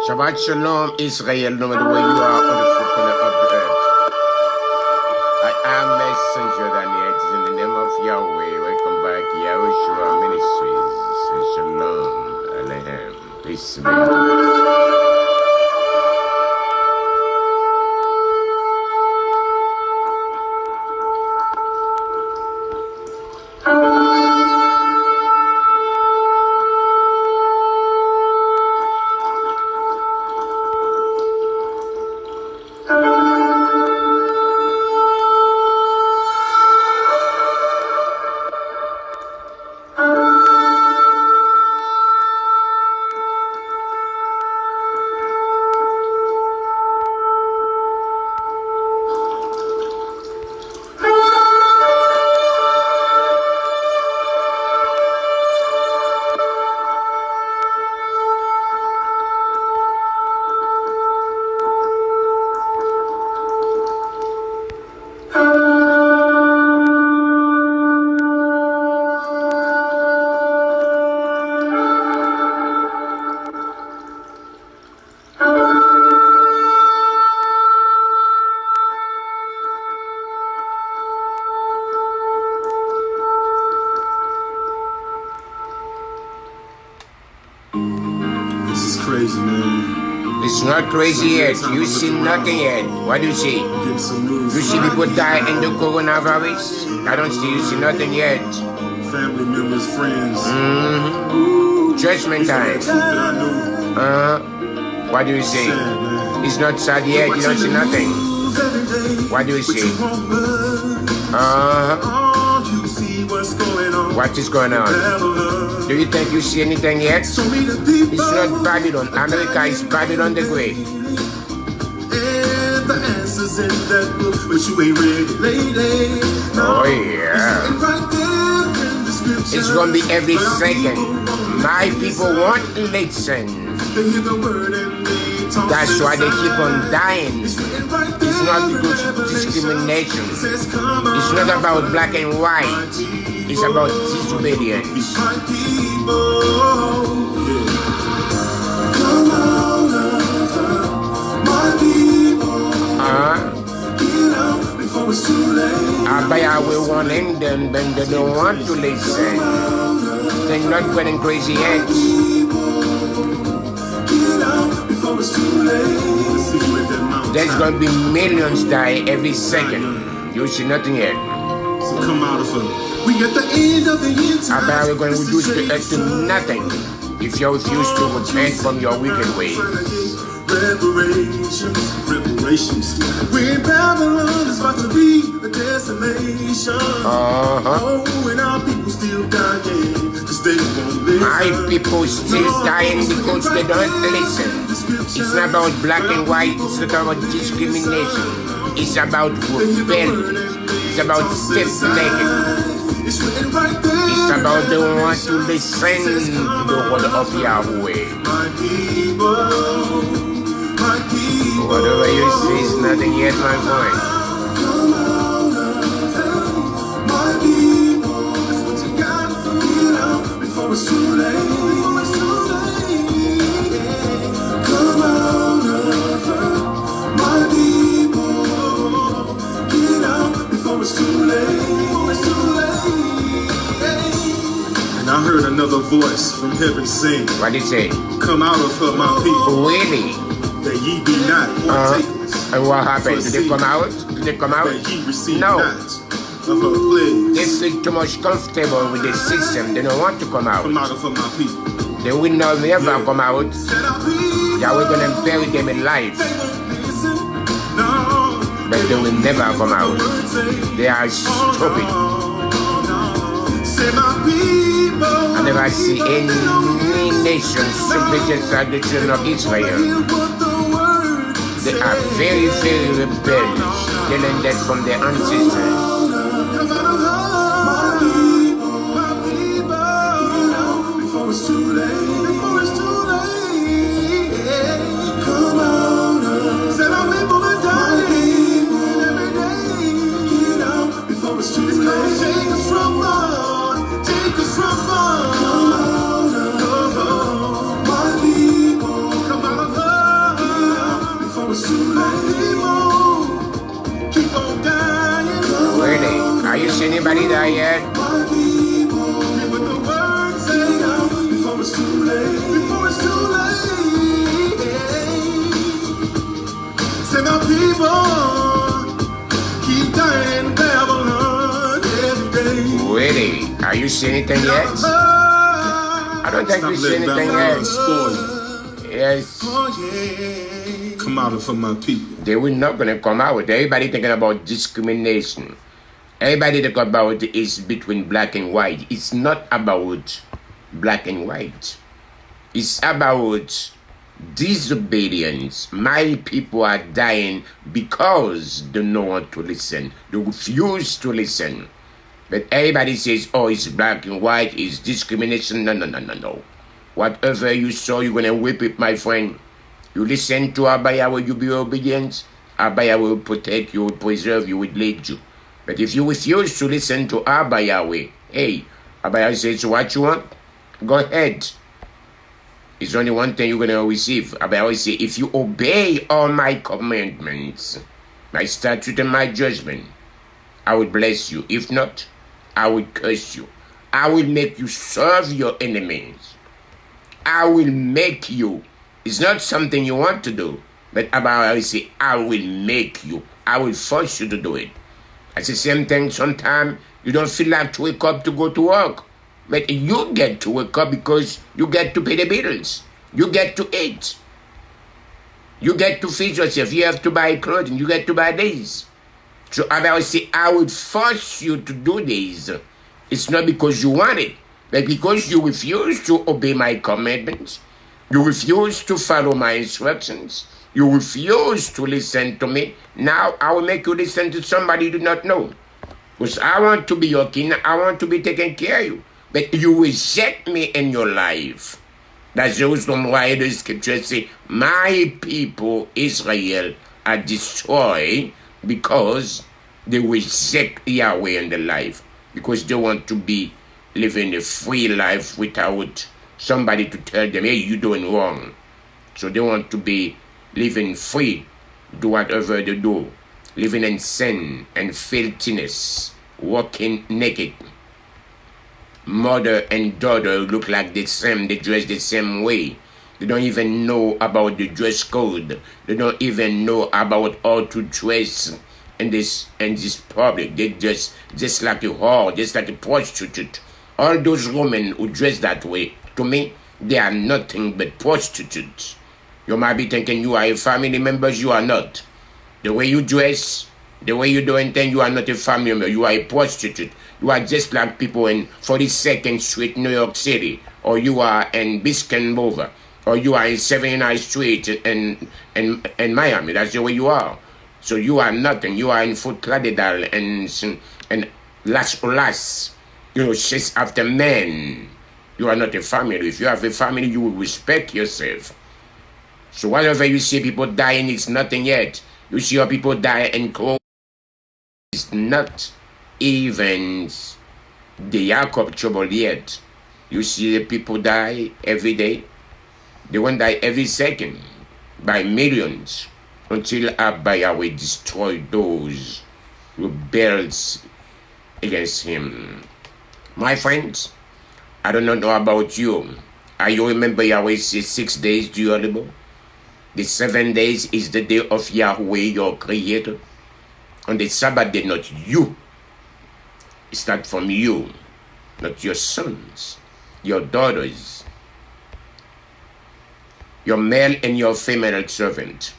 Shabbat Shalom, Israel, no matter where you are on the footprint of the earth. I am messenger that is in the name of Yahweh. Welcome back, Yahushua Ministries. Shalom, Alehem. Peace be. Crazy, man. It's not crazy yet. You see nothing yet. What do you see? You see people die in the coronavirus? I don't see. You see nothing yet. Family members, friends. Judgment time. What do you see? It's not sad yet. You don't see nothing. What do you see? What is going on? Do you think you see anything yet? It's not Babylon. America is Babylon the Great. Oh yeah. It's gonna be every second. My people want to listen. That's why they keep on dying. It's not because of discrimination. It's not about black and white. It's about disobedience. I YAHUWEH warning them, but they don't want to listen. They're not getting crazy yet. There's gonna be millions die every second. You see nothing yet. So come out of it. We at the end of the I YAHUWEH going to reduce the earth to nothing if you refuse to repent from your wicked ways. Reparations. When Babylon is about to be a desolation. Oh, and our people still dying because they won't listen. My people still dying because they don't listen. It's not about black and white. It's not about discrimination. It's about rebellion. It's about stiff-legged. It's about the one to listen to the word of Yahweh. Whatever you see is nothing yet, my boy. It's too late. Come out of her, my people. Get out before it's too late. And I heard another voice from heaven sing. What did it say? Come out of her, my people. Really? That ye be not partakers. And what happened? Did they come out? Did they come out? That ye receive No. not of her plagues. They feel too much comfortable with the system. They don't want to come out. Come out of her, my people. They will not never come out. Yahweh gonna bury them in life. But they will never come out. They are stupid. I never see any nation subject to the children of Israel. They are very, very rebellious. They learned that from their ancestors. It's too late. Before it's too late. Come out of. Said our people are dying every day. Get out before it's too late. Take us from us. Take us from us. Come out of. My people. Come out of her. tired. My people, hear what the word say now, before it's too late. Before it's too late. Say my people keep dying Babylon every day. Really? Are you seeing anything yet? I don't think you see anything yet. Yes. Oh yeah. Come out for my people. They were not going to come out. Everybody thinking about discrimination. Everybody talk about is between black and white. It's not about black and white. It's about disobedience. My people are dying because they don't want to listen. They refuse to listen. But everybody says, oh, it's black and white, it's discrimination. No, no, no, no, no. Whatever you saw, you're going to whip it, my friend. You listen to Abba Yahweh, you be obedient. Abba Yahweh will protect you, will preserve you, will lead you. But if you refuse to listen to Abba Yahweh, hey, Abba Yahweh says, what you want? Go ahead. It's only one thing you're going to receive. Abba Yahweh says, if you obey all my commandments, my statute and my judgment, I will bless you. If not, I will curse you. I will make you serve your enemies. I will make you. It's not something you want to do. But Abba Yahweh says, I will make you. I will force you to do it. It's the same thing. Sometimes you don't feel like to wake up to go to work. But you get to wake up because you get to pay the bills. You get to eat. You get to feed yourself. You have to buy clothing. You get to buy this. So I will say, I would force you to do this. It's not because you want it, but because you refuse to obey my commandments. You refuse to follow my instructions. You refuse to listen to me. Now I will make you listen to somebody you do not know. Because I want to be your king. I want to be taking care of you. But you reject me in your life. That's the reason why the scriptures say, my people Israel are destroyed because they reject Yahweh in their life. Because they want to be living a free life without somebody to tell them, hey, you're doing wrong. So they want to be living free, do whatever they do, living in sin and filthiness, walking naked. Mother and daughter look like the same, they dress the same way. They don't even know about the dress code. They don't even know about how to dress in this public. They just like a whore, just like a prostitute. All those women who dress that way, to me, they are nothing but prostitutes. You might be thinking you are a family member, you are not. The way you dress, the way you do anything, you are not a family member, you are a prostitute. You are just like people in 42nd Street, New York City, or you are in Biscayne Boulevard, or you are in 79th Street in Miami. That's the way you are. So you are nothing. You are in Fort Lauderdale and Las Olas. You know, chase after men. You are not a family. If you have a family, you will respect yourself. So whatever you see people dying, it's nothing yet. You see how people die in clothes. It's not even the Jacob trouble yet. You see the people die every day. They won't die every second by millions until Abba Yahweh destroy those rebels against him. My friends, I don't know about you. You remember Yahweh says 6 days durable? The 7 days is the day of Yahuweh, your creator. On the Sabbath day, not you. It's not from you, not your sons, your daughters, your male and your female servant,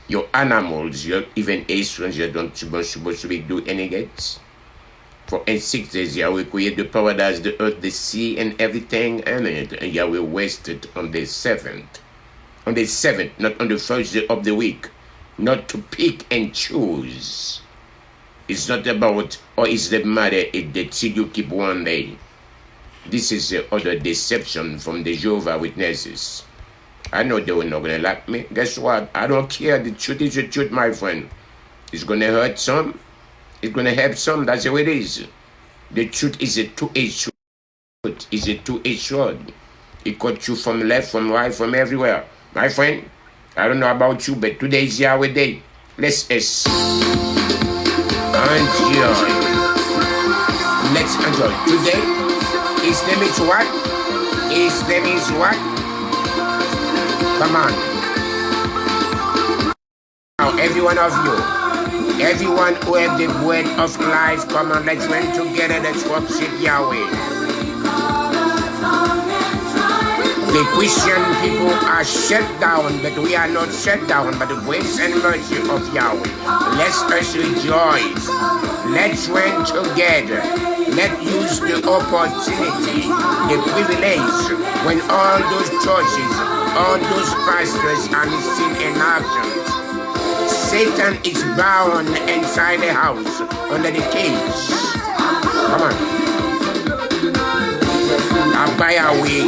your animals, your even Israelites, you don't supposed to be do any gates. For in 6 days Yahweh created the paradise, the earth, the sea, and everything in it, and Yahweh rested on the seventh. On the seventh, not on the first day of the week, not to pick and choose. It's not about, or is the matter that you keep one day. This is the other deception from the Jehovah's Witnesses. I know they were not going to like me. Guess what? I don't care. The truth is the truth, my friend. It's going to hurt some. It's going to help some. That's the way it is. The truth is a two-edged sword. It's a two-edged sword. It cuts you from left, from right, from everywhere. My friend, I don't know about you, but today is Yahweh Day. Let's enjoy Let's enjoy. Today, his name is what? His name is what? Come on. Now, every one of you, everyone who have the word of life, come on, let's learn together. Let's worship Yahweh. The Christian people are shut down, but we are not shut down by the grace and mercy of Yahweh. Let us rejoice. Let's learn together. Let's use the opportunity, the privilege, when all those churches, all those pastors are missing in action. Satan is bound inside the house, under the cage. Come on. By Yahweh.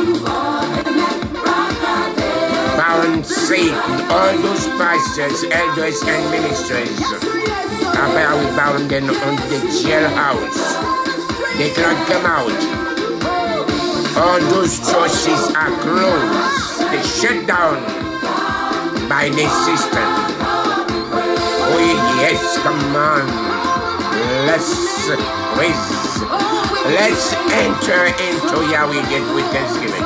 Bound Satan, all those pastors, elders, and ministers, we bound them on the jailhouse. They cannot come out. All those churches are closed. They shut down by the system. Oh yes, come on. Let's praise. Let's enter into Yahweh gate with thanksgiving.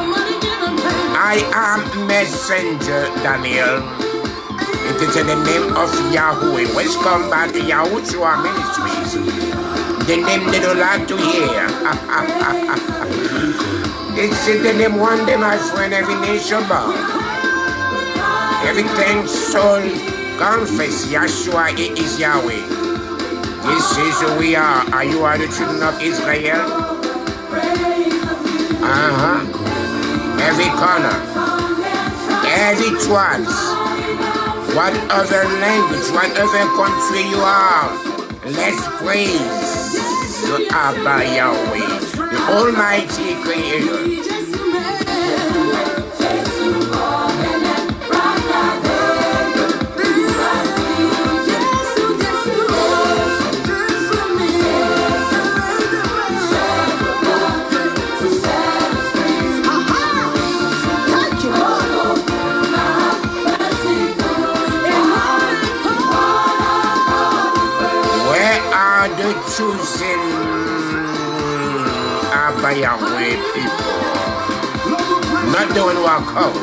I am messenger Daniel. It is in the name of Yahuweh. Welcome back to YAHUSHUA Ministries. The name they don't like to hear. It's in the name one day, my friend, every nation bow. Everything soul confess Yahshua is Yahweh. This is who we are. Are you the children of Israel? Every corner, every tribes, whatever language, whatever country you are, let's praise Abba Yahweh, the Almighty Creator. Choosing Abba Yahweh people, not the one who are called,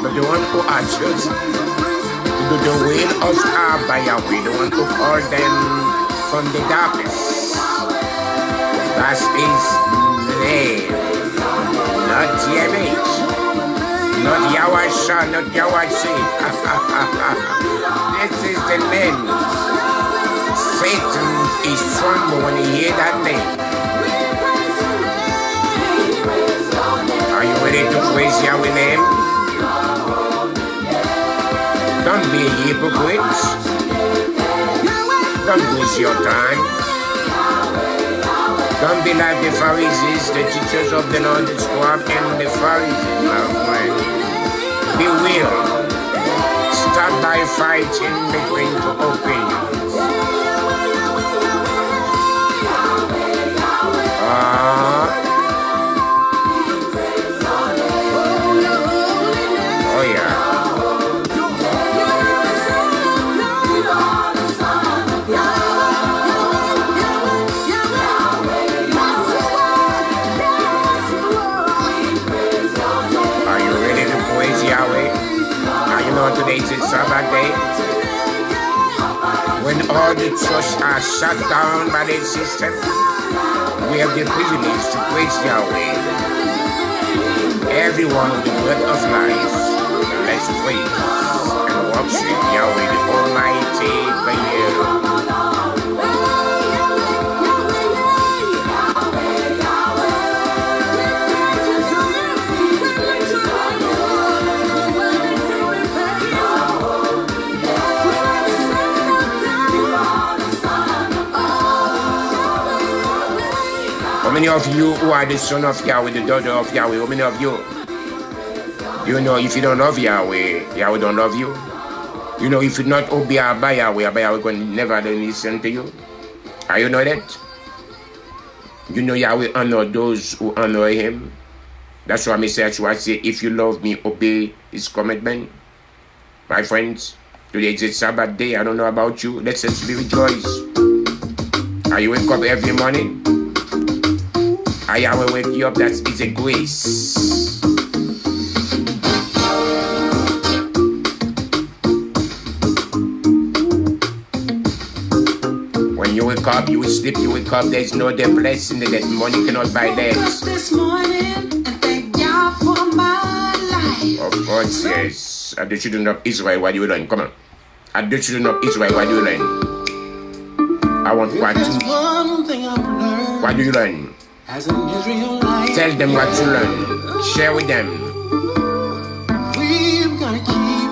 but the one who are chosen to do the will of Abba Yahweh, the one who called them from the darkness. That's his name, not YAHUWEH, not YAHUSHUA, not YAHUWEH. This is the name. Satan is tremble when he hear that name. Are you ready to praise Yahweh's name? Don't be a hypocrite. Don't waste your time. Don't be like the Pharisees, the teachers of the Lord, the scribes, and the Pharisees, my friend. Be real. Start by fighting between two opinions. Oh yeah. Are you ready to praise Yahweh? Now you know today is a Sabbath day. When all the churches are shut down by the system, we have the privilege to praise Yahweh. Everyone with the word of life, let's praise and worship Yahweh, the Almighty Creator. How many of you who are the son of Yahweh, the daughter of Yahweh, how many of you? You know, if you don't love Yahweh, Yahweh don't love you. You know, if you not obey Abba Yahweh going never listen to you. Are you know that? You know Yahweh honor those who honor him. That's why I say, if you love me, obey his commandment. My friends, today is a Sabbath day. I don't know about you. Let's just be rejoiced. Are you wake up every morning? I Yahweh wake you up, that is a grace. When you wake up, you will sleep, you wake up, there's no other blessing that money cannot buy that. This morning and thank God for my life. Of course, yes. At the children of Israel, what do you learn? Come on. At the children of Israel, what do you learn? I want what do you learn? As an Israelite, tell them what you learn. Share with them. We've got to keep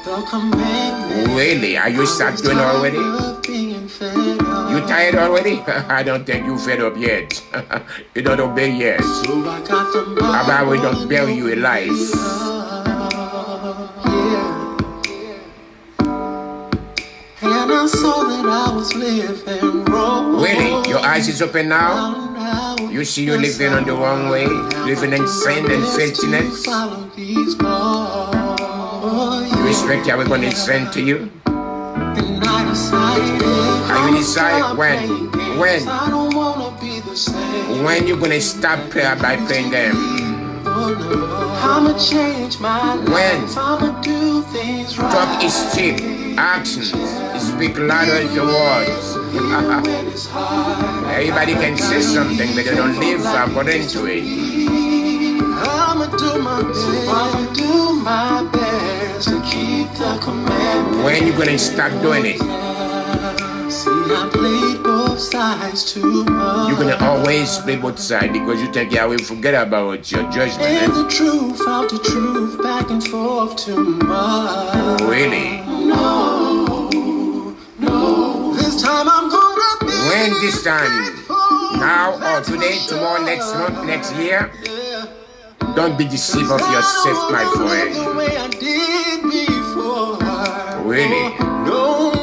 the commandments. Really? Are you start doing already? You tired already? I don't think you fed up yet. You don't obey yet. About we don't bury you alive. And I saw that I was living wrong. Really? Your eyes is open now? You see you living on the wrong way, living in sin and filthiness. You respect Yahweh when it's sent to you? Are you decide when? When you gonna stop prayer by praying them? I'ma change my life. When? I'ma do things right. Talk is cheap. Actions speak louder than the words. Everybody can say something, but they don't live according to it. I'ma do my best. I'ma do my best to keep the commandments. When you gonna start doing it? See, I played both sides too much. You're gonna always play both sides because you think Yahweh forget about your judgment. And the truth, out the truth, back and forth too much. Really? No. This time I'm gonna be. When this time? Now or today, tomorrow, next month, next year? Don't be deceived of yourself, my friend. Really? No.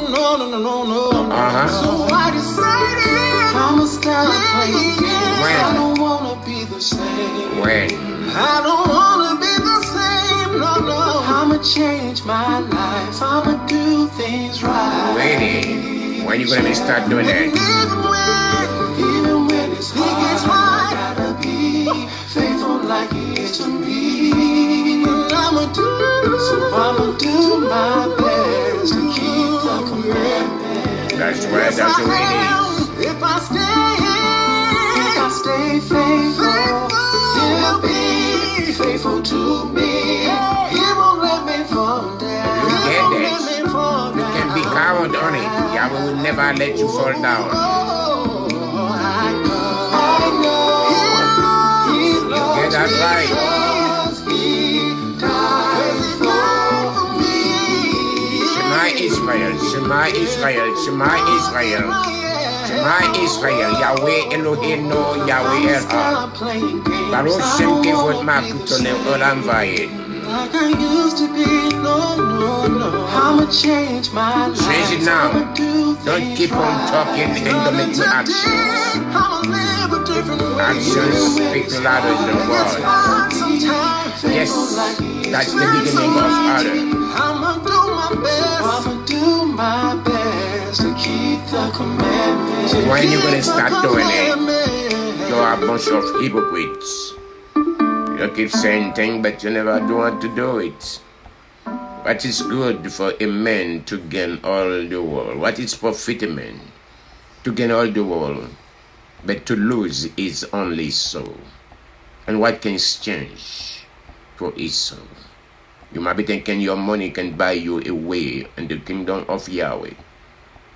So I decided I'ma stop playing games. When? I don't wanna be the same. When? I don't wanna be the same. No. I'ma change my life. I'ma do things right. Really? When you gonna start doing that? Even when it's hard, I gotta be faithful like he is to me. I'ma do my best to keep the commandments. That's right, that's the way it is. If I stay faithful, he'll be faithful to me. He won't let me fall down. You get that? You can be coward on it. Yahweh will never let you fall down. I know. You get that right. Shema Israel, Shema Israel, Shema Israel, Yahweh Elohim, Yahweh Erha. Baruch Shem Kevod Makutone Olam Vayed. Like I used to be, no. I'ma change my life. Change it now. Don't keep on talking and don't make no actions. Actions speak louder than words. Yes, that's the beginning of order. I'ma do my best to keep the commandments. When you gonna start doing it? You're a bunch of hypocrites. You keep saying things, but you never do want to do it. What is good for a man to gain all the world? What is profit a man to gain all the world, but to lose his only soul? And what can exchange for his soul? You might be thinking your money can buy you a way in the kingdom of Yahweh.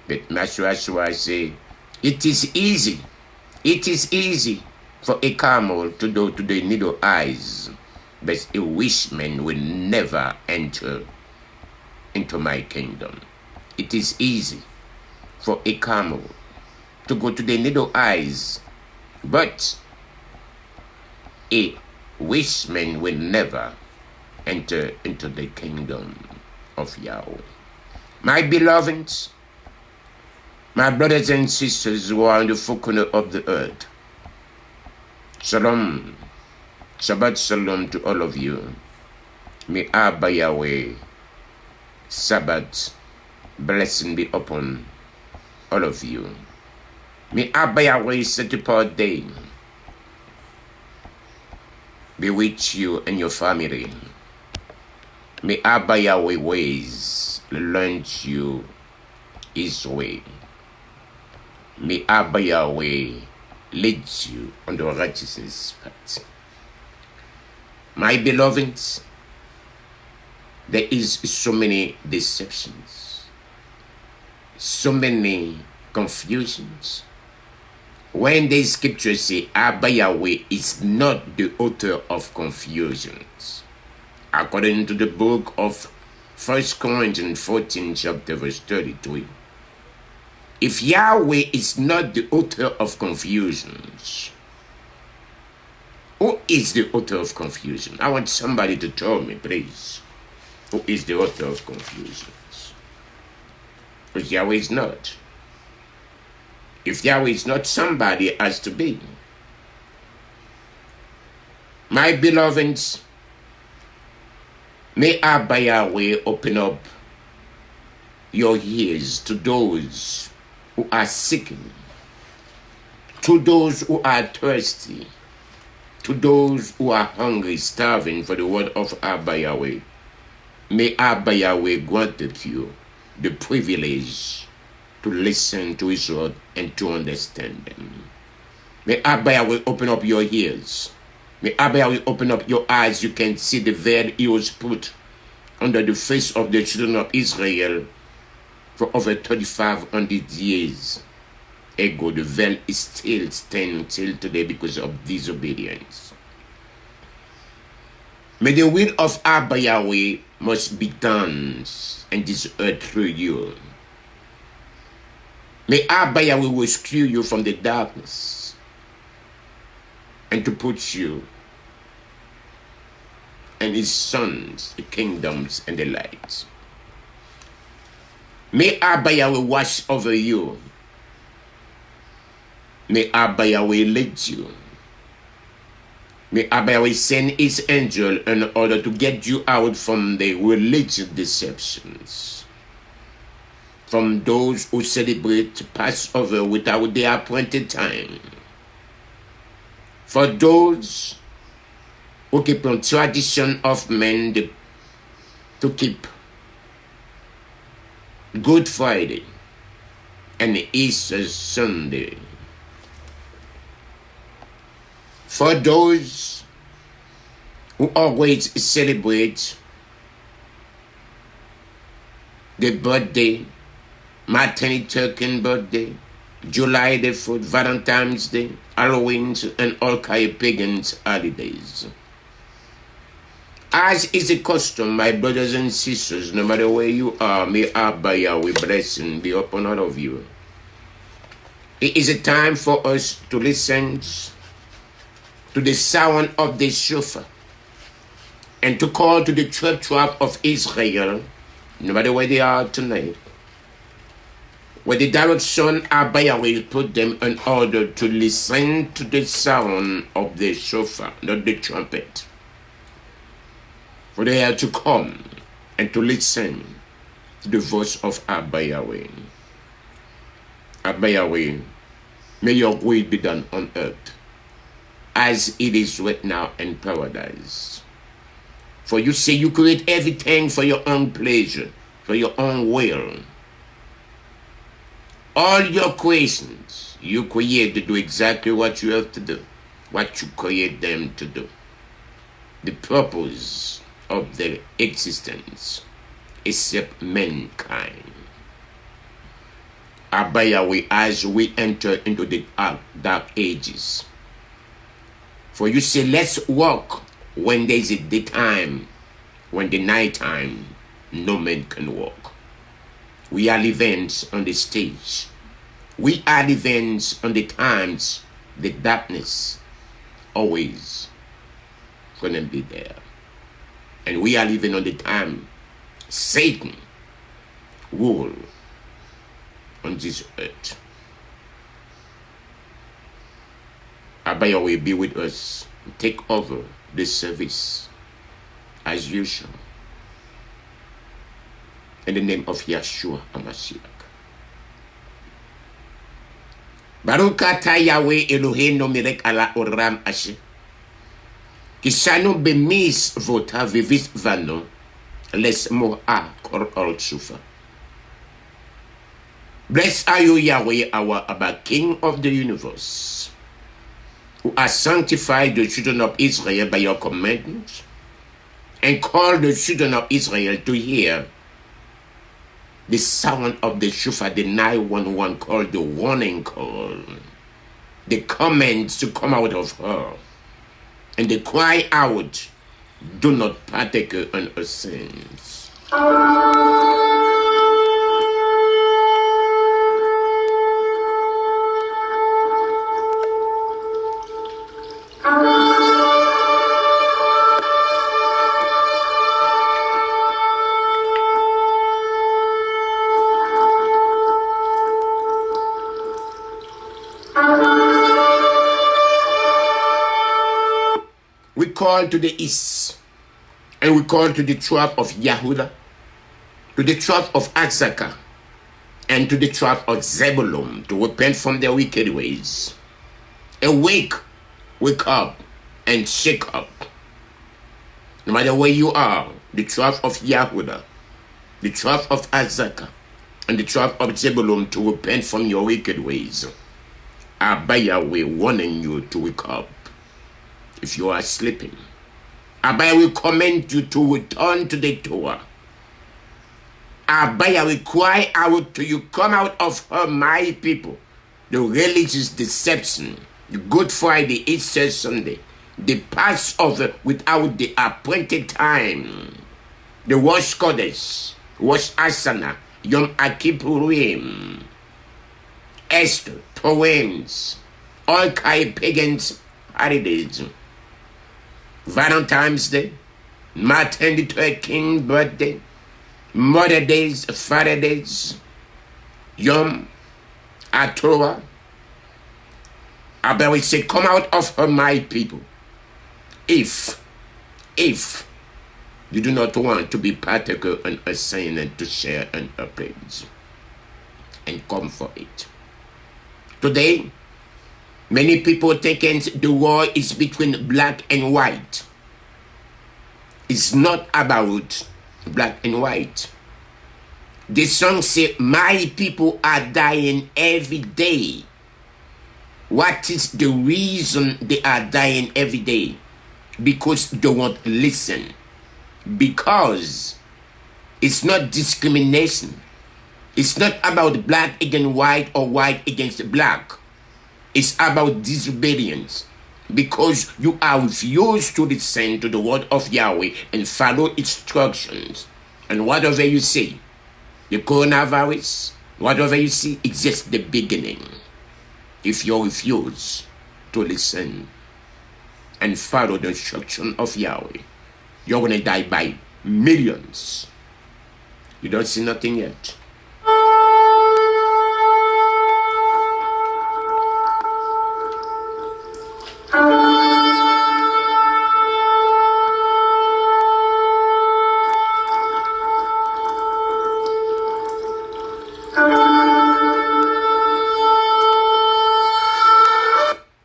But Yahushuah say, it is easy. It is easy for a camel to go to the needle eyes, but a rich man will never enter into my kingdom. It is easy for a camel to go to the needle eyes, but a rich man will never enter into the kingdom of Yahweh. My beloveds, my brothers and sisters who are in the four corners of the earth, Shalom, Shabbat Shalom to all of you. May Abba Yahweh, Sabbath, blessing be upon all of you. May Abba Yahweh set apart day be with you and your family. May Abba Yahweh ways launch you His way. May Abba Yahweh lead you on the righteousness path. My beloveds, there is so many deceptions, so many confusions. When the scriptures say Abba Yahweh is not the author of confusions, according to the book of 1 Corinthians 14 chapter verse 33, if Yahweh is not the author of confusions, who is the author of confusion? I want somebody to tell me, please. Who is the author of confusions? Because Yahweh is not. If Yahweh is not, somebody has to be. My beloveds, may Abba Yahweh open up your ears to those who are seeking, to those who are thirsty, to those who are hungry, starving for the word of Abba Yahweh. May Abba Yahweh grant you the privilege to listen to His word and to understand them. May Abba Yahweh open up your ears. May Abba Yahweh open up your eyes. You can see the veil He was put under the face of the children of Israel for over 3,500 years ago. The veil is still standing till today because of disobedience. May the will of Abba Yahweh must be done in this earth through you. May Abba Yahweh rescue you from the darkness and to put you and His sons, the kingdoms and the lights. May Abba Yahweh watch over you. May Abba Yahweh lead you. May Abba Yahweh send His angel in order to get you out from the religious deceptions, from those who celebrate Passover without the appointed time, for those who keep on tradition of men to keep Good Friday and Easter Sunday, for those who always celebrate the birthday, Martin Luther King birthday, July the 4th, Valentine's Day, Halloween, and all kind of pagans holidays. As is the custom, my brothers and sisters, no matter where you are, may Abba Yahweh blessing be upon all of you. It is a time for us to listen to the sound of the shofar and to call to the 12 tribe of Israel, no matter where they are tonight, where the direction Abba Yahweh put them in order to listen to the sound of the shofar, not the trumpet. For they are to come and to listen to the voice of Abba Yahweh. Abba Yahweh, may your will be done on earth as it is right now in paradise. For you say you create everything for your own pleasure, for your own will. All your creations, you create to do exactly what you have to do, what you create them to do. The purpose of their existence, except mankind. Abba Yahweh, as we enter into the dark ages, for you say, let's walk when there is a daytime, when the nighttime, no man can walk. We are living on the stage. We are living on the times, the darkness always gonna be there. And we are living on the time Satan rule on this earth. Abba Yahweh, be with us. Take over the service as usual. In the name of Yahushuah HaMashiach. Baruch atah Yahweh Eloheinu melech ala olam asher. Ki sa nou bemis vota vivis vano, les mo a kor all sufa. Blessed are you, Yahweh, our Abba, King of the universe, who has sanctified the children of Israel by your commandments, and called the children of Israel to hear the sound of the shofar, the 911 call, the warning call, the commands to come out of her, and they cry out, do not partake in her sins. We call to the east, and we call to the tribe of Yehuda, to the tribe of Azaka, and to the tribe of Zebulun to repent from their wicked ways. Awake, wake up, and shake up. No matter where you are, the tribe of Yehuda, the tribe of Azaka, and the tribe of Zebulun to repent from your wicked ways. Abba Yahweh warning you to wake up. If you are sleeping, Abba will command you to return to the Torah. Abba will cry out to you, come out of her, my people. The religious deception, the Good Friday, Easter Sunday, the Passover without the appointed time, the Rosh Chodesh, Rosh Hashanah, Yom Kippurim, Esther, Purim, all kind of pagans holidays, Valentine's Day, Martin Luther King birthday, Mother Days, Father Days, Yom Torah. Abba will say, come out of her, my people. If you do not want to be partaker in a sin and to share in her praise, and come for it. Today, many people thinking the war is between black and white. It's not about black and white. The song says, my people are dying every day. What is the reason they are dying every day? Because they won't listen. Because it's not discrimination. It's not about black against white or white against black. It's about disobedience. Because you are refused to listen to the word of Yahweh and follow instructions. And whatever you say, the coronavirus, whatever you see, it's just the beginning. If you refuse to listen and follow the instruction of Yahweh, you're going to die by millions. You don't see nothing yet.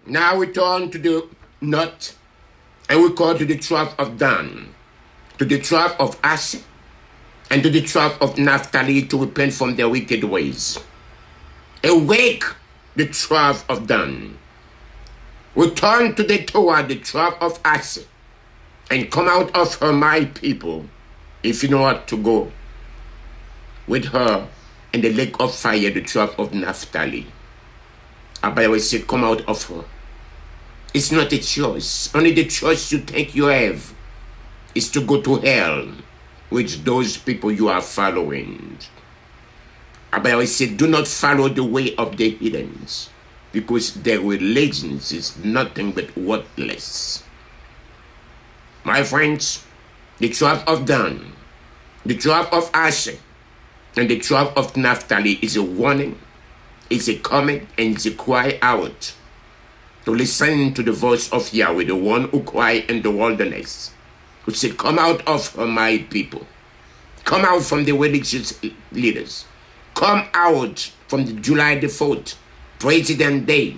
Now we turn to the north, and we call to the tribe of Dan, to the tribe of Asher, and to the tribe of Naphtali to repent from their wicked ways. Awake, the tribe of Dan. Return to the Torah, the tribe of Asher, and come out of her, my people, if you know what to go with her in the lake of fire, the tribe of Naphtali. Abba will say, come out of her. It's not a choice. Only the choice you think you have is to go to hell with those people you are following. Abba will say, do not follow the way of the heathens, because their religions is nothing but worthless. My friends, the tribe of Dan, the tribe of Asher, and the tribe of Naphtali is a warning, it's a comment, and it's a cry out to listen to the voice of Yahweh, the one who cried in the wilderness, who said, come out of her, my people. Come out from the religious leaders. Come out from the July the 4th, President Day.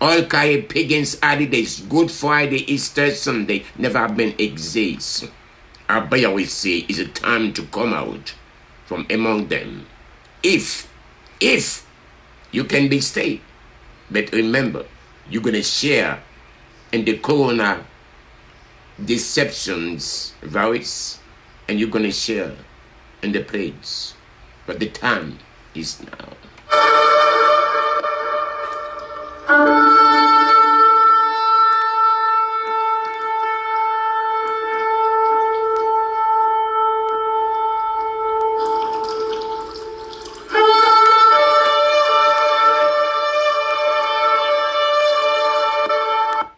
All kind of pagans holidays, Good Friday, Easter Sunday, never been exist. Our YAHUWEH say it's a time to come out from among them. If you can be saved. But remember, you're going to share in the corona deceptions virus, and you're going to share in the plagues. But the time is now.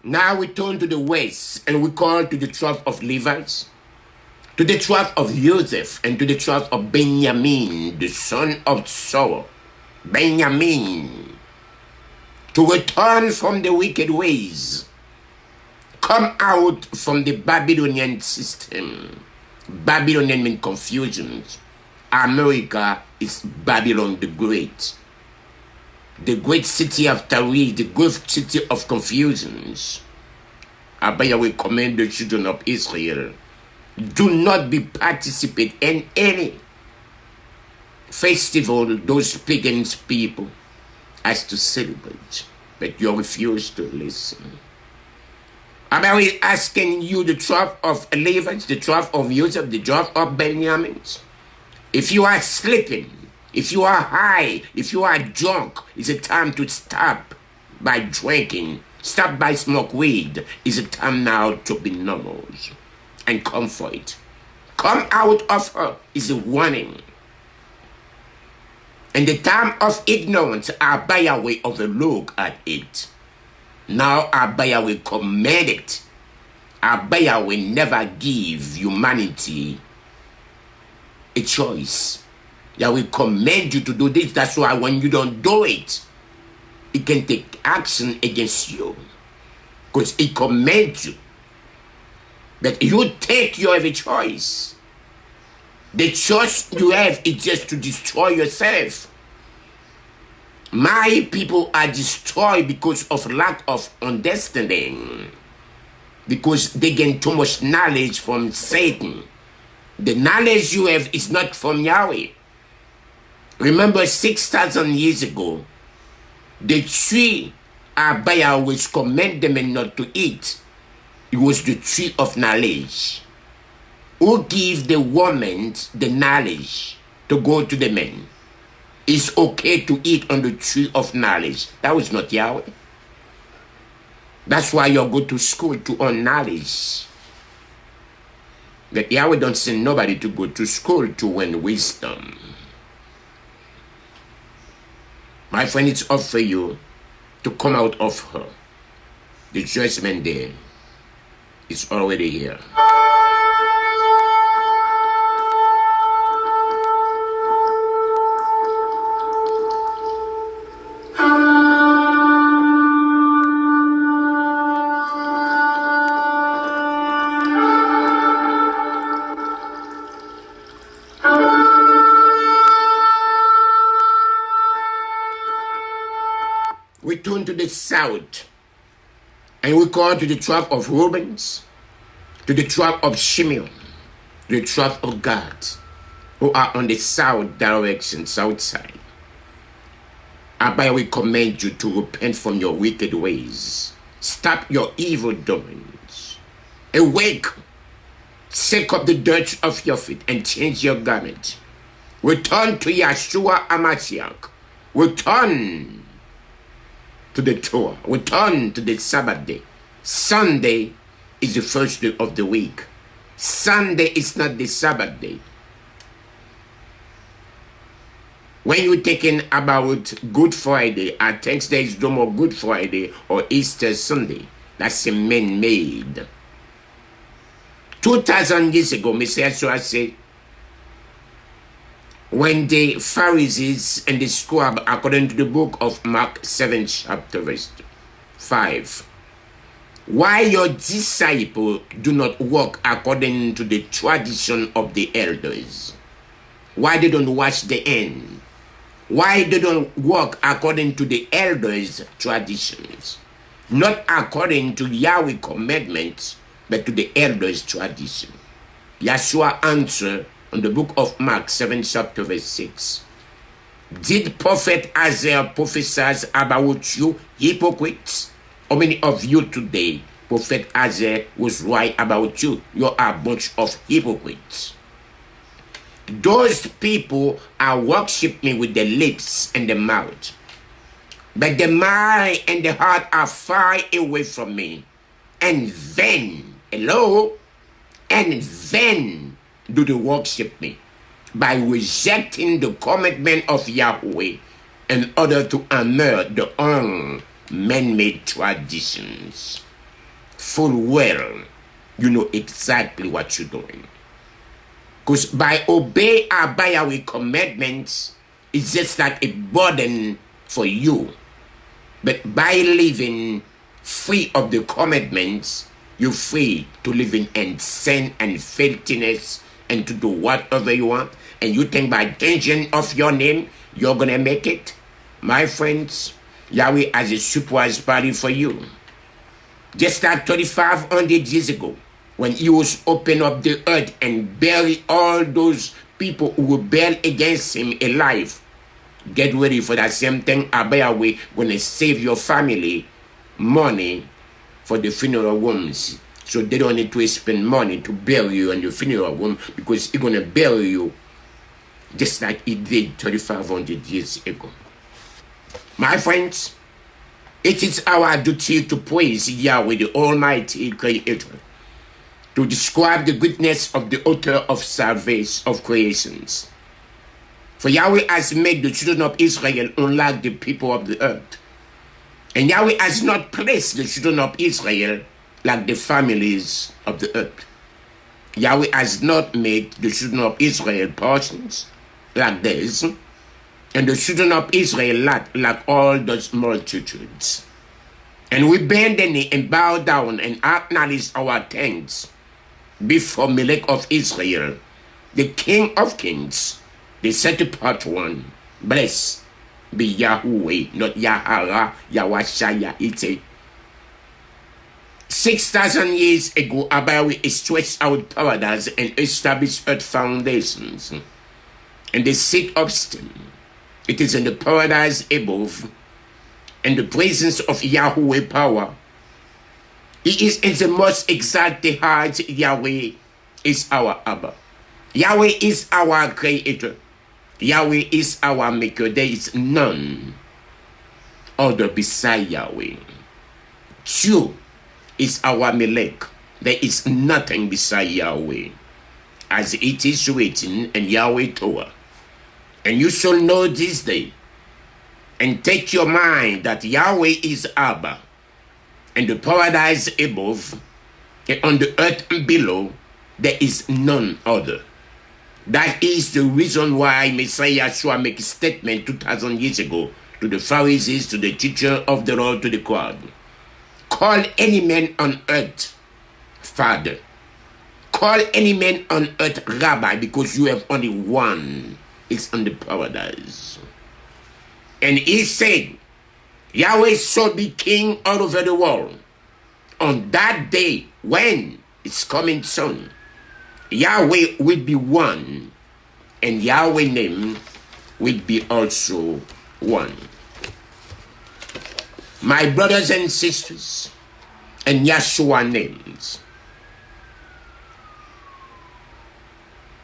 Now we turn to the west, and we call to the tribe of Levites, to the tribe of Joseph, and to the tribe of Benjamin, the son of Saul, Benjamin, to return from the wicked ways, come out from the Babylonian system. Babylonian means confusion. America is Babylon the Great. The great city of Tari, the great city of confusions. YAHUWEH command the children of Israel, do not be participate in any festival those pagan people has to celebrate, but you refuse to listen. YAHUWEH asking you, the tribe of Levites, the tribe of Joseph, the tribe of Benjamin, if you are sleeping, if you are high, if you are drunk, it's a time to stop by drinking. Stop by smoke weed. It's a time now to be normal and comfort. Come out of her is a warning. In the time of ignorance, our YAHUWEH overlook at it. Now our YAHUWEH command it. Our YAHUWEH never give humanity a choice. YAHUWEH command you to do this. That's why when you don't do it, it can take action against you. Because it commands you. But you take, you have a choice. The choice you have is just to destroy yourself. My people are destroyed because of lack of understanding. Because they gain too much knowledge from Satan. The knowledge you have is not from YAHUWEH. Remember 6,000 years ago, the tree our YAHUWEH command them not to eat, it was the tree of knowledge. Who give the woman the knowledge to go to the men? It's okay to eat on the tree of knowledge. That was not YAHUWEH. That's why you go to school to earn knowledge. But YAHUWEH don't send nobody to go to school to earn wisdom. My friend, it's up for you to come out of her. The judgment day is already here. We turn to the south, and we call to the tribe of Reuben, to the tribe of Shimeon, the tribe of Gad, who are on the south direction, south side. YAHUWEH command you to repent from your wicked ways. Stop your evil doings. Awake, shake up the dirt of your feet, and change your garment. Return to YAHUSHUA MESSIAH. Return to the Torah. Return to the Sabbath day. Sunday is the first day of the week. Sunday is not the Sabbath day. When you're thinking about Good Friday, I think there is no more Good Friday or Easter Sunday. That's a man-made. 2,000 years ago, Messiah said, when the Pharisees and the scribes, according to the book of Mark 7, chapter verse 5, why your disciples do not walk according to the tradition of the elders? Why they don't wash the hand? Why they don't walk according to the elders' traditions? not according to Yahweh commandments, but to the elders' tradition. Yahshua answered in the book of Mark 7, chapter verse 6. Did prophet Isaiah prophesy about you, hypocrites? How many of you today, prophet Isaiah was right about you? You are a bunch of hypocrites. Those people are worshiping me with the lips and the mouth, but the mind and the heart are far away from me. And then, hello, and then do they worship me by rejecting the commandment of Yahweh in order to honor their own man-made traditions. Full well, you know exactly what you're doing. Because by obeying our Yahweh commandments, it's just like a burden for you. But by living free of the commandments, you're free to live in sin and filthiness and to do whatever you want. And you think by changing of your name, you're going to make it? My friends, Yahweh has a surprise party for you. Just like 2,500 years ago, when he was open up the earth and bury all those people who rebel against him alive. Get ready for that same thing. Yahweh going to save your family money for the funeral homes. So they don't need to spend money to bury you in the funeral home, because he's going to bury you just like he did 2,500 years ago. My friends, it is our duty to praise Yahweh, the Almighty Creator, to describe the goodness of the author of salvation, of creations. For Yahweh has made the children of Israel unlike the people of the earth. And Yahweh has not placed the children of Israel like the families of the earth. Yahweh has not made the children of Israel portions like this, and the children of Israel like all those multitudes. And we bend the knee and bow down and acknowledge our thanks before Melech of Israel, the King of Kings, the set apart one. Blessed be Yahuweh, not Yahara, YAHUWEH. 6,000 years ago, Yahweh stretched out paradise and established earth foundations. And the seat of esteem, it is in the paradise above, and the presence of Yahweh power. He is in the most exalted height. Yahweh is our Abba. Yahweh is our Creator. Yahweh is our Maker. There is none other beside Yahweh. True is our Melech. There is nothing beside Yahweh, as it is written in Yahweh Torah. And you shall know this day, and take your mind that Yahweh is Abba, and the paradise above, and on the earth below, there is none other. That is the reason why Messiah Yahshua made a statement 2,000 years ago to the Pharisees, to the teacher of the law, to the crowd. Call any man on earth Father. Call any man on earth Rabbi, because you have only one. It's on the paradise. And he said, Yahweh shall be king all over the world. On that day, when it's coming soon, Yahweh will be one, and Yahweh's name will be also one. My brothers and sisters, and Yahshua names,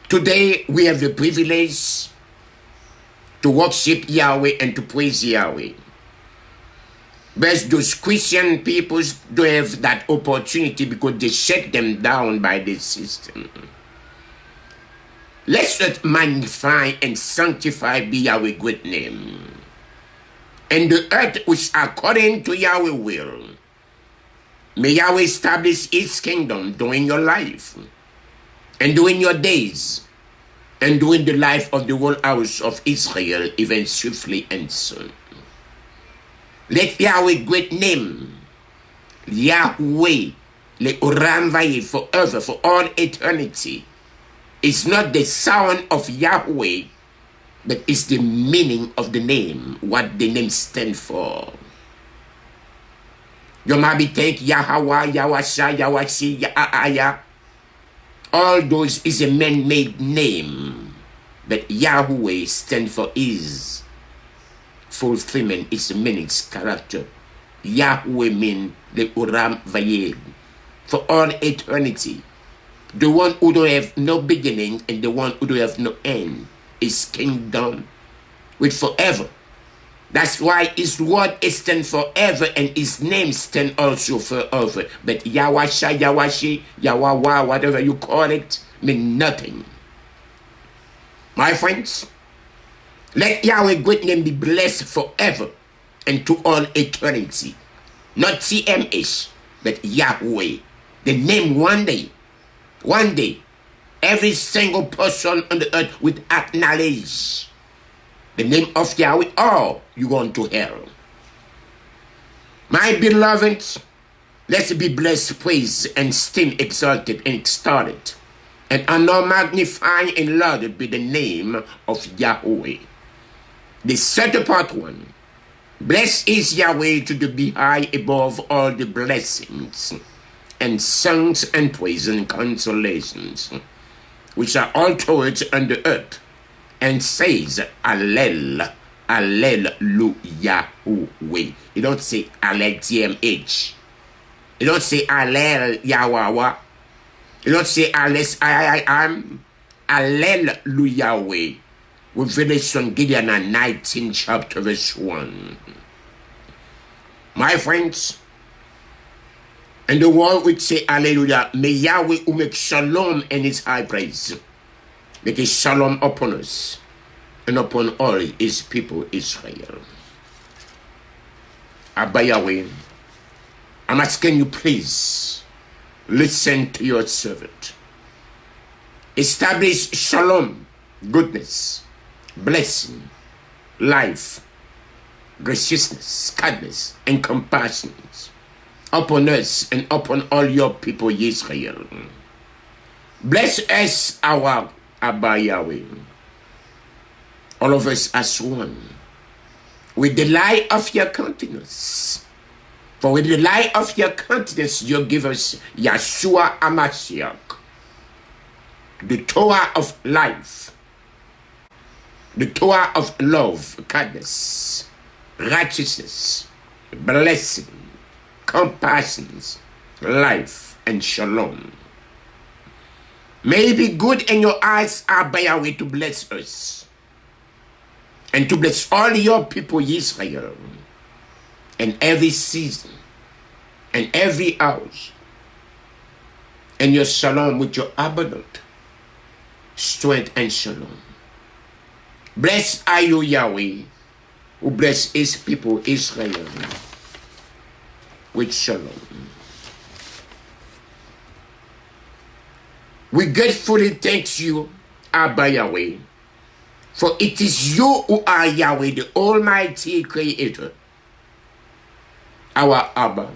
today we have the privilege to worship Yahweh and to praise Yahweh. But those Christian people don't have that opportunity because they shut them down by the system. Let's not magnify and sanctify be Yahweh's great name. And the earth which according to Yahweh will. May Yahweh establish his kingdom during your life, and during your days, and during the life of the whole house of Israel, even swiftly and soon. Let Yahweh's great name, Yahweh, Le Oram Vaye, forever, for all eternity, it's not the sound of Yahweh, but it's the meaning of the name, what the name stands for. You might be think YAHUWEH, YAHUSHA, YAHUWEH, YAHUWEH. All those is a man-made name. But YAHUWEH stands for His fulfillment, its meaning, its character. YAHUWEH means the Uram Vayed, for all eternity. The one who don't have no beginning and the one who don't have no end. His kingdom with forever. That's why his word stands forever and his name stands also forever. But YAHUSHA, YAHUWEH, YAHUWEH, whatever you call it, mean nothing. My friends, let Yahweh's great name be blessed forever and to all eternity. Not CMH, but YAHUWEH. The name one day, every single person on the earth will acknowledge the name of Yahweh, or you going to hell. My beloved, let's be blessed, praised, and esteemed, exalted, and extolled, and honor, magnifying, and lauded be the name of YAHUWEH, the set apart one. Blessed is Yahweh to be high above all the blessings, and songs, and praise, and consolations, which are all towards on the earth, and says, Allel, Alleluia, Yahweh. You don't say Allel, TMH. You don't say Allel, Yahweh. You don't say Allel, I am. Alleluia, Yahweh. Revelation, Gideon, 19, chapter, verse 1. My friends, and the world would say, Alleluia, may Yahweh who make shalom in his high praise, make his shalom upon us and upon all his people Israel. Abba Yahweh, I'm asking you, please listen to your servant. Establish shalom, goodness, blessing, life, graciousness, kindness, and compassion upon us and upon all your people Israel. Bless us, our Abba Yahweh, all of us as one, with the light of your countenance. For with the light of your countenance, you give us Yahushuah HaMashiach, the Torah of life, the Torah of love, kindness, righteousness, blessing, compassion, life, and shalom. May it be good in your eyes, Abba Yahweh, to bless us and to bless all your people Israel in every season and every house, and your shalom with your abundant strength and shalom. Bless are you, Yahweh, who bless his people Israel with shalom. We gratefully thank you, Abba Yahweh, for it is you who are Yahweh, the Almighty Creator, our Abba,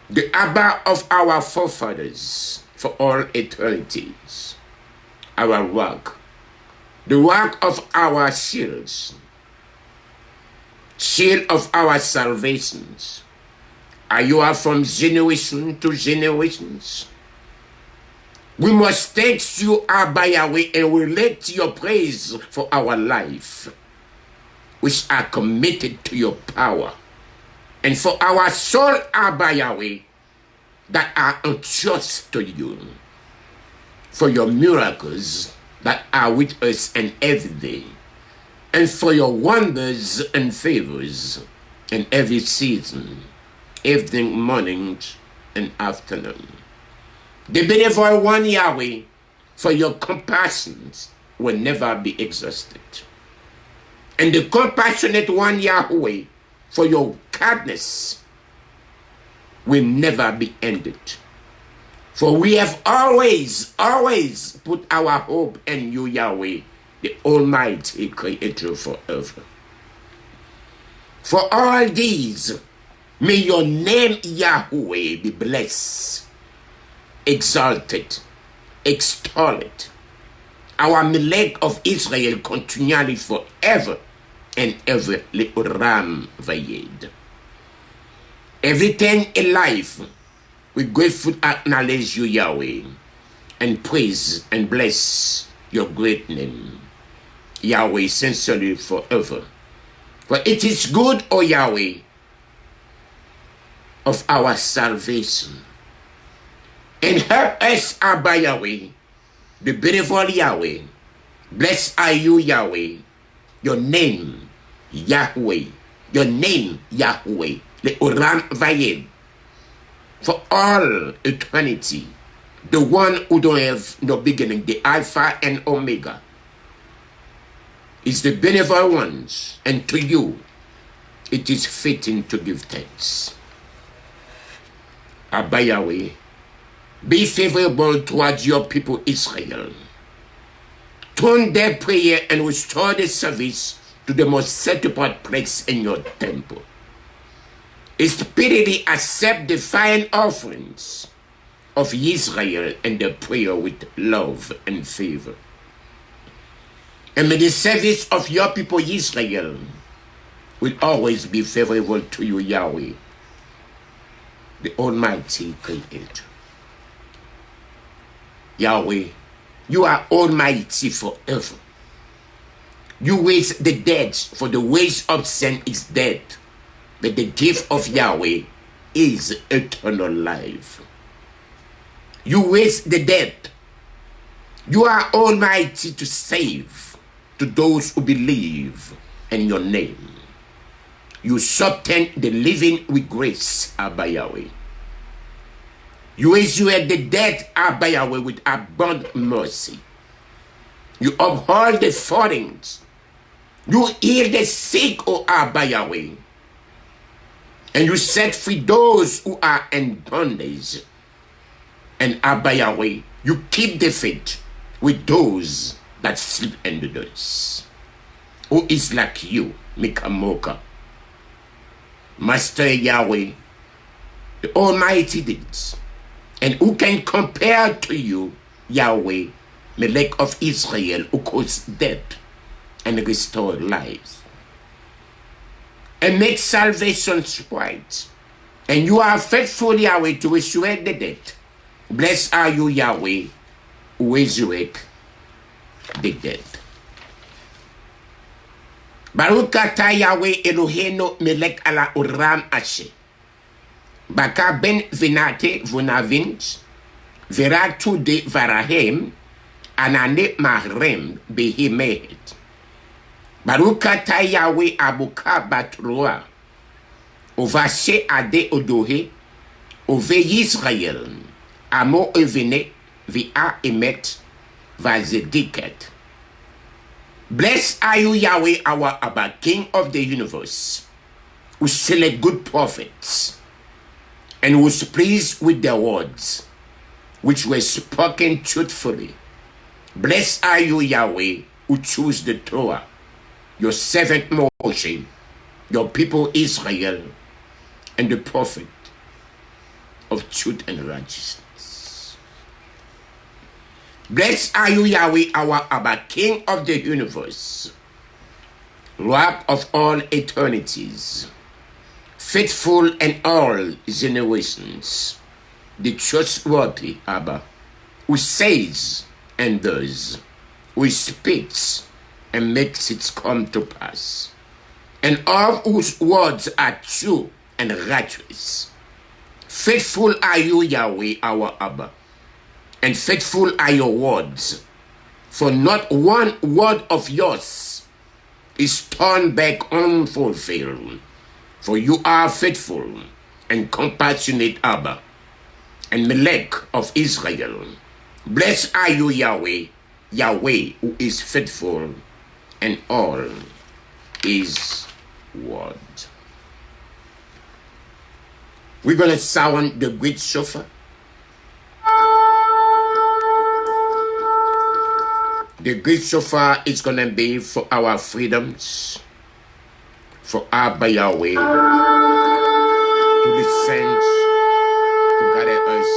the Abba of our forefathers for all eternities, our rock, the rock of our shields, shield of our salvations. You are from generation to generations. We must thank you, Abba Yahweh, and we let your praise for our life, which are committed to your power, and for our soul, Abba Yahweh, that are unjust to you, for your miracles that are with us in every day, and for your wonders and favors in every season, evening, morning, and afternoon. The benevolent one, Yahweh, for your compassions will never be exhausted. And the compassionate one, Yahweh, for your kindness will never be ended. For we have always put our hope in you, Yahweh, the Almighty Creator forever. For all these, may your name, Yahweh, be blessed, exalted, extolled. Our Melech of Israel continually forever and ever. L'Uram Vayed. Everything in life, we gratefully acknowledge you, Yahweh, and praise and bless your great name, Yahweh, sincerely forever. For it is good, O Yahweh, of our salvation. And help us, Abba Yahweh, the beautiful Yahweh. Blessed are you, Yahweh, your name, Yahweh, your name, Yahweh, the Olam Vayed, for all eternity, the one who don't have no beginning, the Alpha and Omega, is the benevolent ones, and to you it is fitting to give thanks. Abba Yahweh, be favorable towards your people Israel. Turn their prayer and restore the service to the most set-apart place in your temple. Speedily accept the fine offerings of Israel and their prayer with love and favor. And may the service of your people Israel will always be favorable to you, Yahweh, the Almighty Creator. Yahweh, you are almighty forever. You raise the dead, for the wage of sin is death, but the gift of Yahweh is eternal life. You raise the dead. You are almighty to save to those who believe in your name. You sustain the living with grace, Abba Yahweh. You resurrect the dead, Abba Yahweh, with abundant mercy. You uphold the failings. You heal the sick, O Abba Yahweh. And you set free those who are in bondage. And Abba Yahweh, you keep the faith with those that sleep in the dust. Who is like you, Mikamoka? Master Yahweh, the Almighty deeds. And who can compare to you, Yahweh, Melech of Israel, who caused death and restored lives, and make salvation right? And you are faithful, Yahweh, to resurrect the dead. Blessed are you, Yahweh, who resurrect the dead. Baruch atah Yahweh Eloheinu Melech ala Olam Asher. Baka ben vinate vunavint, veratu de varahem, anane mahrem behimehet. Baruch atah Yahweh abuka batroa, ovashe ade odohe, ove Yisrael, amo evene, via emet, vazediket. Blessed are you, Yahweh, our Abba, King of the universe, who select good prophets, and was pleased with their words, which were spoken truthfully. Blessed are you, Yahweh, who choose the Torah, your servant Moshe, your people Israel, and the prophet of truth and righteousness. Blessed are you, Yahweh, our Abba, King of the universe, Rock of all eternities, faithful in all generations, the trustworthy Abba, who says and does, who speaks and makes it come to pass, and all whose words are true and righteous. Faithful are you, Yahweh, our Abba, and faithful are your words, for not one word of yours is turned back unfulfilled. For you are faithful and compassionate, Abba, and Melech of Israel. Blessed are you, Yahweh, Yahweh, who is faithful in all his word. We're going to sound the great shofar. The great shofar is going to be for our freedoms, for Abba Yahweh to descend to gather us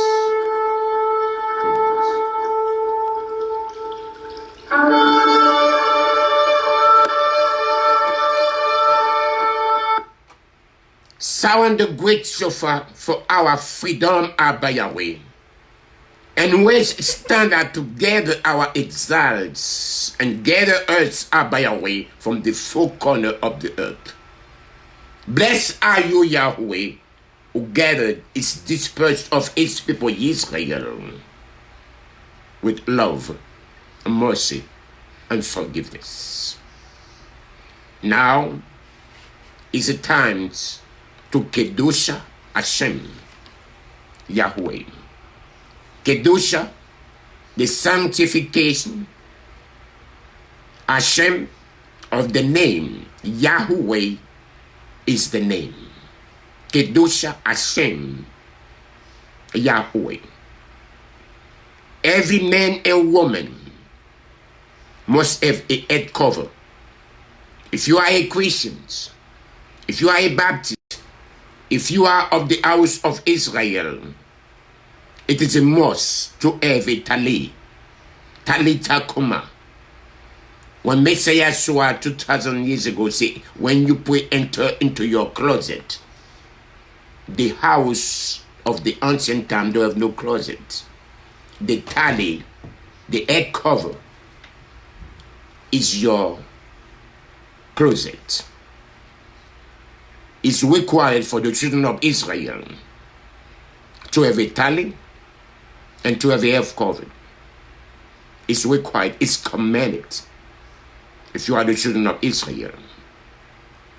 to Sound the great shofar for our freedom, Abba Yahweh. And raise standard to gather our exiles and gather us, Abba Yahweh, from the four corners of the earth. Blessed are you, Yahweh, who gathered is dispersed of his people Israel with love, mercy, and forgiveness. Now is the time to Kedusha Hashem, Yahweh. Kedusha, the sanctification, Hashem of the name, Yahweh is the name. Kedusha Hashem, Yahweh. Every man and woman must have a head cover. If you are a Christian, if you are a Baptist, if you are of the house of Israel, it is a must to have a tali, talita kuma. When Messiah Yeshua 2,000 years ago said, when you enter into your closet, the house of the ancient time don't have no closet. The tali, the head cover, is your closet. It's required for the children of Israel to have a tali and to have a head cover. It's required, it's commanded. If you are the children of Israel,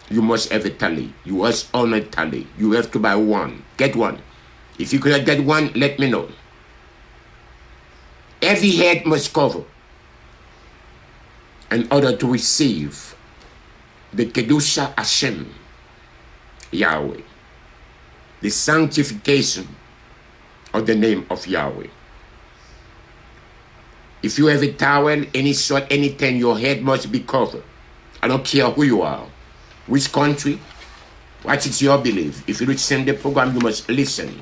you must have a tali. You must own a tali. You have to buy one. Get one. If you cannot get one, let me know. Every head must cover in order to receive the Kedusha Hashem, Yahweh, the sanctification of the name of Yahweh. If you have a towel, any sort, anything, your head must be covered. I don't care who you are, which country, what is your belief. If you listen to the program, you must listen,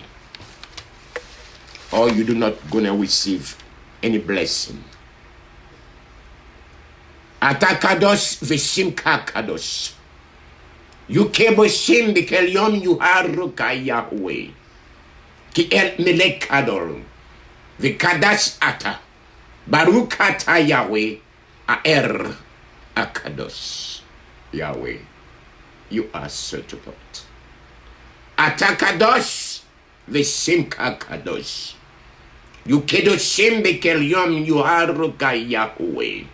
or you do not gonna receive any blessing. Atakados v'shimka kadosh. Yukeboshim bikel yom yuharuka Yahweh. Ki el melek kador. V'kadash ata. Baruch ata Yahweh. Aer akados. Yahweh, you are set apart. Atakadosh v'shimka kadosh. Yukedoshim bikel yom yuharuka Yahweh.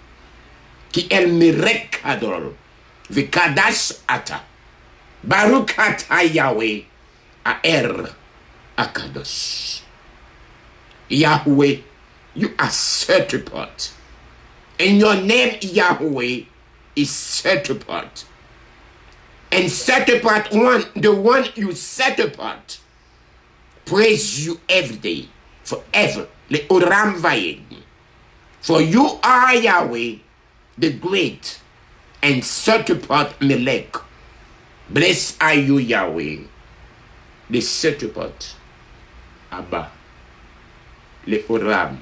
Ki el mirek kador. V'kadash ata. Baruch ata Yahweh. Aer akadosh. Yahweh, you are set apart. And your name, Yahweh, is set apart. And set apart one, the one you set apart, praise you every day, forever. Le oram vayed. For you are Yahweh, the great and set apart Melech. Blessed are you, Yahweh, the set apart Abba. Le oram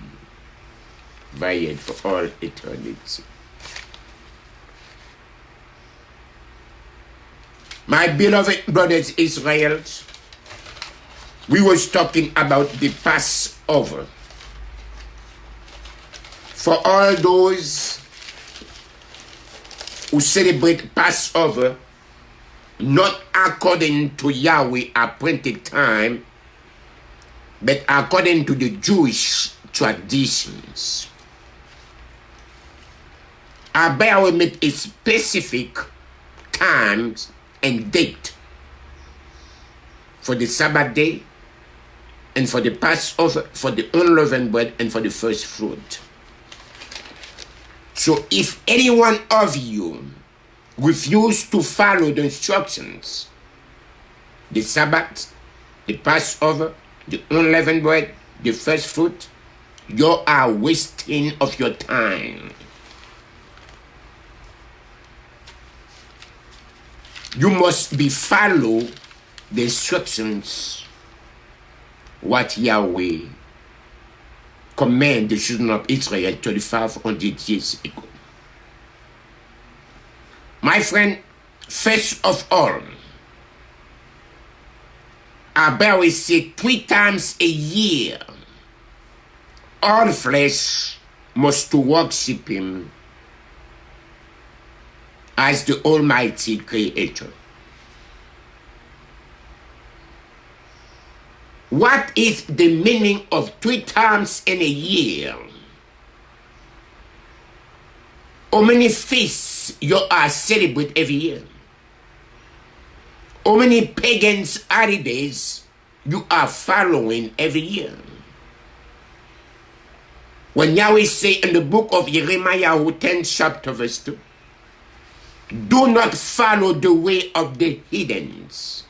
vayed for all eternity. My beloved brothers Israelites, we was talking about the Passover. For all those who celebrate Passover not according to Yahweh appointed time, but according to the Jewish traditions. Abba Yahweh made a specific times and date for the Sabbath day and for the Passover, for the unleavened bread and for the first fruit. So if any one of you refuse to follow the instructions, the Sabbath, the Passover, the unleavened bread, the first fruit, you are wasting of your time. You must be follow the instructions what Yahweh command the children of Israel 2,500 years ago. My friend, first of all, About we say 3 times a year, all flesh must to worship him as the Almighty Creator. What is the meaning of 3 times in a year? How many feasts you are celebrate every year? How many pagans holidays you are following every year? When Yahweh say in the book of Jeremiah 10 chapter verse 2, do not follow the way of the heathens.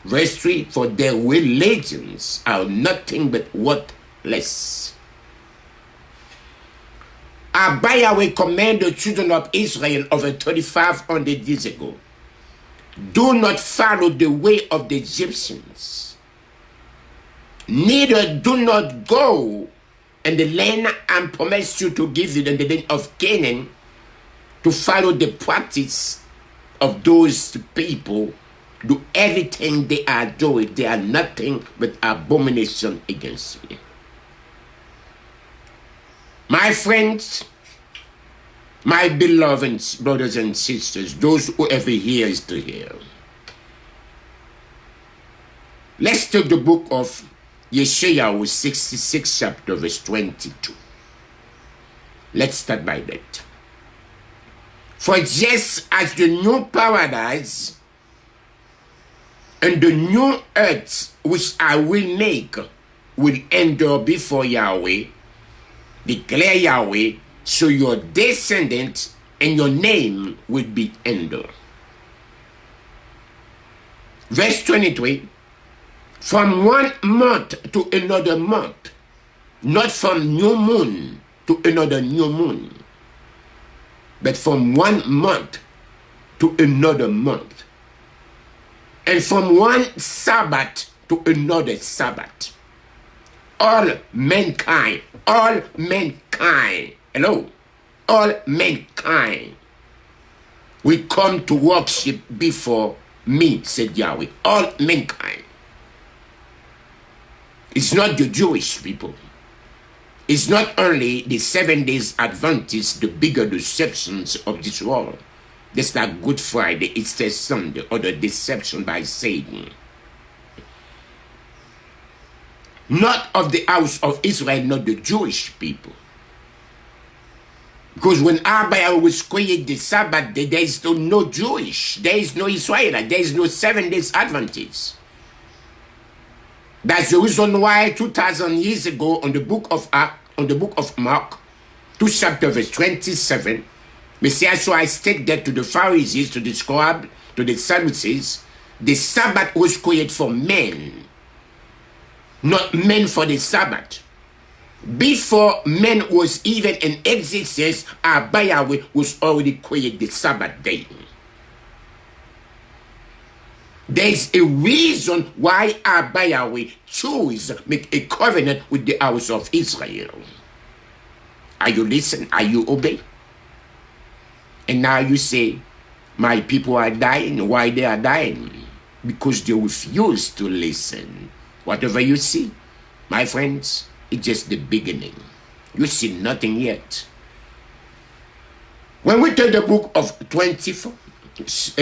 Verse 3, for their religions are nothing but worthless. Abba Yahweh commanded the children of Israel over 3,500 years ago, do not follow the way of the Egyptians, neither do not go in the land I promised you to give you in the land of Canaan to follow the practice of those people. Do everything they are doing, they are nothing but abomination against me. My friends, my beloved brothers and sisters, those who ever hear is to hear. Let's take the book of Yeshayahu 66 chapter verse 22. Let's start by that. For just as the new paradise and the new earth which I will make will endure before Yahweh, declare Yahweh, so your descendants and your name will be endure. Verse 23, from 1 month to another month, not from new moon to another new moon, but from 1 month to another month, and from one Sabbath to another Sabbath. All mankind, hello, all mankind will come to worship before me, said Yahweh. All mankind. It's not the Jewish people. It's not only the 7 days Adventists, the bigger deceptions of this world. That's like Good Friday, Easter Sunday, or the deception by Satan. Not of the house of Israel, not the Jewish people. Because when Abba was created the Sabbath day, there is no Jewish, there is no Israelite, there is no 7 days Adventists. That's the reason why 2,000 years ago on the book of Mark, 2 chapter verse 27, Messiah stated to the Pharisees, to the scribes, to the Sadducees, the Sabbath was created for men, not men for the Sabbath. Before man was even in existence, Abba Yahweh was already created the Sabbath day. There's a reason why Abba Yahweh chose make a covenant with the house of Israel. Are you listening? Are you obeying? And now you say, my people are dying. Why they are dying? Because they refuse to listen. Whatever you see, my friends, it's just the beginning. You see nothing yet. When we take the book of 24,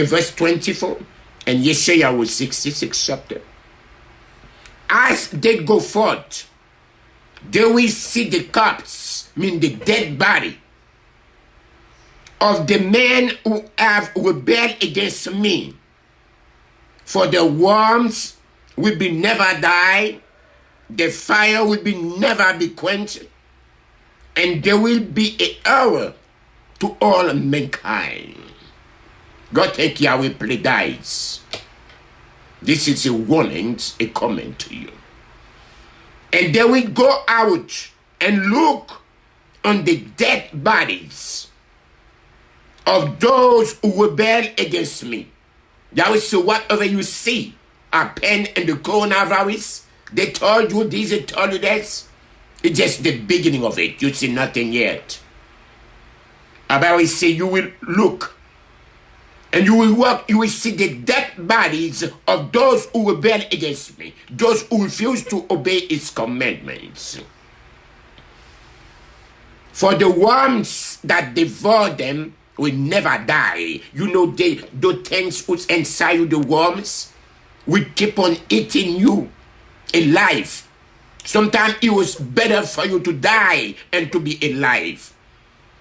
verse 24, and Yeshayahu 66 chapter, as they go forth, they will see the corpse, mean the dead body, of the men who have rebelled against me. For the worms will be never die, the fire will be never be quenched, and there will be a hour to all mankind. God take Yahweh play dice. This is a warning, a comment to you. And they will go out and look on the dead bodies of those who rebel against me. Yahweh said, whatever you see happen in the coronavirus, they told you this, they told you that. It's just the beginning of it. You see nothing yet. Abba say you will look And you will walk, you will see the dead bodies of those who rebel against me, those who refuse to obey his commandments. For the worms that devour them will never die. You know, the things which inside you, the worms, will keep on eating you alive. Sometimes it was better for you to die and to be alive.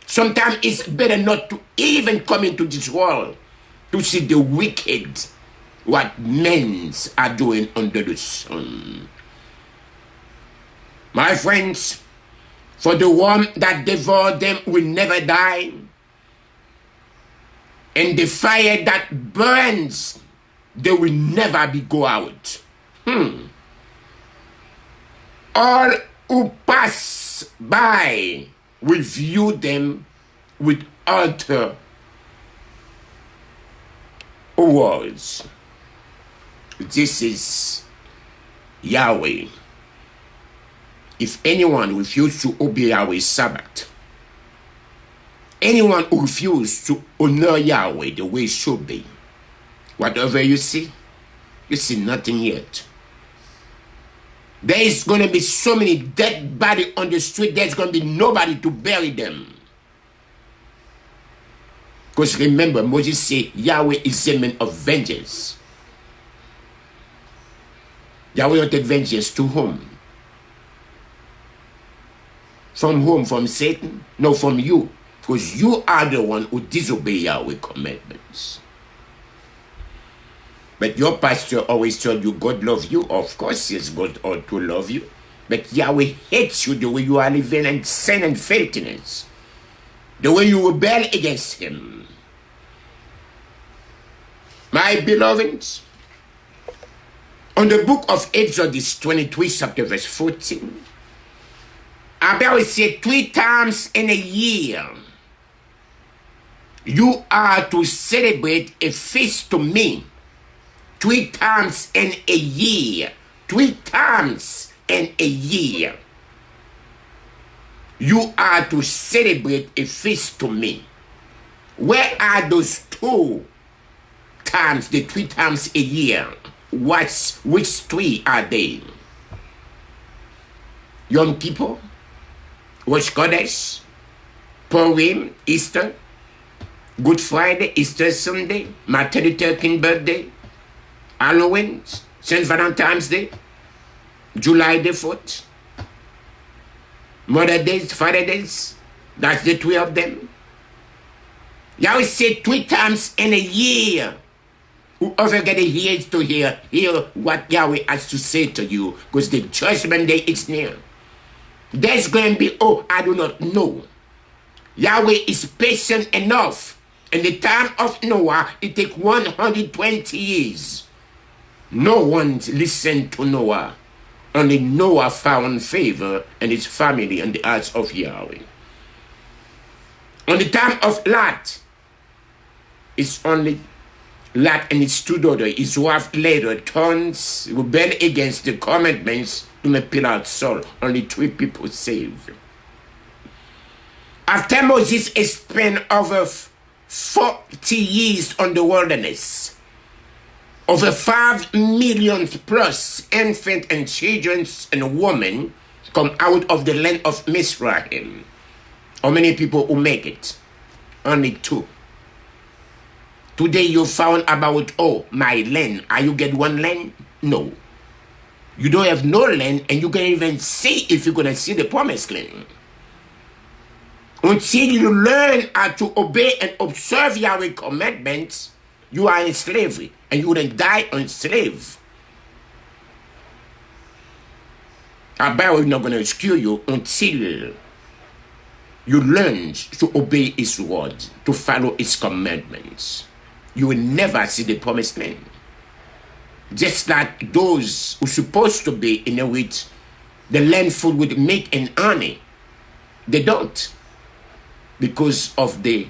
Sometimes it's better not to even come into this world to see the wicked, what men are doing under the sun. My friends, for the worm that devour them will never die, and the fire that burns, they will never be go out. All who pass by will view them with utter words. This is Yahweh. If anyone refuses to obey Yahweh's Sabbath, anyone who refuses to honor Yahweh the way it should be, whatever you see nothing yet. There is going to be so many dead bodies on the street, there's going to be nobody to bury them. Because remember, Moses said, Yahweh is a man of vengeance. Yahweh will take vengeance to whom? From whom? From Satan? No, from you. Because you are the one who disobey Yahweh's commandments. But your pastor always told you God loves you. Of course, yes, God ought to love you. But Yahweh hates you the way you are living in sin and filthiness. The way you rebel against him. My beloveds, on the book of Exodus 23, chapter verse 14, Abel said 3 times in a year, you are to celebrate a feast to me. 3 times in a year. 3 times in a year. You are to celebrate a feast to me. Where are those 2 times, the 3 times a year? Which 3 are they? Yom Kippur, Rosh Chodesh, Purim, Easter, Good Friday, Easter Sunday, Martin Luther King birthday, Halloween, St. Valentine's Day, July the 4th, Mother Days, Father Days. That's the 3 of them. Yahweh said 3 times in a year. Whoever get the ears to hear what Yahweh has to say to you, because the judgment day is near. There's going to be, I do not know. Yahweh is patient enough. In the time of Noah, it took 120 years. No one listened to Noah. Only Noah found favor and his family in the eyes of Yahweh. On the time of Lot, it's only Lot and his 2 daughters. His wife later turns, rebel against the commandments to make pillar of salt. Only 3 people saved. After Moses spent over 40 years on the wilderness, over 5 million plus infants and children and women come out of the land of Mizraim. How many people who make it? Only 2. Today you found about, my land. Are you get 1 land? No. You don't have no land, and you can't even see if you're going to see the promised land. Until you learn how to obey and observe Yahweh's commandments, you are in slavery, and you wouldn't die on slave. Abba is not going to rescue you until you learn to obey his word, to follow his commandments. You will never see the promised land. Just like those who are supposed to be in which the land full with milk and honey, they don't. Because of the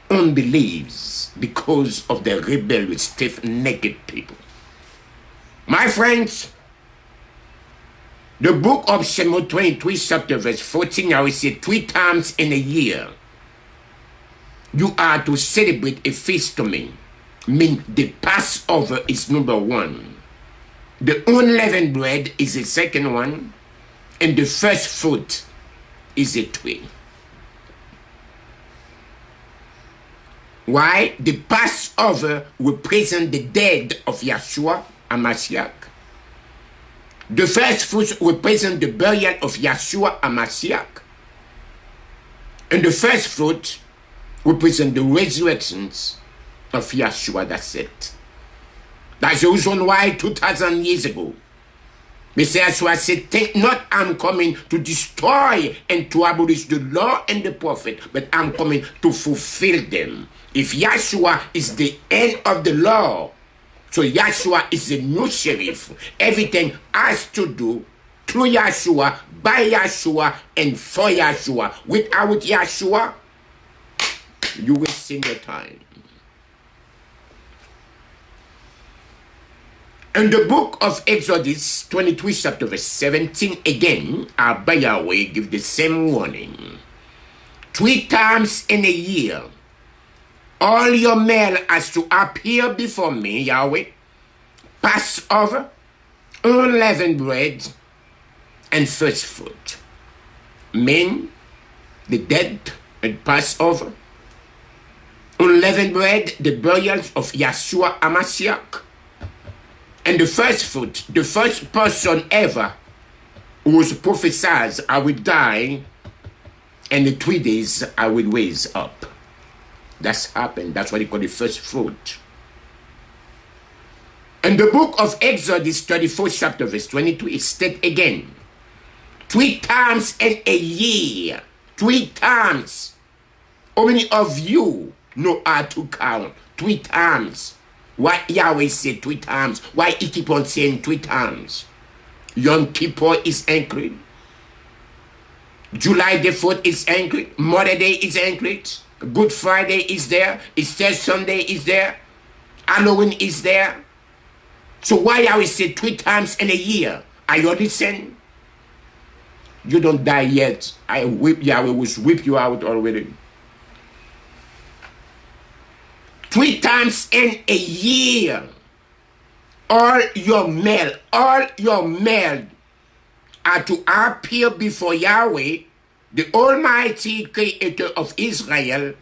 unbeliefs, because of the rebellious, stiff-necked people. My friends, the book of Psalm 23, chapter verse 14, I will say 3 times in a year, you are to celebrate a feast to me. Mean the Passover is number 1. The unleavened bread is the second one. And the first fruit is the 3. Why? The Passover represents the death of Yahushuah HaMashiach. The first fruit represents the burial of Yahushuah HaMashiach. And the first fruit represents the resurrections of Yahushuah. That's it. That's the reason why 2,000 years ago, Messiah said, think not I'm coming to destroy and to abolish the law and the prophet, but I'm coming to fulfill them. If Yahushuah is the end of the law, so Yahushuah is the new sheriff. Everything has to do through Yahushuah, by Yahushuah, and for Yahushuah. Without Yahushuah, you will sin your time. In the book of Exodus 23, chapter verse 17, again, our YAHUWEH gives the same warning. 3 times in a year, all your male has to appear before me, Yahweh, Passover, unleavened bread, and first fruit. Men, the dead, and Passover. Unleavened bread, the burials of Yahushuah HaMashiach. And the first fruit, the first person ever who was prophesied, I will die, and in 3 days I will raise up. That's happened. That's what they call the first fruit. In the book of Exodus 34, chapter verse 22, it states again, 3 times in a year, 3 times. How many of you know how to count? 3 times. Why Yahweh said 3 times? Why he keep on saying 3 times? Yom Kippur is angry. July the 4th is angry. Mother Day is angry. Good Friday is there. Easter Sunday is there. Halloween is there. So why Yahweh said 3 times in a year? Are you listening? You don't die yet. Yahweh will whip you out already. 3 times in a year, all your male are to appear before Yahweh, the Almighty Creator of Israel,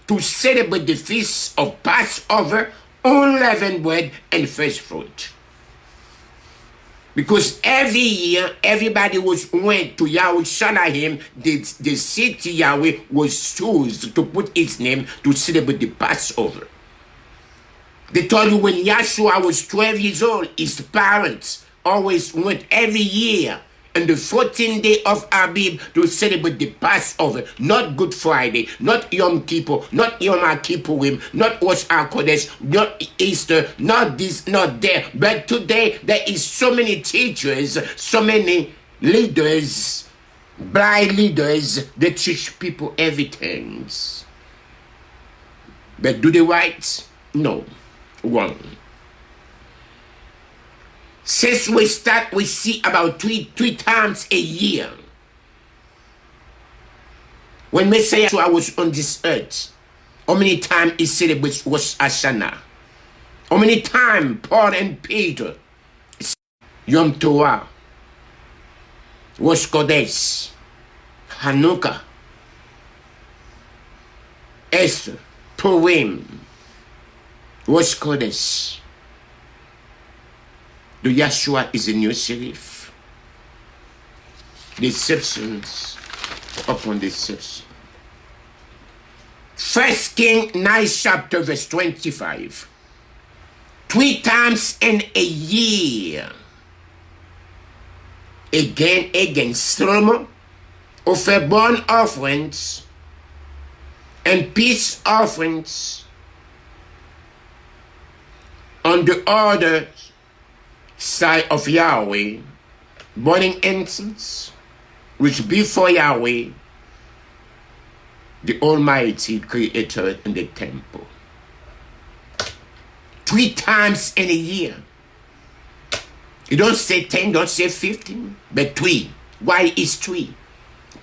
to celebrate the feast of Passover, unleavened bread, and first fruit. Because every year, everybody went to Yerushalayim, the city Yahweh was chosen to put its name to celebrate the Passover. They told you when Yahushuah was 12 years old, his parents always went every year on the 14th day of Abib to celebrate the Passover, not Good Friday, not Yom Kippur, not Yom Kippurim, not Rosh HaKodesh, not Easter, not this, not there. But today, there is so many teachers, so many leaders, blind leaders, that teach people everything. But do they right? No. Wrong. Since we start, we see about three times a year. When Messiah was on this earth, how many times he celebrates Rosh Hashanah? How many times Paul and Peter, Yom Torah, Rosh Kodesh, Hanukkah, Esther, Purim, Rosh Kodesh. The Yahushuah is a new sheriff. Deceptions upon deception. 1 Kings 9 chapter verse 25. 3 times in a year. Again, Solomon offer burnt offerings and peace offerings on the other side of Yahweh, burning incense, which before Yahweh, the Almighty Creator in the temple. 3 times in a year. You don't say 10, don't say 15, but 3. Why is 3?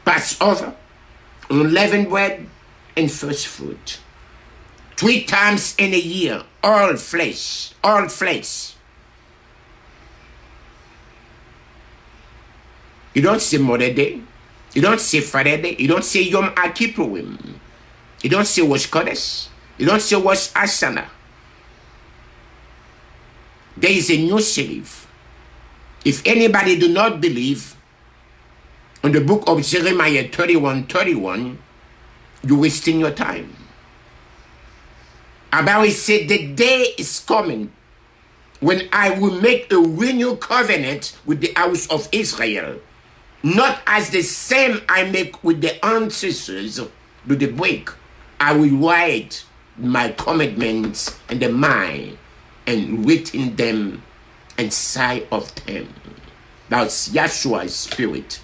Passover, unleavened bread, and first fruit. 3 times in a year, all flesh, all flesh. You don't say Mother Day. You don't say Father Day. You don't say Yom Kippurim. You don't say Rosh Chodesh. You don't say Rosh Hashanah. There is a new sheriff. If anybody do not believe in the book of Jeremiah 31:31, you're wasting your time. About it said, the day is coming when I will make a renewed covenant with the house of Israel, not as the same I make with the ancestors to the break. I will write my commandments in the mind and written them inside of them. That's Yahshua's spirit.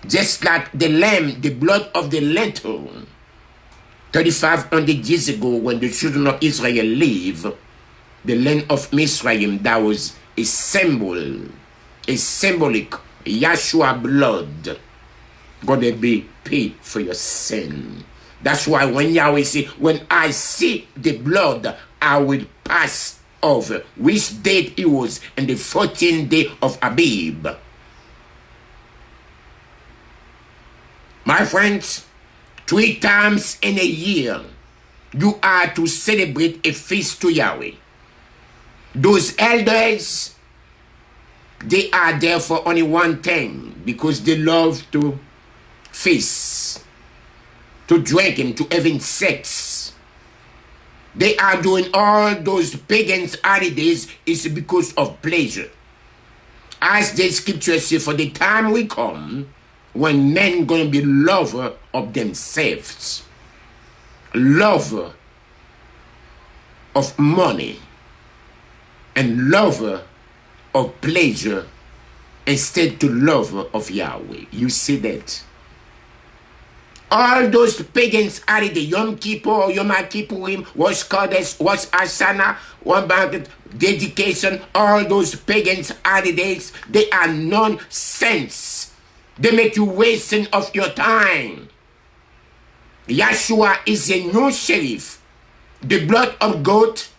Just like the lamb, the blood of the lentil, 3,500 years ago when the children of Israel leave the land of Mizraim, that was a symbol, a symbolic Yahshua blood gonna be paid for your sin. That's why when Yahweh say, when I see the blood, I will pass over. Which date it was? In the 14th day of Abib. My friends, 3 times in a year, you are to celebrate a feast to Yahweh. Those elders, they are there for only one thing, because they love to feast, to drink, and to having sex. They are doing all those pagan holidays is because of pleasure. As the scripture says, for the time will come when men gonna be lover of themselves, lover of money, and lover of pleasure instead to lover of Yahweh. You see that? All those pagans holidays, Yom Kippur, Yom Kippurim, Rosh Chodesh, Rosh Hashanah, dedication, all those pagans holidays, they are nonsense. They make you wasting of your time. Yahshua is a new sheriff. The blood of goat,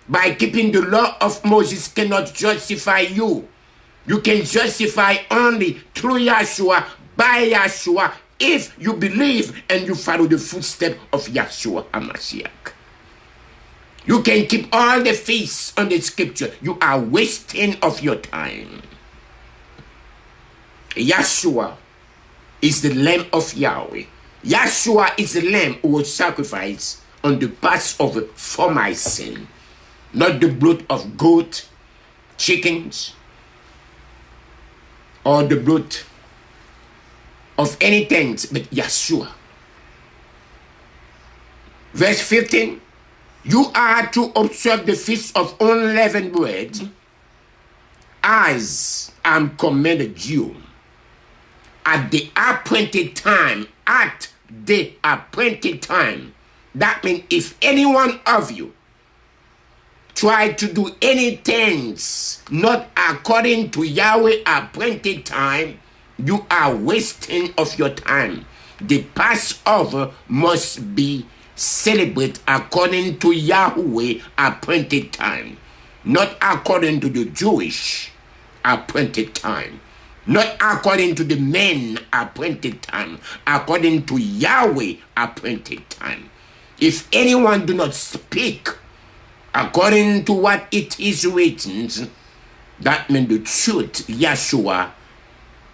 by keeping the law of Moses, cannot justify you. You can justify only through Yahshua, by Yahshua, if you believe and you follow the footsteps of Yahshua HaMashiach. You can keep all the feasts on the scripture. You are wasting of your time. Yahshua is the Lamb of Yahweh. Yahshua is the Lamb who was sacrificed on the Passover for my sin. Not the blood of goat, chickens, or the blood of anything but Yahshua. Verse 15, you are to observe the feast of unleavened bread as I'm commanded you. At the appointed time, at the appointed time. That means if any one of you try to do anything not according to Yahweh appointed time, you are wasting of your time. The Passover must be celebrated according to Yahweh appointed time, not according to the Jewish appointed time, not according to the men appointed time, according to Yahweh appointed time. If anyone do not speak according to what it is written, that means the truth, Yahshua,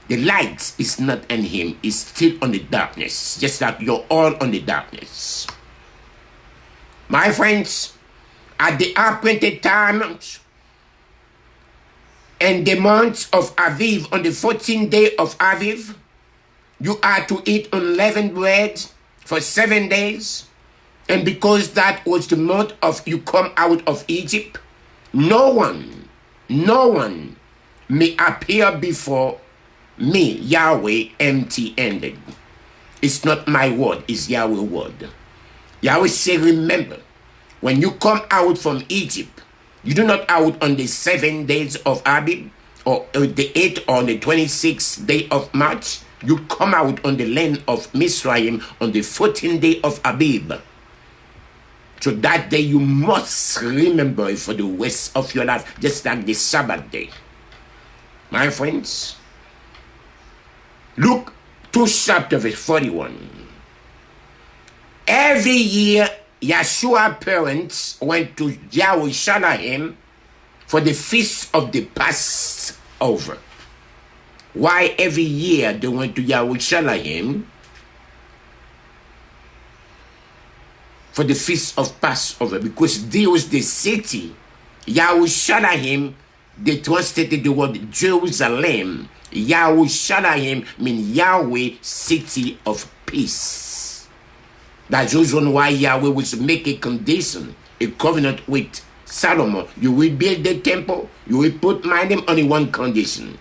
the light is not in him, is still on the darkness, just like you're all on the darkness. My friends, at the appointed time, in the month of Aviv, on the 14th day of Aviv, you are to eat unleavened bread for 7 days. And because that was the month of you come out of Egypt, no one may appear before me, Yahweh, empty-handed. It's not my word, it's Yahweh's word. Yahweh say, remember, when you come out from Egypt, you do not out on the 7 days of Abib, or the 8th or the 26th day of March. You come out on the land of Mizraim on the 14th day of Abib. So that day you must remember it for the rest of your life, just like the Sabbath day. My friends, Luke 2 chapter verse 41. Every year, Yahushua's parents went to YAHUWEH for the feast of the Passover. Why every year they went to YAHUWEH for the feast of Passover? Because this was the city. YAHUWEH, they translated the word Jerusalem. YAHUWEH means Yahweh, city of peace. That's the reason why Yahweh was make a condition, a covenant with Solomon. You will build the temple, you will put my name on one condition.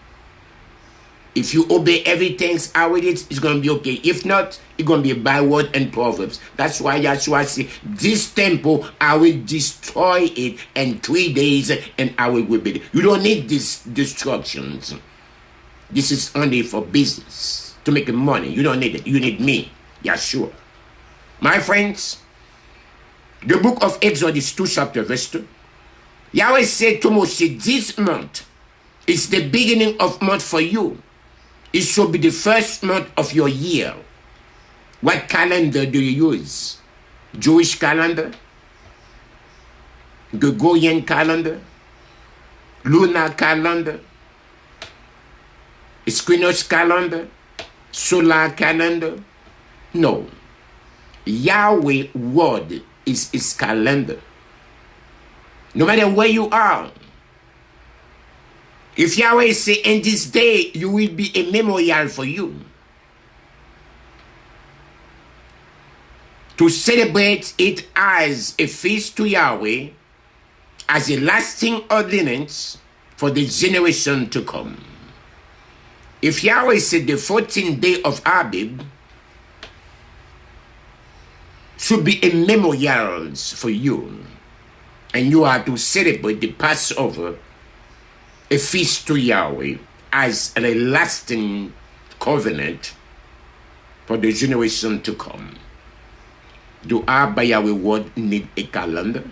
If you obey everything how it is, it's going to be okay. If not, it's going to be by word and Proverbs. That's why Yahshua said, this temple, I will destroy it in 3 days and I will rebuild it. You don't need these destructions. This is only for business, to make money. You don't need it. You need me, Yahshua. My friends, the book of Exodus 2 chapter verse 2. Yahweh said to Moses, this month is the beginning of month for you. It should be the first month of your year. What calendar do you use? Jewish calendar? Gregorian calendar? Lunar calendar? Equinox calendar? Solar calendar? No. Yahweh word is his calendar. No matter where you are. If Yahweh say, in this day, you will be a memorial for you. To celebrate it as a feast to Yahweh, as a lasting ordinance for the generation to come. If Yahweh said the 14th day of Abib should be a memorial for you, and you are to celebrate the Passover, a feast to Yahweh, as a lasting covenant for the generation to come. Do I, by Yahweh word, need a calendar?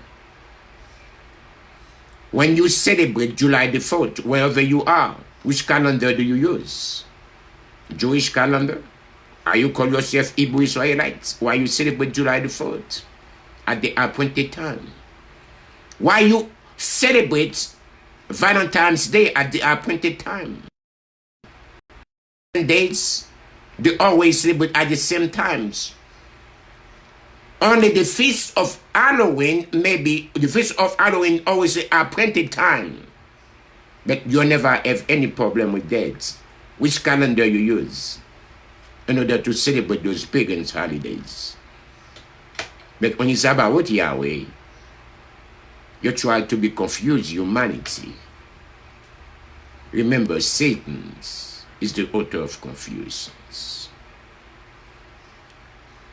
When you celebrate July the 4th, wherever you are, which calendar do you use? Jewish calendar? Are you call yourself Hebrew Israelites? Why you celebrate July the 4th? At the appointed time. Why you celebrate Valentine's Day at the appointed time? Days, they always celebrate at the same times. Only the feast of Halloween, maybe the feast of Halloween always the appointed time. But you never have any problem with that. Which calendar you use in order to celebrate those pagan holidays. But when it's about Yahweh, you try to be confused humanity. Remember, Satan is the author of confusion.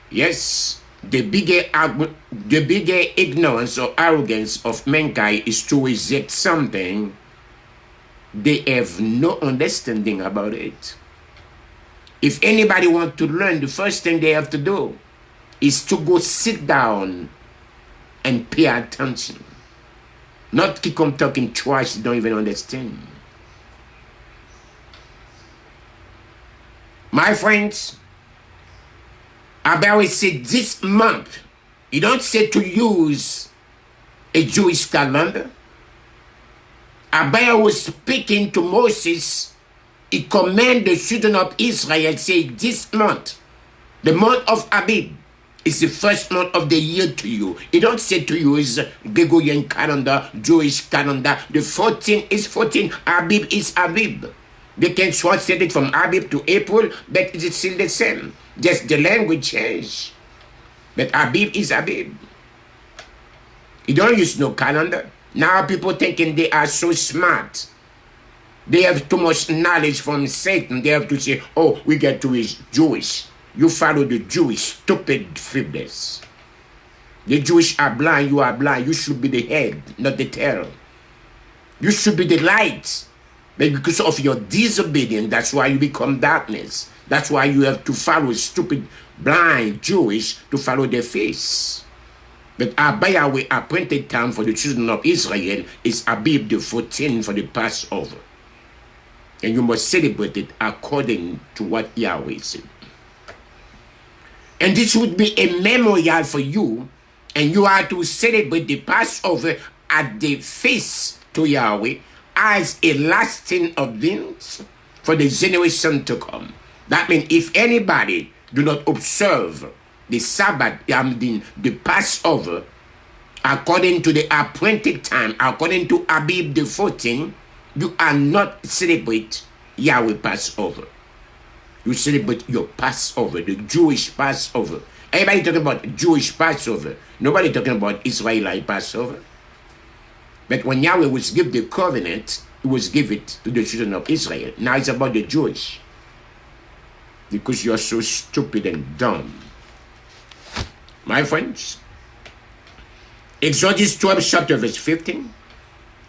Yes, the bigger ignorance or arrogance of mankind is to reject something they have no understanding about it. If anybody wants to learn, the first thing they have to do is to go sit down and pay attention. Not keep on talking twice, you don't even understand. My friends, Abba said this month, you don't say to use a Jewish calendar. Abba was speaking to Moses. He commanded the children of Israel, say this month, the month of Abib, is the first month of the year to you. He don't say to use Gregorian calendar, Jewish calendar. The 14 is 14, Abib is Abib. They can translate it from Abib to April, but it's still the same. Just the language change. But Abib is Abib. You don't use no calendar. Now people thinking they are so smart. They have too much knowledge from Satan. They have to say, oh, we get to is Jewish. You follow the Jewish stupid fibbles. The Jewish are blind, you are blind. You should be the head, not the tail. You should be the light. But because of your disobedience, that's why you become darkness. That's why you have to follow stupid, blind Jewish to follow their face. But Abba Yahweh appointed time for the children of Israel is Abib the 14th for the Passover. And you must celebrate it according to what Yahweh said. And this would be a memorial for you, and you are to celebrate the Passover at the feast to Yahweh as a lasting event for the generation to come. That means if anybody do not observe the Sabbath, the Passover, according to the appointed time, according to Abib the 14th, you are not celebrate Yahweh Passover. You celebrate your Passover, the Jewish Passover. Everybody talking about Jewish Passover. Nobody talking about Israelite Passover. But when Yahweh was give the covenant, he was give it to the children of Israel. Now it's about the Jewish. Because you are so stupid and dumb. My friends, Exodus 12 chapter verse 15.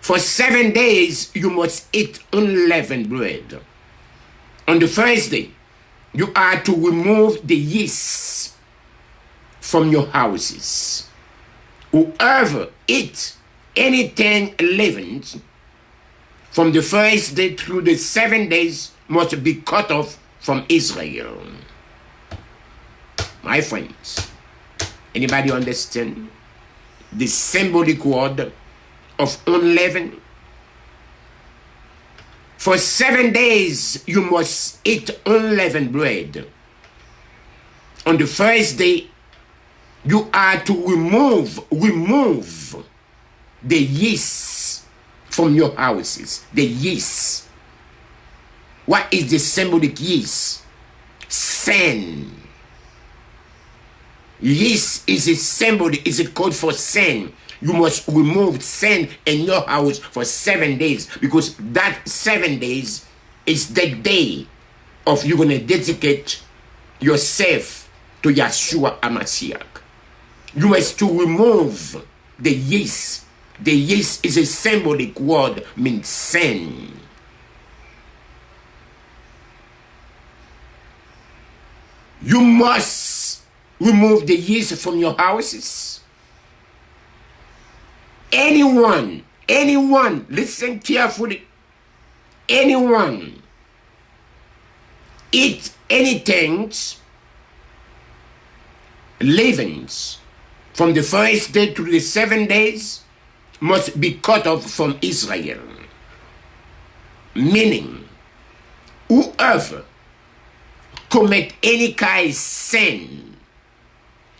For 7 days you must eat unleavened bread. On the first day, you are to remove the yeast from your houses. Whoever eats anything leavened from the first day through the 7 days must be cut off from Israel. My friends, anybody understand the symbolic word of unleavened? For 7 days you must eat unleavened bread. On the first day, you are to remove the yeast from your houses. The yeast. What is the symbolic yeast? Sin. Yeast is a symbol, is a code for sin. You must remove sin in your house for 7 days, because that 7 days is the day of you're going to dedicate yourself to Yahushuah Messiah. You must to remove the yeast. The yeast is a symbolic word, means sin. You must remove the yeast from your houses. Anyone, listen carefully. Anyone eat anything leavens from the first day to the 7 days must be cut off from Israel. Meaning, whoever commit any kind of sin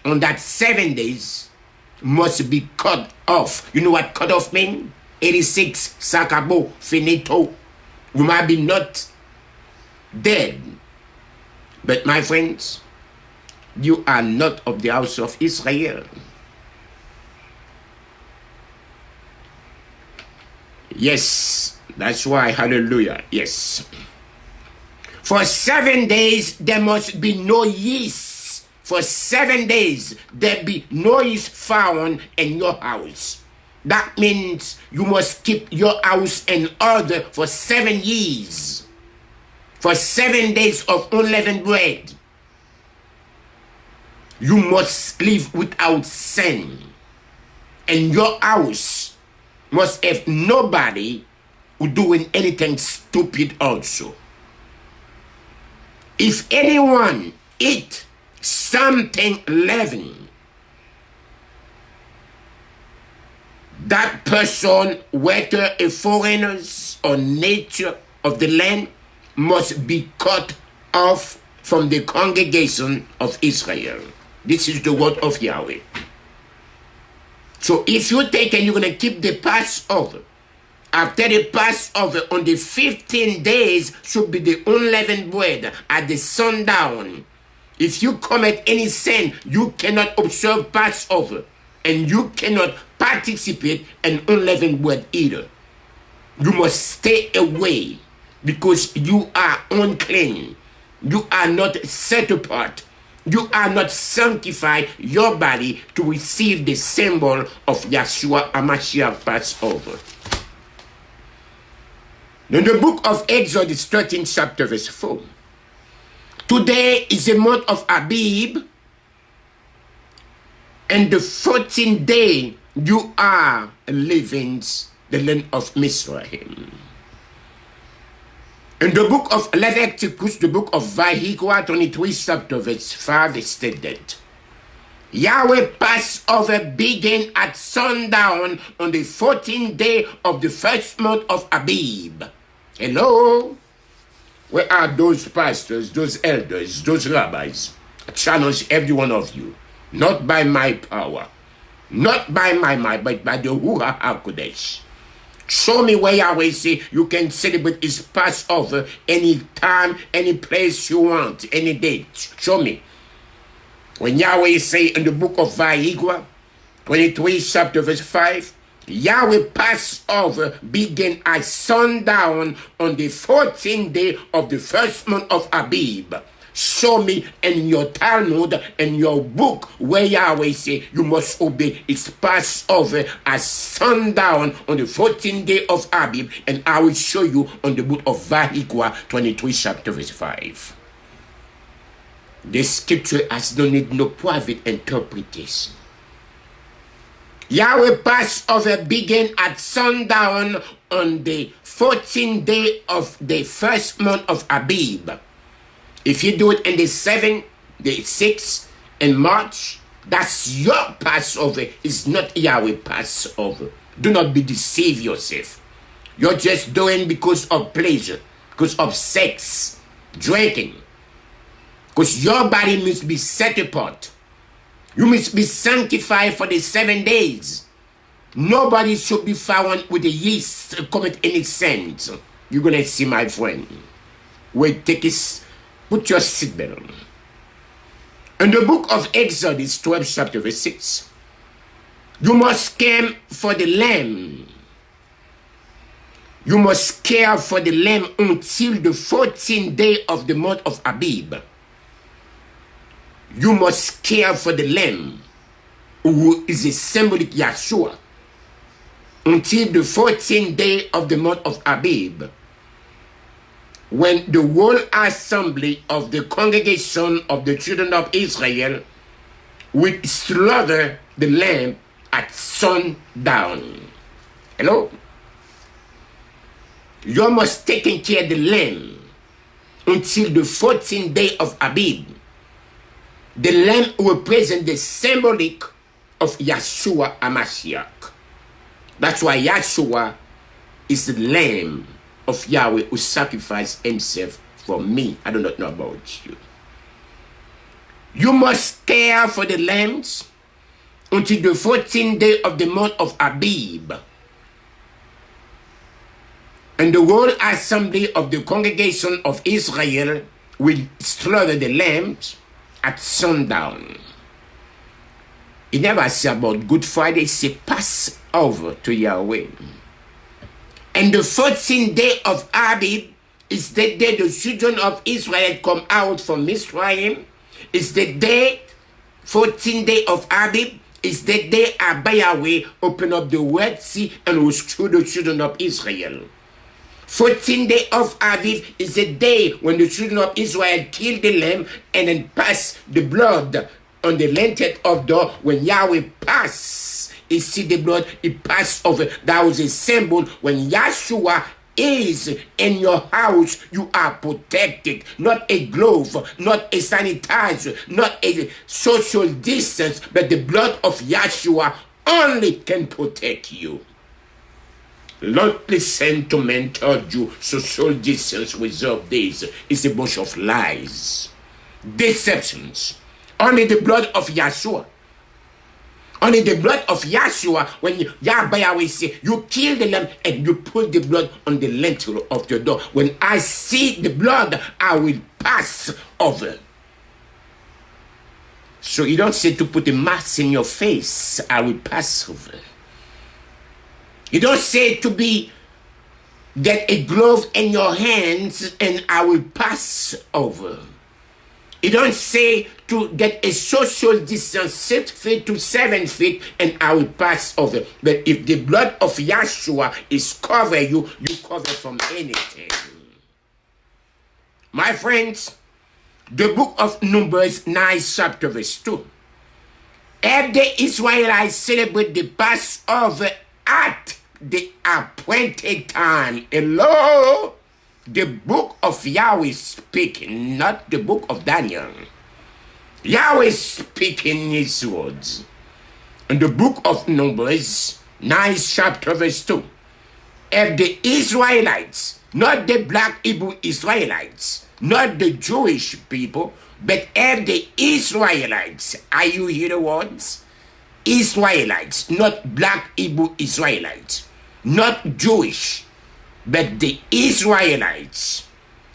on that 7 days must be cut off. You know what cut off means? 86, Sakabo, finito. You might be not dead, but my friends, you are not of the house of Israel. Yes, that's why, hallelujah, yes. For 7 days, there must be no yeast. For 7 days, there be no yeast found in your house. That means you must keep your house in order for 7 years. For 7 days of unleavened bread. You must live without sin. And your house must have nobody who doing anything stupid also. If anyone eat something leavened, that person, whether a foreigner or nature of the land, must be cut off from the congregation of Israel. This is the word of Yahweh. So if you take and you're going to keep the Passover, after the Passover, on the 15 days should be the unleavened bread at the sundown. If you commit any sin, you cannot observe Passover, and you cannot participate in unleavened bread either. You must stay away, because you are unclean. You are not set apart. You are not sanctified your body to receive the symbol of Yahushuah HaMashiach Passover. In the book of Exodus 13 chapter verse 4. Today is the month of Abib, And the 14th day, you are leaving the land of Mizraim. In the book of Leviticus, the book of YAHUWEH 23 chapter verse 5 is stated, Yahweh Passover began at sundown on the 14th day of the first month of Abib. Hello? Where are those pastors, those elders, those rabbis? I challenge every one of you, not by my power, not by my might, but by the Ruach HaKodesh. Show me where Yahweh say you can celebrate his Passover any time, any place you want, any date. Show me. When Yahweh say in the book of YAHUWEH 23 chapter verse 5, Yahweh Passover began at sundown on the 14th day of the first month of Abib. Show me in your Talmud, in your book, where Yahweh say you must obey its Passover at sundown on the 14th day of Abib, and I will show you on the book of YAHUWEH 23 chapter verse 5. The scripture has no need no private interpretation. Yahweh Passover began at sundown on the 14th day of the first month of Abib. If you do it in the 7th, the 6th, in March, that's your Passover. It's not Yahweh Passover. Do not be deceive yourself. You're just doing because of pleasure, because of sex, drinking. Because your body must be set apart. You must be sanctified for the 7 days. Nobody should be found with the yeast to commit any sins. You're going to see, my friend. Wait, put your seatbelt on. In the book of Exodus 12 chapter verse 6, you must care for the lamb. You must care for the lamb until the 14th day of the month of Abib. You must care for the lamb, who is a symbolic Yahshua, until the 14th day of the month of Abib, when the whole assembly of the congregation of the children of Israel will slaughter the lamb at sundown. Hello? You must take care of the lamb until the 14th day of Abib. The lamb represents the symbolic of Yahushuah Mashiach. That's why Yahshua is the lamb of Yahweh who sacrificed himself for me. I do not know about you. You must care for the lambs until the 14th day of the month of Abib. And the whole assembly of the congregation of Israel will slaughter the lambs at sundown. He never said about Good Friday, he said pass over to Yahweh. And the 14th day of Abib is the day the children of Israel come out from Mizraim. It's the day, 14th day of Abib, is the day Abba Yahweh opened up the Red Sea and rescued the children of Israel. 14th day of Aviv is the day when the children of Israel killed the lamb and then passed the blood on the lintel of door. When Yahweh passed, he see the blood, he passed over. That was a symbol. When Yahshua is in your house, you are protected. Not a glove, not a sanitizer, not a social distance, but the blood of Yahshua only can protect you. Don't listen to men told you social distance reserve days is a bunch of lies, deceptions. Only the blood of Yahshua. Only the blood of Yahshua, when Yahweh say, you kill the lamb and you put the blood on the lintel of your door. When I see the blood, I will pass over. So you don't say to put a mask in your face, I will pass over. You don't say to get a glove in your hands and I will pass over. You don't say to get a social distance 6 feet to 7 feet and I will pass over. But if the blood of Yahshua is cover you, you cover from anything. My friends, the book of Numbers 9 chapter verse 2. If the Israelites celebrate the Passover at the appointed time, hello, the book of Yahweh speaking, not the book of Daniel. Yahweh speaking his words. In the book of Numbers, 9 chapter verse 2. If the Israelites, not the black Hebrew Israelites, not the Jewish people, but if the Israelites, are you hear the words? Israelites, not black Hebrew Israelites, not Jewish, but the Israelites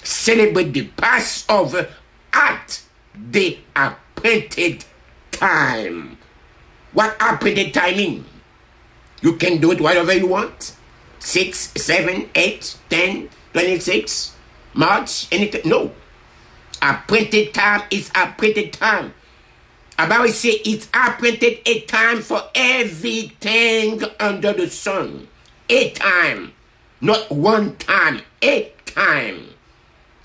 celebrate the Passover at the appointed time. What appointed time mean? You can do it whatever you want. 6, 7, 8, 10, 26, March, anything. No. Appointed time is appointed time. About say it's appointed a time for everything under the sun. A time. Not one time. A time.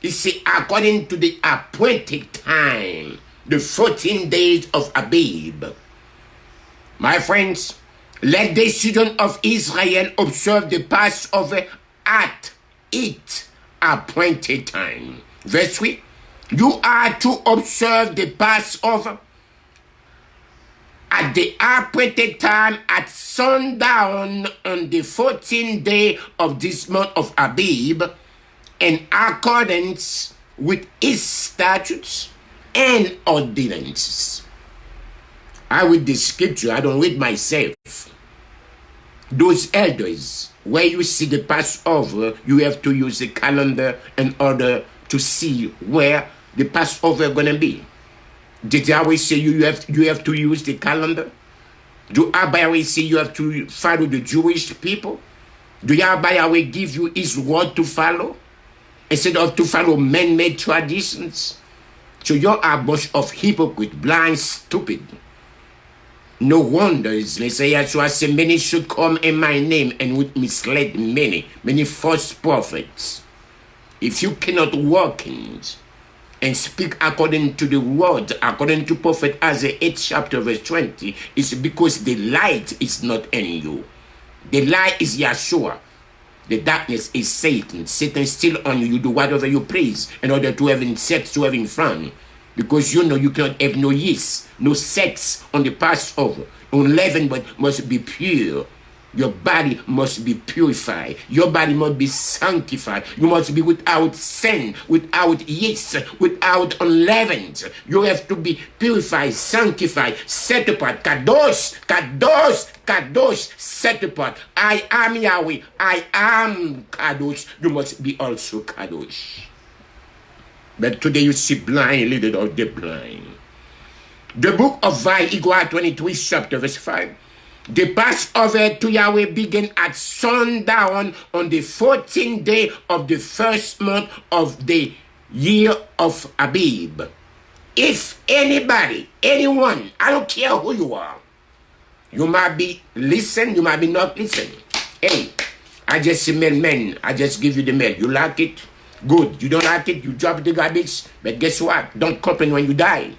You see, according to the appointed time, the 14 days of Abib. My friends, let the children of Israel observe the Passover at its appointed time. Verse 3, you are to observe the Passover at the appointed time at sundown on the 14th day of this month of Abib, in accordance with his statutes and ordinances. I read the scripture, I don't read myself. Those elders, where you see the Passover, you have to use the calendar in order to see where the Passover is going to be. Did Yahweh say you have to use the calendar? Do Yahweh say you have to follow the Jewish people? Do Yahweh give you his word to follow? Instead of to follow man-made traditions? So you're a bunch of hypocrite, blind, stupid. No wonder Messiah Yahshua said, many should come in my name and would mislead many false prophets. If you cannot walk in and speak according to the word, according to Prophet Isaiah 8 chapter verse 20, it's because the light is not in you. The light is Yahshua. The darkness is Satan. Satan is still on you. You do whatever you please in order to have sex, to have fun. Because you know you cannot have no yeast, no sex on the Passover. Unleavened but must be pure. Your body must be purified. Your body must be sanctified. You must be without sin, without yeast, without unleavened. You have to be purified, sanctified, set apart. Kadosh, kadosh, kadosh, set apart. I am Yahweh. I am kadosh. You must be also kadosh. But today you see blind leading of the blind. The book of YAHUWEH 23 chapter verse 5. The Passover to Yahweh began at sundown on the 14th day of the first month of the year of Abib. If anybody, anyone, I don't care who you are, you might be listen, you might be not listen. Hey, I just mail men, I just give you the mail. You like it? Good. You don't like it, you drop the garbage. But guess what? Don't complain when you die.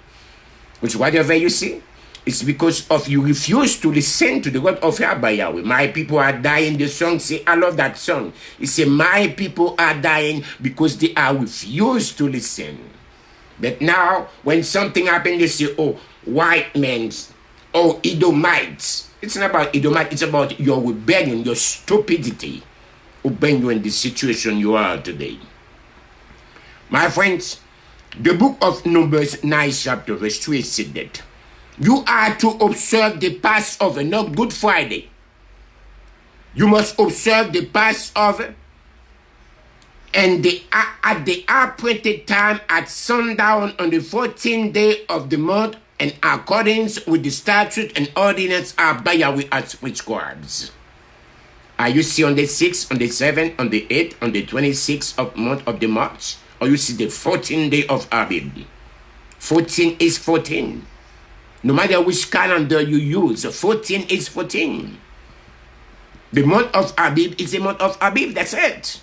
Which whatever you see, it's because of you refuse to listen to the word of Yahweh. My people are dying. The song say, I love that song. It say, my people are dying because they are refused to listen. But now, when something happens, they say, oh, white men, oh, Edomites. It's not about Edomite, it's about your rebellion, your stupidity, who bring you in the situation you are today. My friends, the book of Numbers 9 chapter verse 3 said that you are to observe the Passover, not Good Friday. You must observe the Passover and at the appointed time at sundown on the 14th day of the month, in accordance with the statute and ordinance of Yahweh as prescribes. Are you see on the 6th, on the 7th, on the 8th, on the 26th of month of the March? Or you see the 14th day of Abib. 14 is 14. No matter which calendar you use, 14 is 14. The month of Abib is the month of Abib. That's it.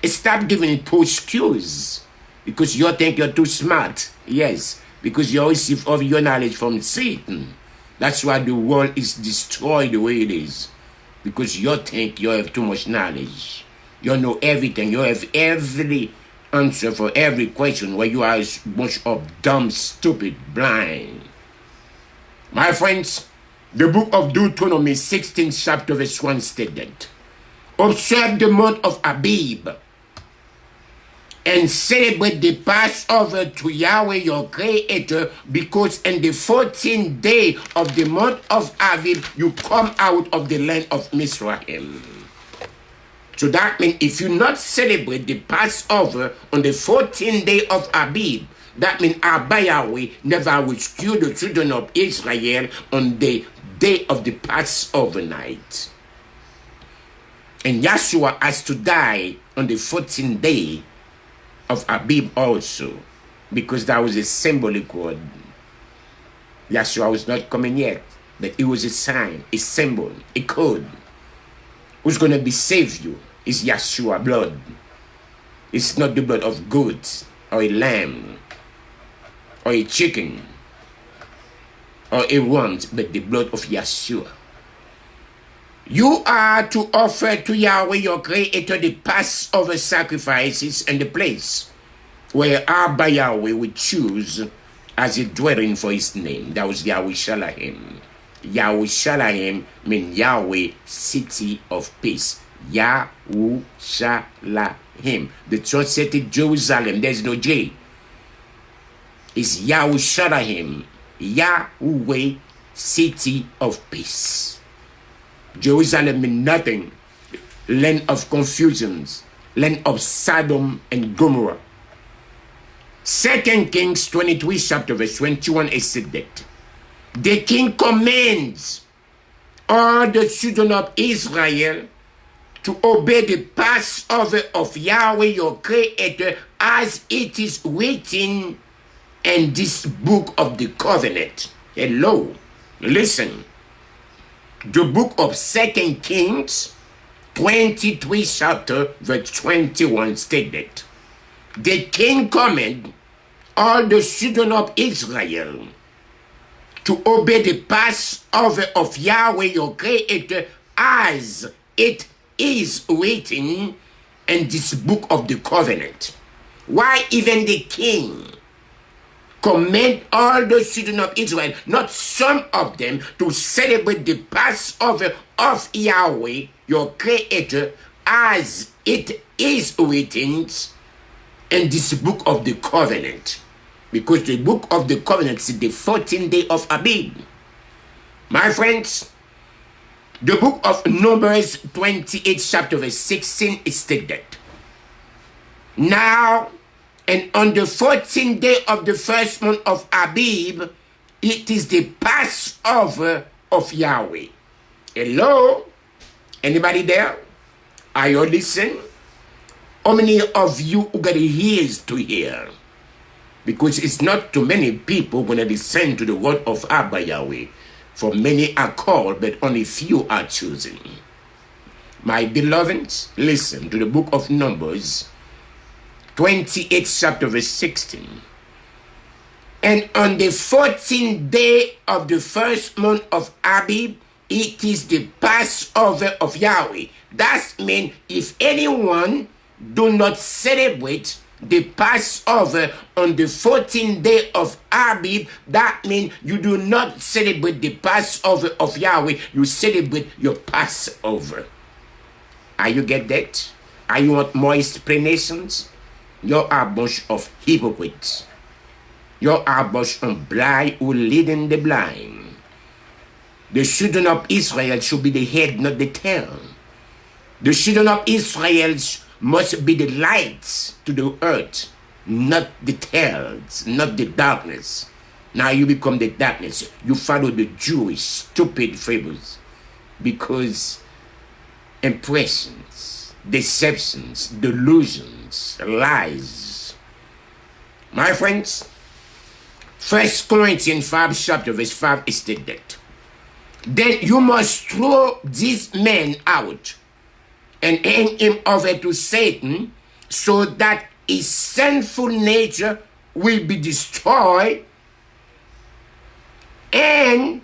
Stop giving poor excuse because you think you're too smart. Yes, because you receive all your knowledge from Satan. That's why the world is destroyed the way it is. Because you think you have too much knowledge. You know everything. You have every answer for every question, where you are a bunch of dumb, stupid, blind. My friends, the book of Deuteronomy 16 chapter verse 1 stated, observe the month of Abib and celebrate the Passover to Yahweh your Creator, because in the 14th day of the month of Abib you come out of the land of Mizraim. So that means if you not celebrate the Passover on the 14th day of Abib, that means Abba Yahweh never rescue the children of Israel on the day of the Passover night. And Yahshua has to die on the 14th day of Abib also, because that was a symbolic word. Yahshua was not coming yet, but it was a sign, a symbol, a code. Who's going to be saved you is Yahshua blood. It's not the blood of goats or a lamb or a chicken or a runt, but the blood of Yahshua. You are to offer to Yahweh your Creator the Passover sacrifices in the place where Abba Yahweh would choose as a dwelling for his name. That was YAHUWEH. YAHUWEH means Yahweh, city of peace. YAHUWEH. The translated Jerusalem, there's no J. It's YAHUWEH, Yahweh, city of peace. Jerusalem means nothing. Land of confusions, land of Sodom and Gomorrah. 2 Kings 23 chapter verse 21 is said that the king commands all the children of Israel to obey the Passover of Yahweh your Creator, as it is written in this book of the covenant. Hello, listen. The book of 2 Kings 23 chapter verse 21 stated, the king commanded all the children of Israel to obey the Passover of Yahweh your Creator, as it is written in this book of the covenant. Why even the king command all the children of Israel, not some of them, to celebrate the Passover of Yahweh your Creator, as it is written in this book of the covenant? Because the book of the covenant is the 14th day of Abib. My friends, the book of Numbers 28 chapter verse 16 is stated, now and on the 14th day of the first month of Abib, it is the Passover of Yahweh. Hello? Anybody there? Are you listening? How many of you who got ears to hear? Because it's not too many people going to listen to the word of Abba Yahweh. For many are called, but only few are chosen. My beloveds, listen to the book of Numbers 28 chapter verse 16. And on the 14th day of the first month of Abib, it is the Passover of Yahweh. That means if anyone do not celebrate the Passover on the 14th day of Abib, that means you do not celebrate the Passover of Yahweh, you celebrate your Passover. Are you get that? Are you want more explanations? You are a bunch of hypocrites. You are a bunch of blind who leading the blind. The children of Israel should be the head, not the tail. The children of Israel must be the lights to the earth, not the tails, not the darkness. Now you become the darkness. You follow the Jewish stupid fables, because impressions, deceptions, delusions, lies. My friends, 1 Corinthians 5 chapter verse 5 is stated, then you must throw this man out and hand him over to Satan, so that his sinful nature will be destroyed and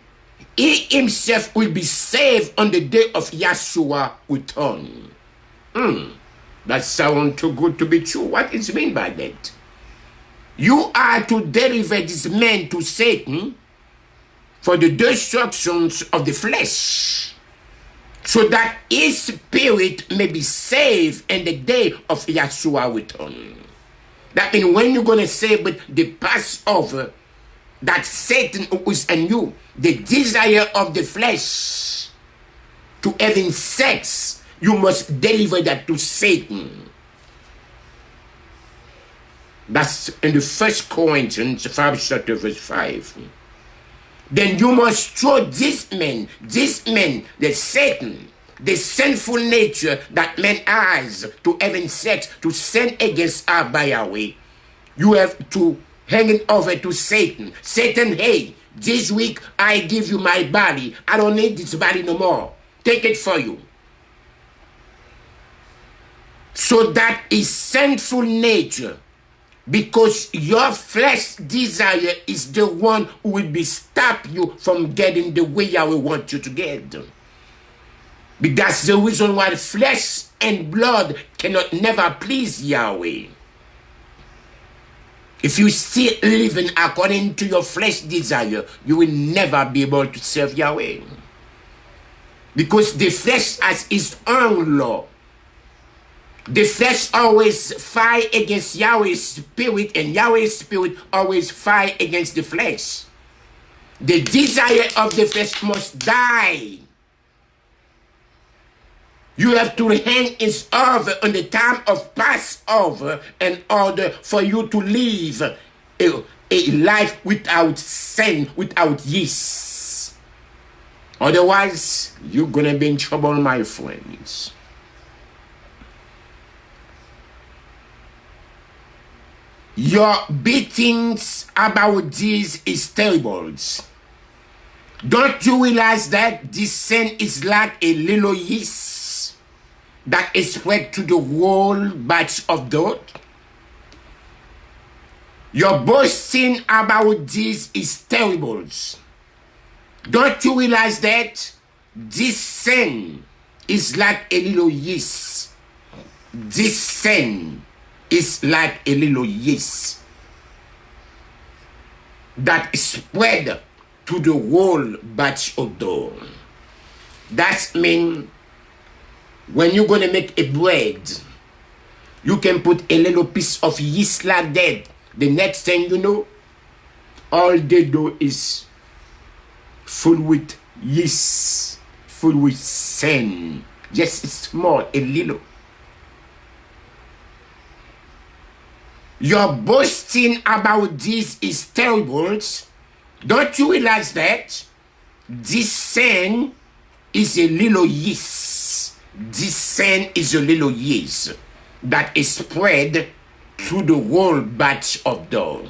he himself will be saved on the day of Yahushua's return. That sounds too good to be true. What is meant by that? You are to deliver this man to Satan for the destructions of the flesh, so that his spirit may be saved in the day of Yahushua's return. That means when you're going to celebrate the Passover, that Satan who is in you, the desire of the flesh to having sex, you must deliver that to Satan. That's in the 1 Corinthians 5 chapter verse 5. Then you must throw this man, the Satan, the sinful nature that man has to having sex, to sin against our Yahweh. You have to hang it over to Satan. Satan, hey, this week I give you my body. I don't need this body no more. Take it for you. So that is sinful nature, because your flesh desire is the one who will be stop you from getting the way Yahweh wants you to get. But that's the reason why flesh and blood cannot never please Yahweh. If you still living according to your flesh desire, you will never be able to serve Yahweh. Because the flesh has its own law. The flesh always fight against Yahweh's spirit, and Yahweh's spirit always fight against the flesh. The desire of the flesh must die. You have to hang it over on the time of Passover in order for you to live a life without sin, without yeast. Otherwise, you're going to be in trouble, my friends. Your beatings about these is terrible. Don't you realize that this sin is like a little yeast that is spread to the whole batch of dough? Your boasting about this is terrible. Don't you realize that this sin is like a little yeast? This sin is like a little yeast that spread to the whole batch of dough. That means when you're going to make a bread, you can put a little piece of yeast like that. The next thing you know, all the dough is full with yeast, full with sin. Just small, a little. Your boasting about this is terrible. Don't you realize that? This sin is a little yeast. This sin is a little yeast that is spread through the whole batch of dough.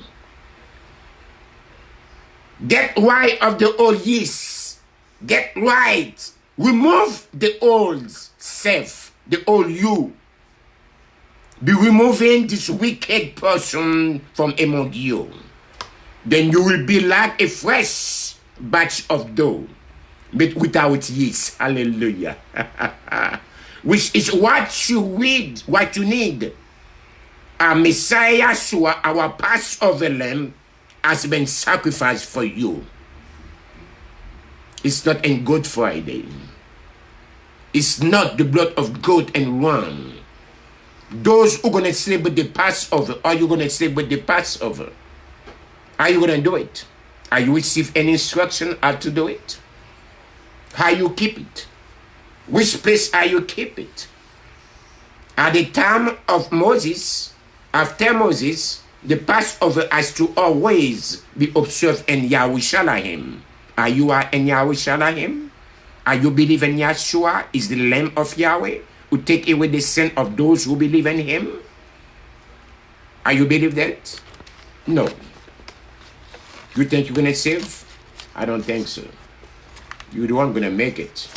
Get rid of the old yeast. Get right. Remove the old self, the old you. Be removing this wicked person from among you. Then you will be like a fresh batch of dough, but without yeast. Hallelujah. Which is what you need. Our Messiah Yahshua, our Passover lamb, has been sacrificed for you. It's not in Good Friday. It's not the blood of goat and ram. Those who are going to celebrate the Passover, are you going to celebrate the Passover? Are you going to do it? Are you receive any instruction how to do it? How you keep it? Which place are you keep it? At the time of Moses, after Moses, the Passover has to always be observed in YAHUWEH. Are you in YAHUWEH? Are you believing Yahshua is the Lamb of Yahweh who take away the sin of those who believe in him? Are you believe that? No. You think you're going to save? I don't think so. You're the one going to make it.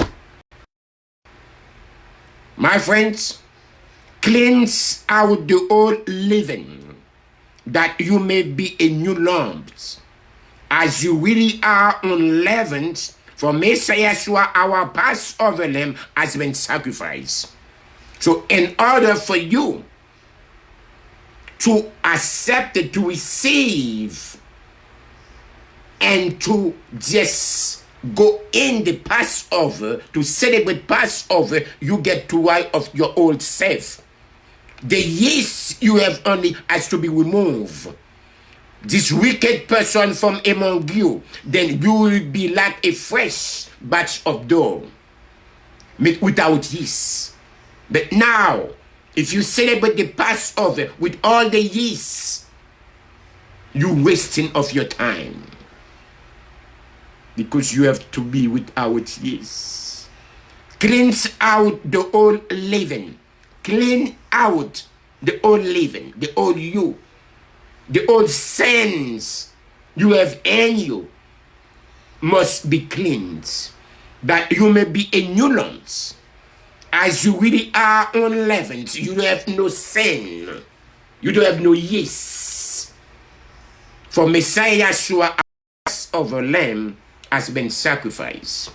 My friends, cleanse out the old leaven, that you may be a new lump, as you really are unleavened For Messiah Yeshua, our Passover lamb has been sacrificed. So in order for you to accept it, to receive, and to just go in the Passover, to celebrate Passover, you get to write of your old self. The yeast you have only has to be removed. This wicked person from among you, then you will be like a fresh batch of dough without yeast. But now, if you celebrate the Passover with all the yeast, you're wasting of your time. Because you have to be without yeast. Cleanse out the old leaven. Clean out the old leaven, the old you. The old sins you have in you must be cleansed, that you may be a new lump. As you really are unleavened, you don't have no sin. You don't have no yeast. For Messiah Yeshua, our Passover lamb has been sacrificed.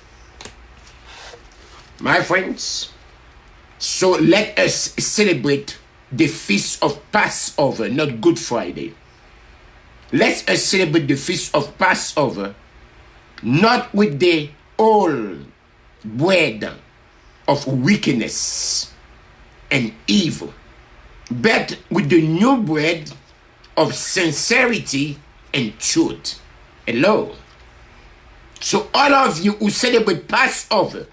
My friends, so let us celebrate the feast of Passover, not Good Friday. Let us celebrate the feast of Passover, not with the old bread of wickedness and evil, but with the new bread of sincerity and truth. Hello. So all of you who celebrate Passover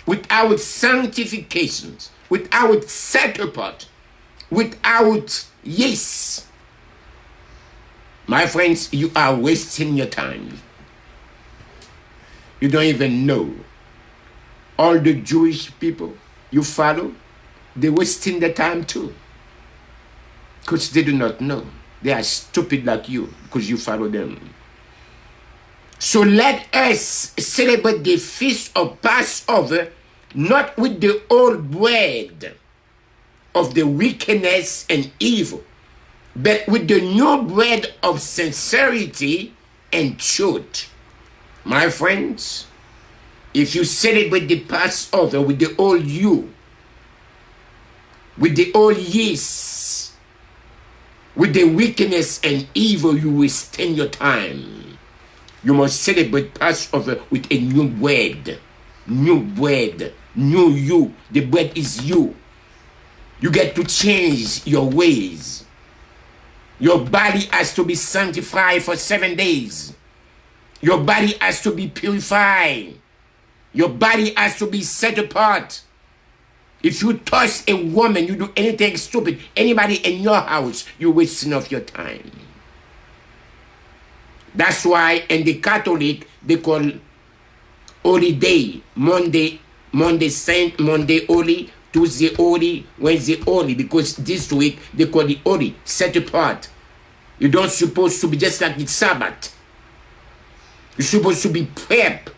without sanctifications, without set apart, without yeast, my friends, you are wasting your time. You don't even know. All the Jewish people you follow, they're wasting their time too. Because they do not know. They are stupid like you because you follow them. So let us celebrate the feast of Passover not with the old bread of the wickedness and evil, but with the new bread of sincerity and truth. My friends, if you celebrate the Passover with the old you, with the old yeast, with the wickedness and evil, you waste your time. You must celebrate Passover with a new bread. New bread. New you. The bread is you. You get to change your ways. Your body has to be sanctified for 7 days. Your body has to be purified. Your body has to be set apart. If you touch a woman, you do anything stupid, anybody in your house, you're wasting of your time. That's why in the Catholic, they call Holy Day, Monday Saint, Monday Holy, Tuesday Holy, Wednesday Holy, because this week they call it Holy, set apart. You don't supposed to be just like the Sabbath. You're supposed to be prep.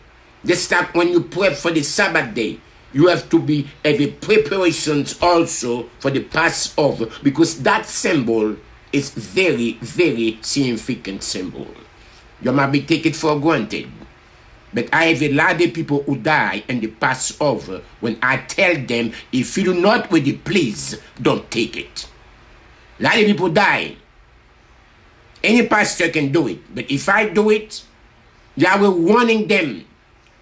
Just like when you prep for the Sabbath day, you have to be have a preparations also for the Passover, because that symbol is very, very significant symbol. You might be taken for granted. But I have a lot of people who die in the Passover when I tell them, if you do not with it, please don't take it. A lot of people die. Any pastor can do it. But if I do it, Yahweh warning them,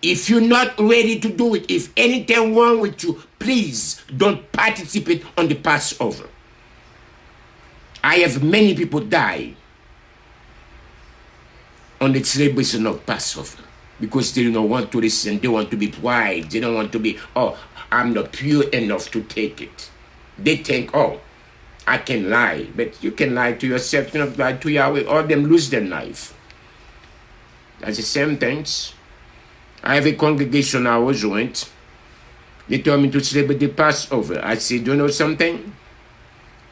if you're not ready to do it, if anything wrong with you, please don't participate on the Passover. I have many people die on the celebration of Passover, because they don't want to listen. They want to be quiet. They don't want to be, oh, I'm not pure enough to take it. They think, oh, I can lie. But you can lie to yourself, you cannot lie to Yahweh. All of them lose their life. That's the same things. I have a congregation I was joined. They told me to celebrate the Passover. I said, do you know something?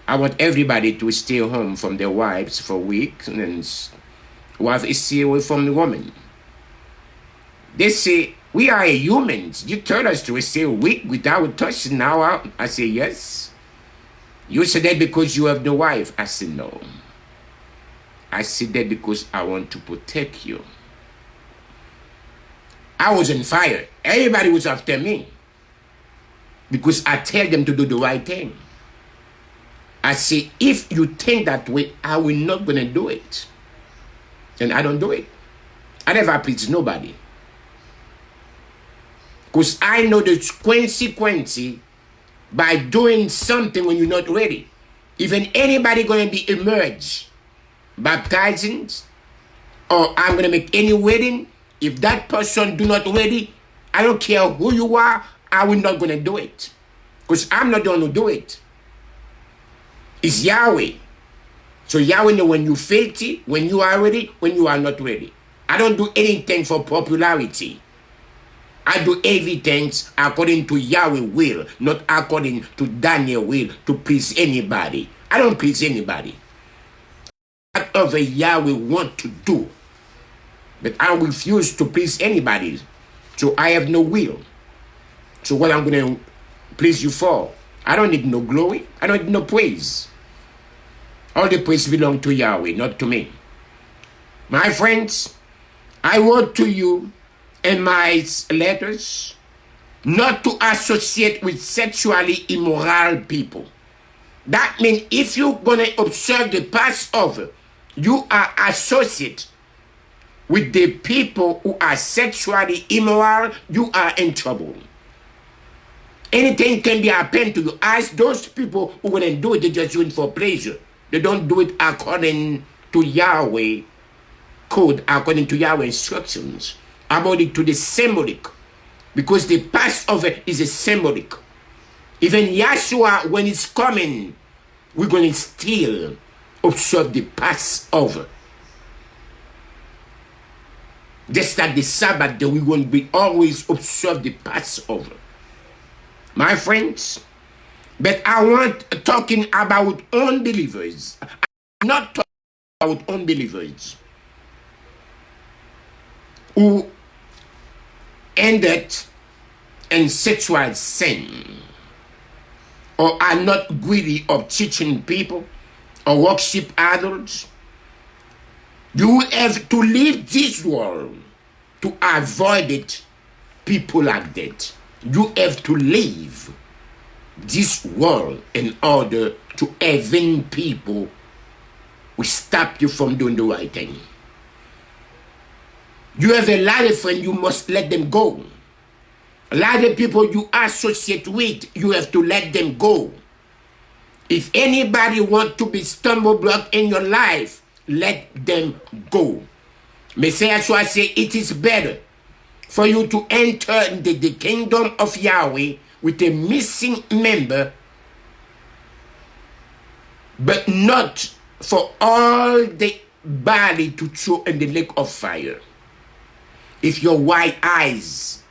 I want everybody to stay home from their wives for a week, and then wife is stay away from the woman. They say, we are humans. You told us to stay a week without touching now. I say, yes. You said that because you have no wife. I said, no. I said that because I want to protect you. I was on fire. Everybody was after me. Because I tell them to do the right thing. I say, if you think that way, I will not going to do it. And I don't do it. I never please nobody. Because I know the consequence by doing something when you're not ready. Even anybody going to be emerged, baptizing, or I'm going to make any wedding, if that person do not ready, I don't care who you are, I will not going to do it. Because I'm not going to do it. It's Yahweh. So Yahweh know when you're filthy, when you are ready, when you are not ready. I don't do anything for popularity. I do everything according to Yahweh will, not according to Daniel will, to please anybody. I don't please anybody. Whatever Yahweh want to do. But I refuse to please anybody. So I have no will. So what I'm going to please you for? I don't need no glory. I don't need no praise. All the praise belong to Yahweh, not to me. My friends, I wrote to you in my letters not to associate with sexually immoral people. That means if you're going to observe the Passover, you are associate with the people who are sexually immoral, you are in trouble. Anything can be happened to you. Ask those people who wouldn't do it, they just do it for pleasure. They don't do it according to Yahweh code, according to Yahweh instructions, according to the symbolic. Because the Passover is a symbolic. Even Yahshua, when it's coming, we're going to still observe the Passover. Just like the Sabbath, that we will be always observe the Passover. My friends, but I want talking about unbelievers. I'm not talking about unbelievers who ended in sexual sin or are not greedy of teaching people or worship idols. You have to leave this world to avoid it. People like that. You have to leave this world in order to even people will stop you from doing the right thing. You have a lot of friends, you must let them go. A lot of people you associate with, you have to let them go. If anybody want to be stumble block in your life, let them go. Messiah say it is better for you to enter into the kingdom of Yahweh with a missing member, but not for all the body to throw in the lake of fire. If your white eyes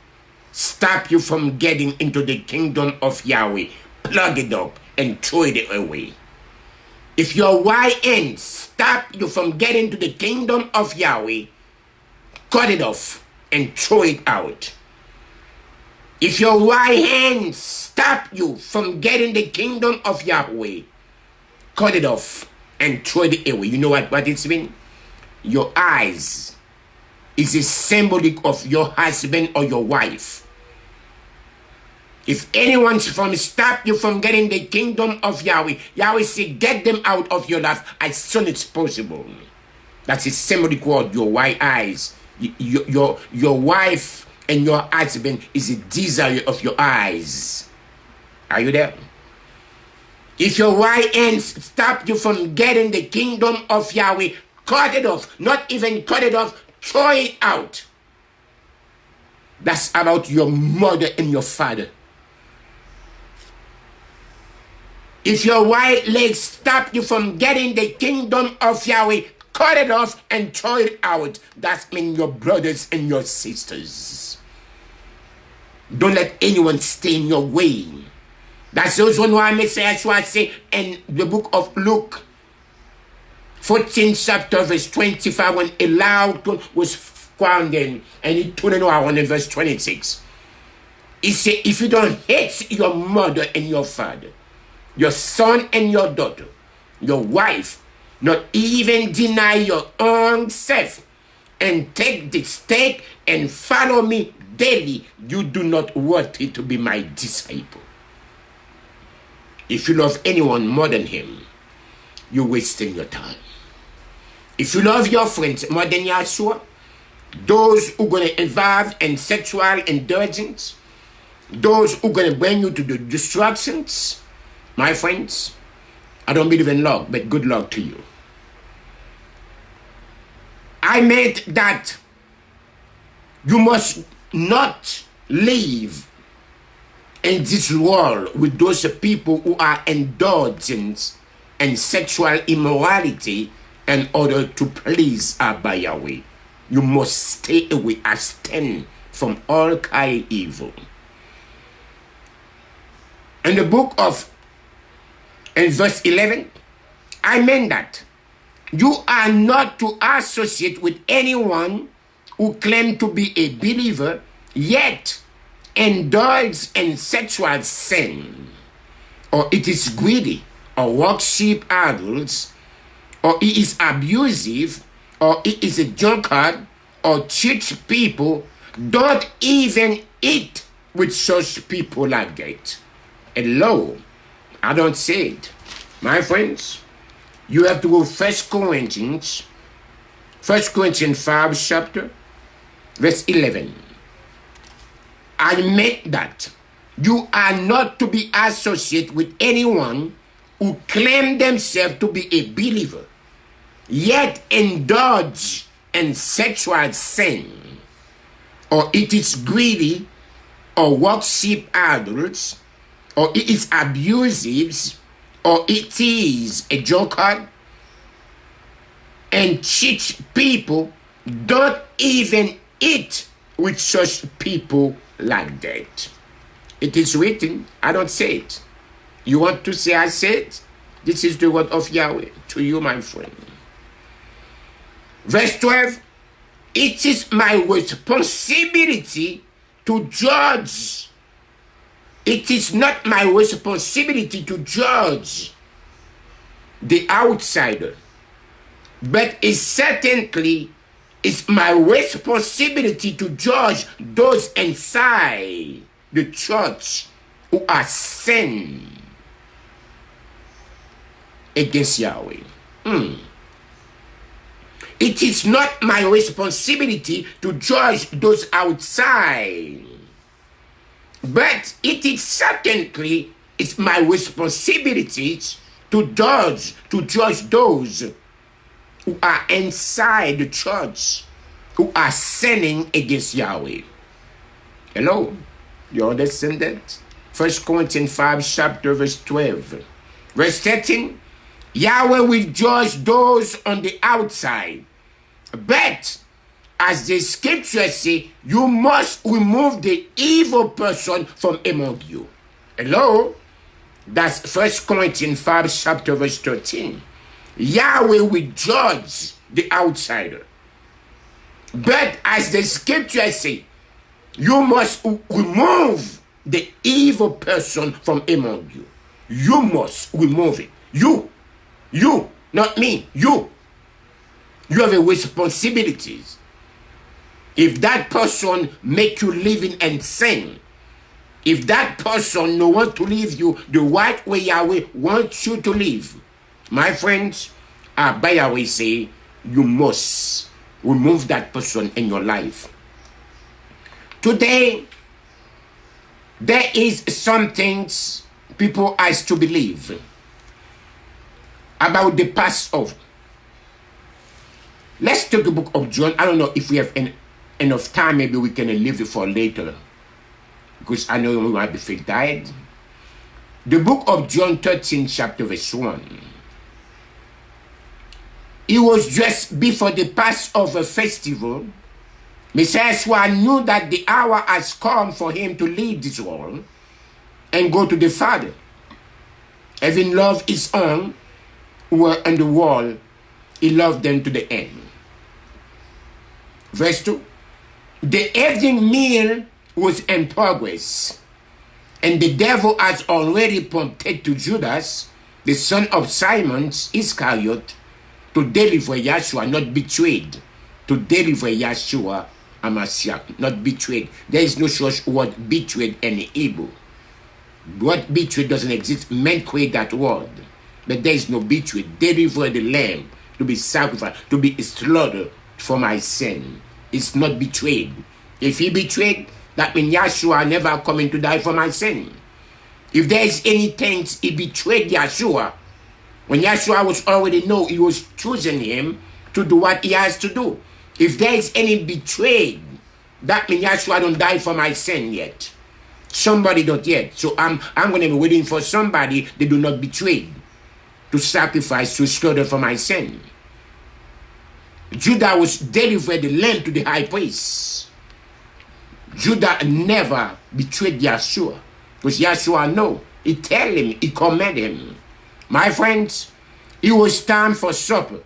stop you from getting into the kingdom of Yahweh, plug it up and throw it away. If your white hands stop you from getting to the kingdom of Yahweh, cut it off and throw it out. If your right hand stop you from getting the kingdom of Yahweh, cut it off and throw it away. You know what it's mean? Your eyes is a symbolic of your husband or your wife. If anyone's from stop you from getting the kingdom of Yahweh, Yahweh say get them out of your life as soon as possible. That's a symbolic word, your white eyes. Your wife and your husband is a desire of your eyes. Are you there? If your right hand stop you from getting the kingdom of Yahweh, cut it off. Not even cut it off, throw it out. That's about your mother and your father. If your right leg stop you from getting the kingdom of Yahweh, cut it off and throw it out. That means your brothers and your sisters. Don't let anyone stay in your way. That's the reason why Messiah say in the book of Luke, 14th chapter, verse 25, when a loud tone was found in, and he turned around in verse 26. He said, if you don't hate your mother and your father, your son and your daughter, your wife, not even deny your own self, and take the stake and follow me daily, you do not worthy to be my disciple. If you love anyone more than him, you're wasting your time. If you love your friends more than Yahshua, those who are going to involve in sexual indulgence, those who are going to bring you to the destructions, my friends, I don't believe in luck, but good luck to you. I meant that you must not live in this world with those people who are indulgent in sexual immorality in order to please Abba Yahweh. You must stay away, abstain from all kind of evil. In the book of, in verse 11, I meant that you are not to associate with anyone who claims to be a believer, yet indulge in sexual sin, or it is greedy, or worship idols, or he is abusive, or he is a drunkard, or cheats people. Don't even eat with such people like that. Hello, I don't say it. My friends, you have to go 1 Corinthians 5 chapter, verse 11. I meant that you are not to be associated with anyone who claim themselves to be a believer, yet indulge in sexual sin, or it is greedy, or worship idols, or it is abusive, or it is a drunkard, and cheats people. Don't even eat with such people like that. It is written. I don't say it. You want to say I say it? This is the word of Yahweh to you, my friend. Verse 12, it is my responsibility to judge. It is not my responsibility to judge the outsider, but it certainly is my responsibility to judge those inside the church who are sin against Yahweh. It is not my responsibility to judge those outside, but it is certainly it's my responsibility to judge those who are inside the church who are sinning against Yahweh. Hello, you understand that? 1 Corinthians 5 chapter verse 12. Verse 13, Yahweh will judge those on the outside, but as the scriptures say, you must remove the evil person from among you. Hello? That's 1 Corinthians 5 chapter verse 13. Yahweh will judge the outsider. But as the scriptures say, you must remove the evil person from among you. You must remove it. You, not me, you. You have a responsibilities. If that person make you living in sin, if that person no want to live you the right way Yahweh wants you to live, my friends, Abba Yahweh say, you must remove that person in your life. Today, there is some things people has to believe about the Passover. Let's take the book of John. I don't know if we have enough time. Maybe we can leave it for later, because I know we might be fake died. The book of John 13 chapter verse 1. It was just before the Passover festival. Messiah knew that the hour has come for him to leave this world and go to the Father. Having loved his own who were on the wall, he loved them to the end. Verse 2. The evening meal was in progress, and the devil has already prompted to Judas, the son of Simon Iscariot, to deliver Yahshua, not betrayed, to deliver Yahshua HaMashiach, not betrayed. There is no such word betrayed in Hebrew. What betrayed doesn't exist. Men create that word. But there is no betrayed. Deliver the lamb to be sacrificed, to be slaughtered for my sin. It's not betrayed. If he betrayed, that means Yahshua never coming to die for my sin. If there is anything he betrayed Yahshua, when Yahshua was already know he was choosing him to do what he has to do. If there is any betrayed, that means Yahshua don't die for my sin yet. Somebody don't yet. So I'm going to be waiting for somebody they do not betray, to sacrifice, to slaughter for my sin. Judah was delivered the lamb to the high priest. Judah never betrayed Yahshua, because Yahshua know. He tell him, he command him. My friends, it was time for supper,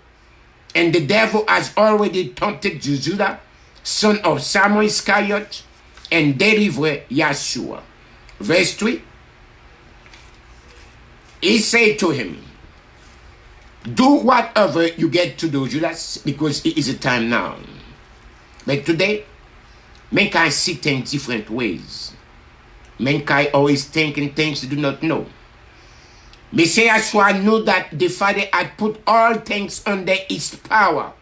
and the devil has already tempted Judah, son of Simon Iscariot, and delivered Yahshua. Verse 3, he said to him, do whatever you get to do, Judas, because it is a time now. But today, mankind see things different ways. Mankind always thinking things they do not know. Messiah Yahshua knew that the Father had put all things under his power,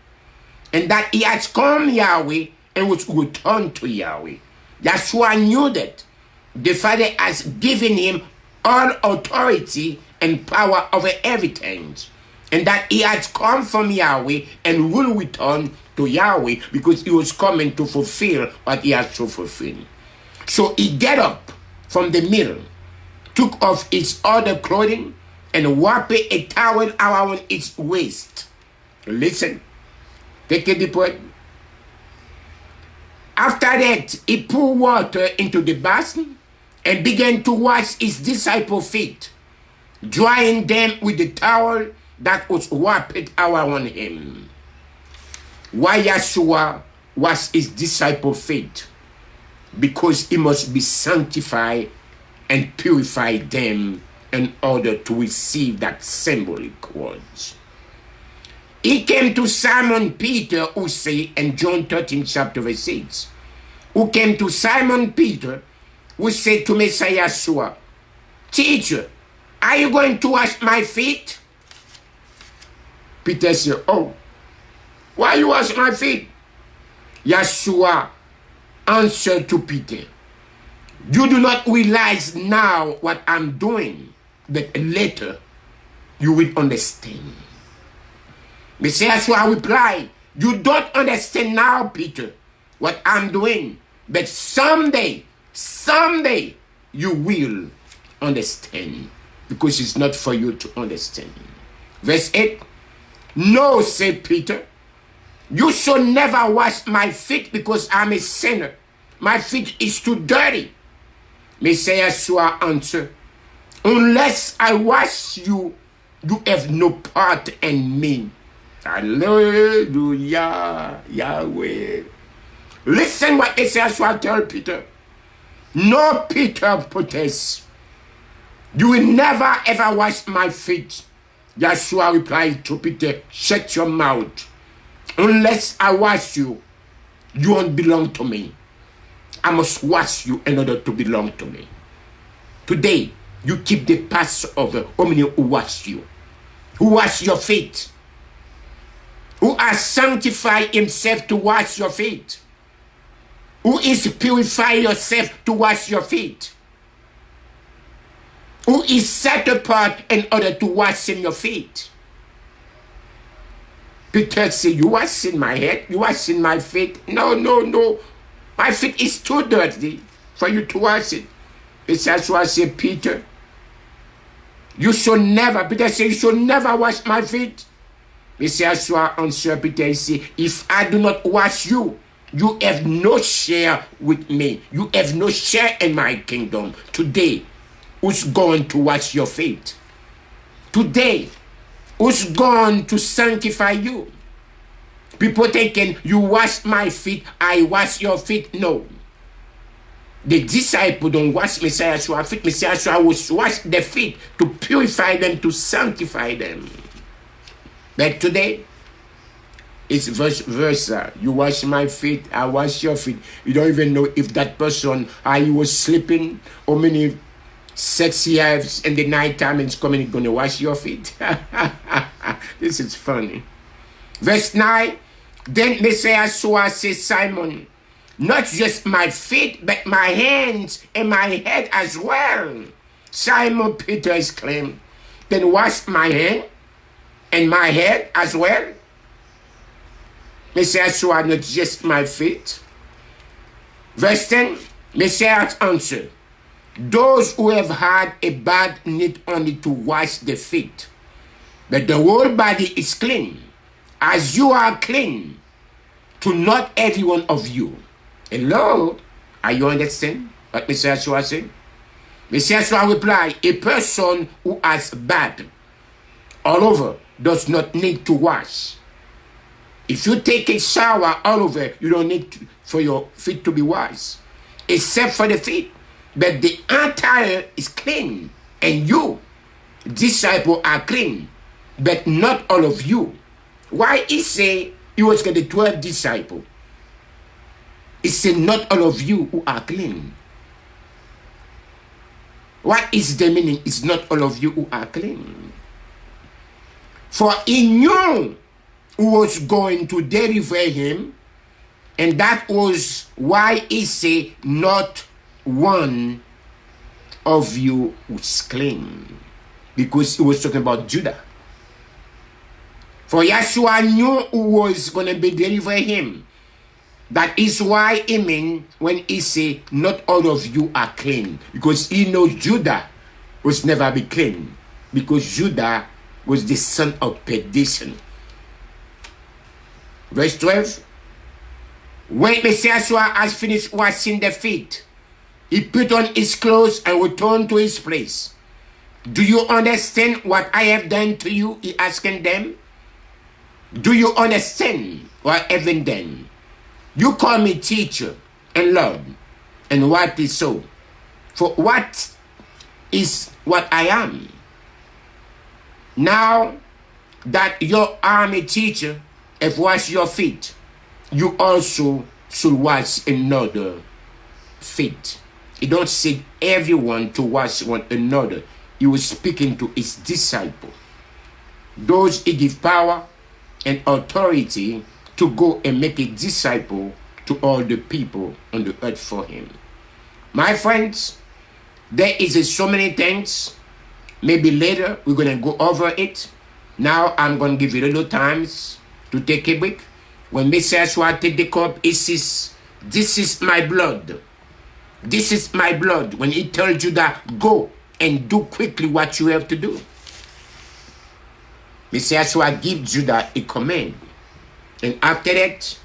and that he had come Yahweh and was returned to Yahweh. Yahshua knew that the Father has given him all authority and power over everything, and that he had come from Yahweh and will return to Yahweh, because he was coming to fulfill what he has to fulfill. So he get up from the meal, took off his other clothing, and wrapped a towel around its waist. Listen, take a deep breath. After that, he poured water into the basin and began to wash his disciples' feet, drying them with the towel that was wrapped around him. Why Yahshua washed his disciples' feet? Because he must be sanctified and purify them in order to receive that symbolic words. He came to Simon Peter, who say in John 13, chapter verse 6, who came to Simon Peter, who said to Messiah Yahshua, Teacher, are you going to wash my feet? Peter said, oh, why you wash my feet? Yahshua answered to Peter, you do not realize now what I'm doing, but later you will understand. Messiah Yahshua replied, you don't understand now, Peter, what I'm doing, but someday you will understand, because it's not for you to understand. Verse 8, no, said Peter, you shall never wash my feet, because I'm a sinner. My feet is too dirty. Messiah Yahshua answered, unless I wash you, you have no part in me. Hallelujah, Yahweh. Listen what Messiah Yahshua told Peter. No, Peter protests. You will never ever wash my feet. Yahshua replied to Peter, shut your mouth. Unless I wash you, you won't belong to me. I must wash you in order to belong to me. Today, you keep the Passover. How many who wash you? Who wash your feet? Who has sanctified himself to wash your feet? Who is purifying yourself to wash your feet? Who is set apart in order to wash in your feet? Peter said, you washing my head? You washing my feet? No, no, no. My feet is too dirty for you to wash it. That's why I said, Peter, you shall never, Peter said, you shall never wash my feet. Messiah Yahshua answered Peter, he said, if I do not wash you, you have no share with me. You have no share in my kingdom. Today, who's going to wash your feet? Today, who's going to sanctify you? People thinking, you wash my feet, I wash your feet. No. The disciple don't wash Messiah Yahshua's feet. Messiah Yahshua will wash their feet to purify them, to sanctify them. But today, It's vice versa. You wash my feet, I wash your feet. You don't even know if that person, he was sleeping, how many sex he has in the night time and is coming, going to wash your feet. This is funny. Verse 9, then Messiah Yahushuah says, Simon, not just my feet, but my hands and my head as well. Simon Peter exclaimed, then wash my hand and my head as well. Messiah Yahushuah, not just my feet. Verse 10, Messiah answered, those who have had a bath need only to wash the feet, but the whole body is clean, as you are clean, to not every one of you. Hello? Are you understand what Messiah Yahushuah said? Messiah Yahushuah replied, a person who has bath all over does not need to wash. If you take a shower all over, you don't need for your feet to be washed, except for the feet. But the entire is clean, and you, disciples, are clean, but not all of you. Why he say he was going to 12 disciples? He said not all of you who are clean. What is the meaning? It's not all of you who are clean. For he knew who was going to deliver him, and that was why he said not one of you was clean, because he was talking about Judah. For Yahushuah knew who was going to be deliver him. That is why he mean when he say not all of you are clean, because he knows Judah was never be clean, because Judah was the son of perdition. Verse 12, when Messiah Yahushuah has finished washing the feet, he put on his clothes and returned to his place. Do you understand what I have done to you? He asking them. Do you understand what I have done? You call me teacher and Lord, and what is so? For what is what I am? Now that your army teacher have washed your feet, you also should wash another feet. He don't say everyone to wash one another. He was speaking to his disciples. Those he give power and authority to go and make a disciple to all the people on the earth for him. My friends, there is so many things. Maybe later we're going to go over it. Now I'm going to give you a little times to take a break. When Messiah Yahushuah take the cup, he says, this is my blood. This is my blood. When he tells you that, go and do quickly what you have to do. Messiah Yahushuah gives Judah a command. And after that,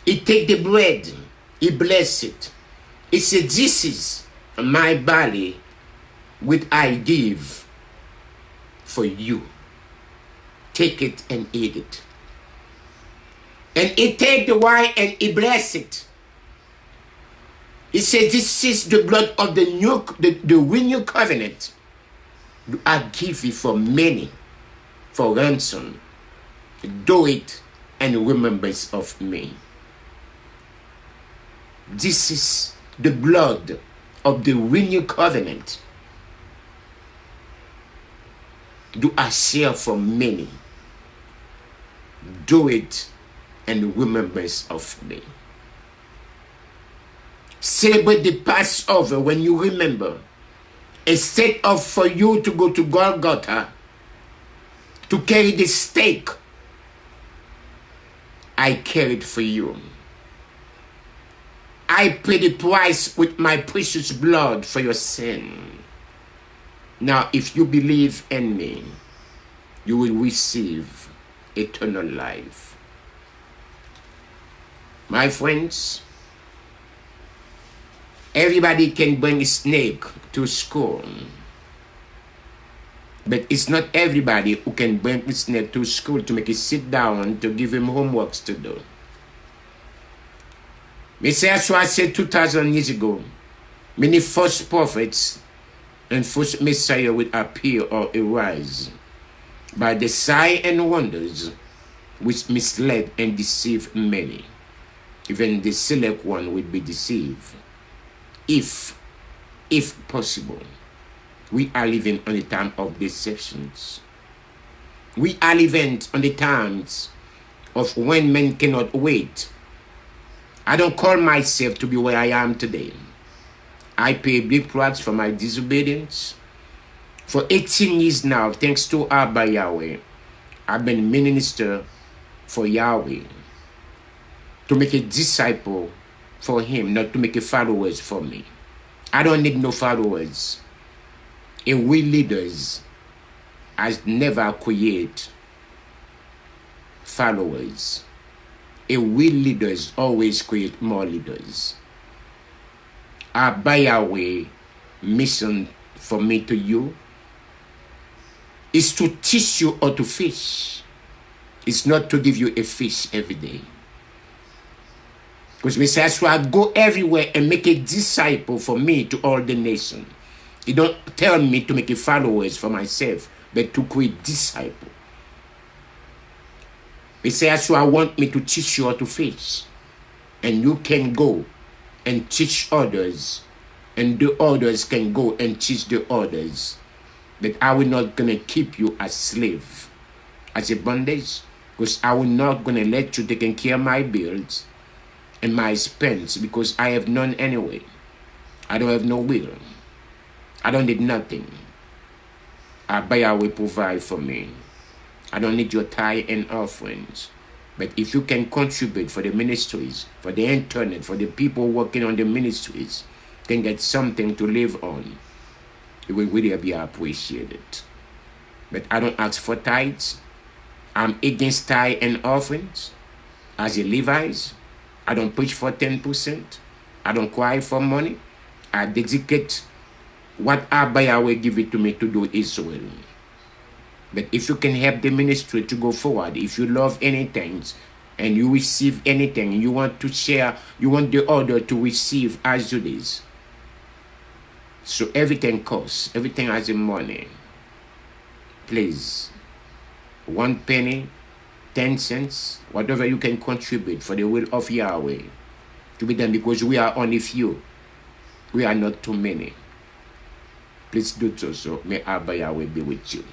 he take the bread, he bless it. He said, this is my body which I give for you. Take it and eat it. And he take the wine and he bless it. He said, this is the blood of the renewed covenant. I give it for many, for ransom. Do it and remembrance of me. This is the blood of the renewed covenant. Do I share for many? Do it and remembrance of me. Celebrate the Passover when you remember. Instead of for you to go to Golgotha to carry the stake, I carried for you. I paid the price with my precious blood for your sin. Now, if you believe in me, you will receive eternal life. My friends, everybody can bring a snake to school. But it's not everybody who can bring a snake to school to make it sit down to give him homeworks to do. Messiah Yahushuah said 2,000 years ago, many false prophets and false Messiah will appear or arise by the sign and wonders which misled and deceived many. Even the select one will be deceived. If possible, we are living on the time of deceptions. We are living on the times of when men cannot wait. I don't call myself to be where I am today. I pay big price for my disobedience. For 18 years now, thanks to Abba Yahweh, I've been minister for Yahweh, to make a disciple for him, not to make a followers for me. I don't need no followers. A we leaders has never create followers. A we leaders always create more leaders. Abba Yahweh mission for me to you is to teach you how to fish. It's not to give you a fish every day. Because Messiah, so I go everywhere and make a disciple for me to all the nation. He don't tell me to make a followers for myself, but to create disciple. Messiah, so I want me to teach you how to fish. And you can go and teach others. And the others can go and teach the others. But I will not gonna keep you as slave, as a bondage. Because I will not gonna let you taking care of my bills and my expense, because I have none anyway. I don't have no will. I don't need nothing. Abba Yahweh provide for me. I don't need your tithe and offerings. But if you can contribute for the ministries, for the internet, for the people working on the ministries, can get something to live on, it will really be appreciated. But I don't ask for tithes. I'm against tithe and offerings. As a Levite, I don't push for 10%. I don't cry for money. I dedicate what Abba Yahweh give it to me to do Israel. But if you can help the ministry to go forward, if you love anything and you receive anything, you want to share, you want the other to receive as it is. So everything costs, everything has a money. Please, 1 penny, 10 cents, whatever you can contribute for the will of Yahweh to be done, because we are only few. We are not too many. Please do so. May Abba Yahweh be with you.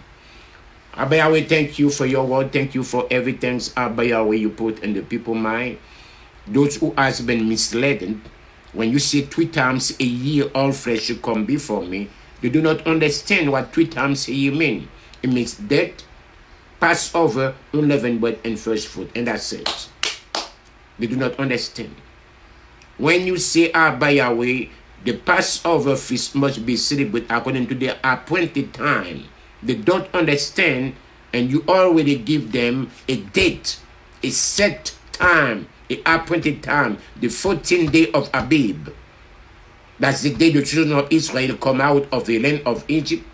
Abba Yahweh, thank you for your word. Thank you for everything, Abba Yahweh, you put in the people's mind. Those who has been misled, when you say 3 times a year all flesh should come before me, they do not understand what 3 times a year mean. It means death, Passover, unleavened bread, and first fruit. And that's it. They do not understand. When you say Abba Yahweh, the Passover feast must be celebrated according to their appointed time. They don't understand, and you already give them a date, a set time, a appointed time, the 14th day of Abib. That's the day the children of Israel come out of the land of Egypt.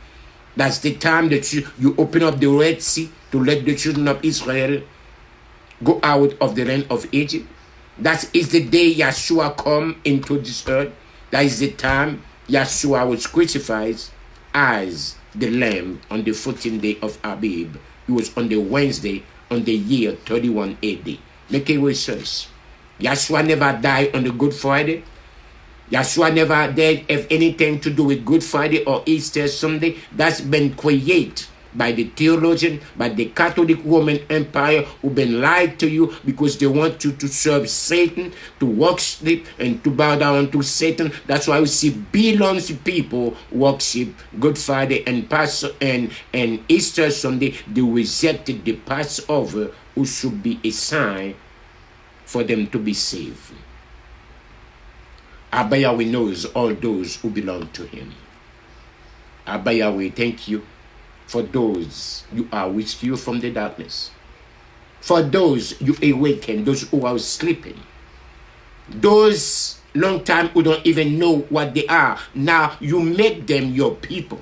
That's the time that you open up the Red Sea to let the children of Israel go out of the land of Egypt. That is the day Yahshua come into this earth. That is the time Yahshua was crucified as the lamb on the 14th day of Abib. It was on the Wednesday on the year 31 AD. Make a research. Yahshua never died on the Good Friday. Yahshua never did have anything to do with Good Friday or Easter Sunday. That's been created by the theologian, by the Catholic Roman Empire, who've been lied to you because they want you to serve Satan, to worship and to bow down to Satan. That's why we see billions of people worship Good Friday and Passover and Easter Sunday. They rejected the Passover, who should be a sign for them to be saved. Abba Yahweh knows all those who belong to him. Abba Yahweh, thank you for those you are with you from the darkness. For those you awaken, those who are sleeping. Those long time who don't even know what they are. Now you make them your people.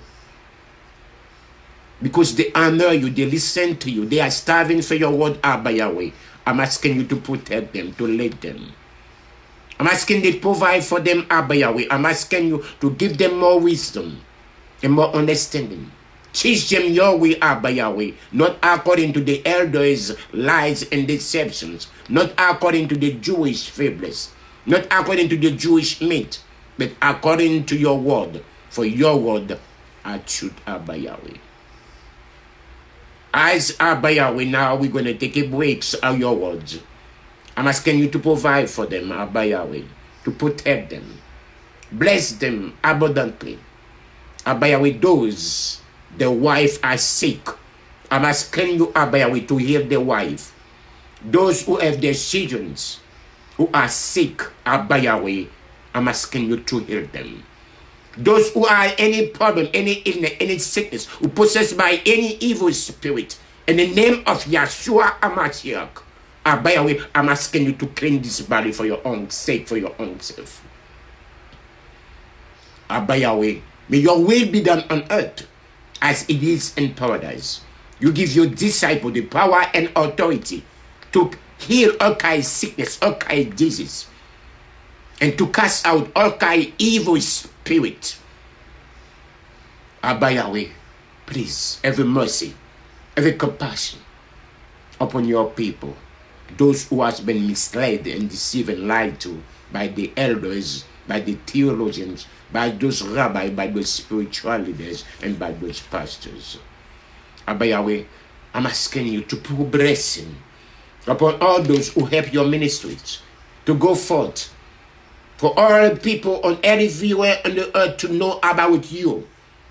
Because they honor you, they listen to you. They are starving for your word, Abba Yahweh. I'm asking you to protect them, to lead them. I'm asking you to provide for them, Abba Yahweh. I'm asking you to give them more wisdom and more understanding. Teach them your way, Abba Yahweh, not according to the elders' lies and deceptions, not according to the Jewish fables, not according to the Jewish myth, but according to your word. For your word are truth, Abba Yahweh. As Abba Yahweh, now we're going to take a break of your words. I'm asking you to provide for them, Abba Yahweh, to protect them. Bless them abundantly. Abba Yahweh, those the wife are sick, I'm asking you, Abba Yahweh, to heal the wife. Those who have their children who are sick, Abba Yahweh, I'm asking you to heal them. Those who are any problem, any illness, any sickness, who possessed by any evil spirit, in the name of Yahshua HaMashiach, Abba Yahweh, I'm asking you to clean this body for your own sake, for your own self. Abba Yahweh, may your will be done on earth as it is in paradise. You give your disciple the power and authority to heal all kind of sickness, all kind of disease, and to cast out all kind of evil spirit. Abba Yahweh, please, every mercy, every compassion upon your people, those who has been misled and deceived and lied to by the elders, by the theologians, by those rabbis, by those spiritual leaders, and by those pastors. Abba Yahweh, I'm asking you to pour blessing upon all those who help your ministries to go forth, for all people on everywhere on the earth to know about you,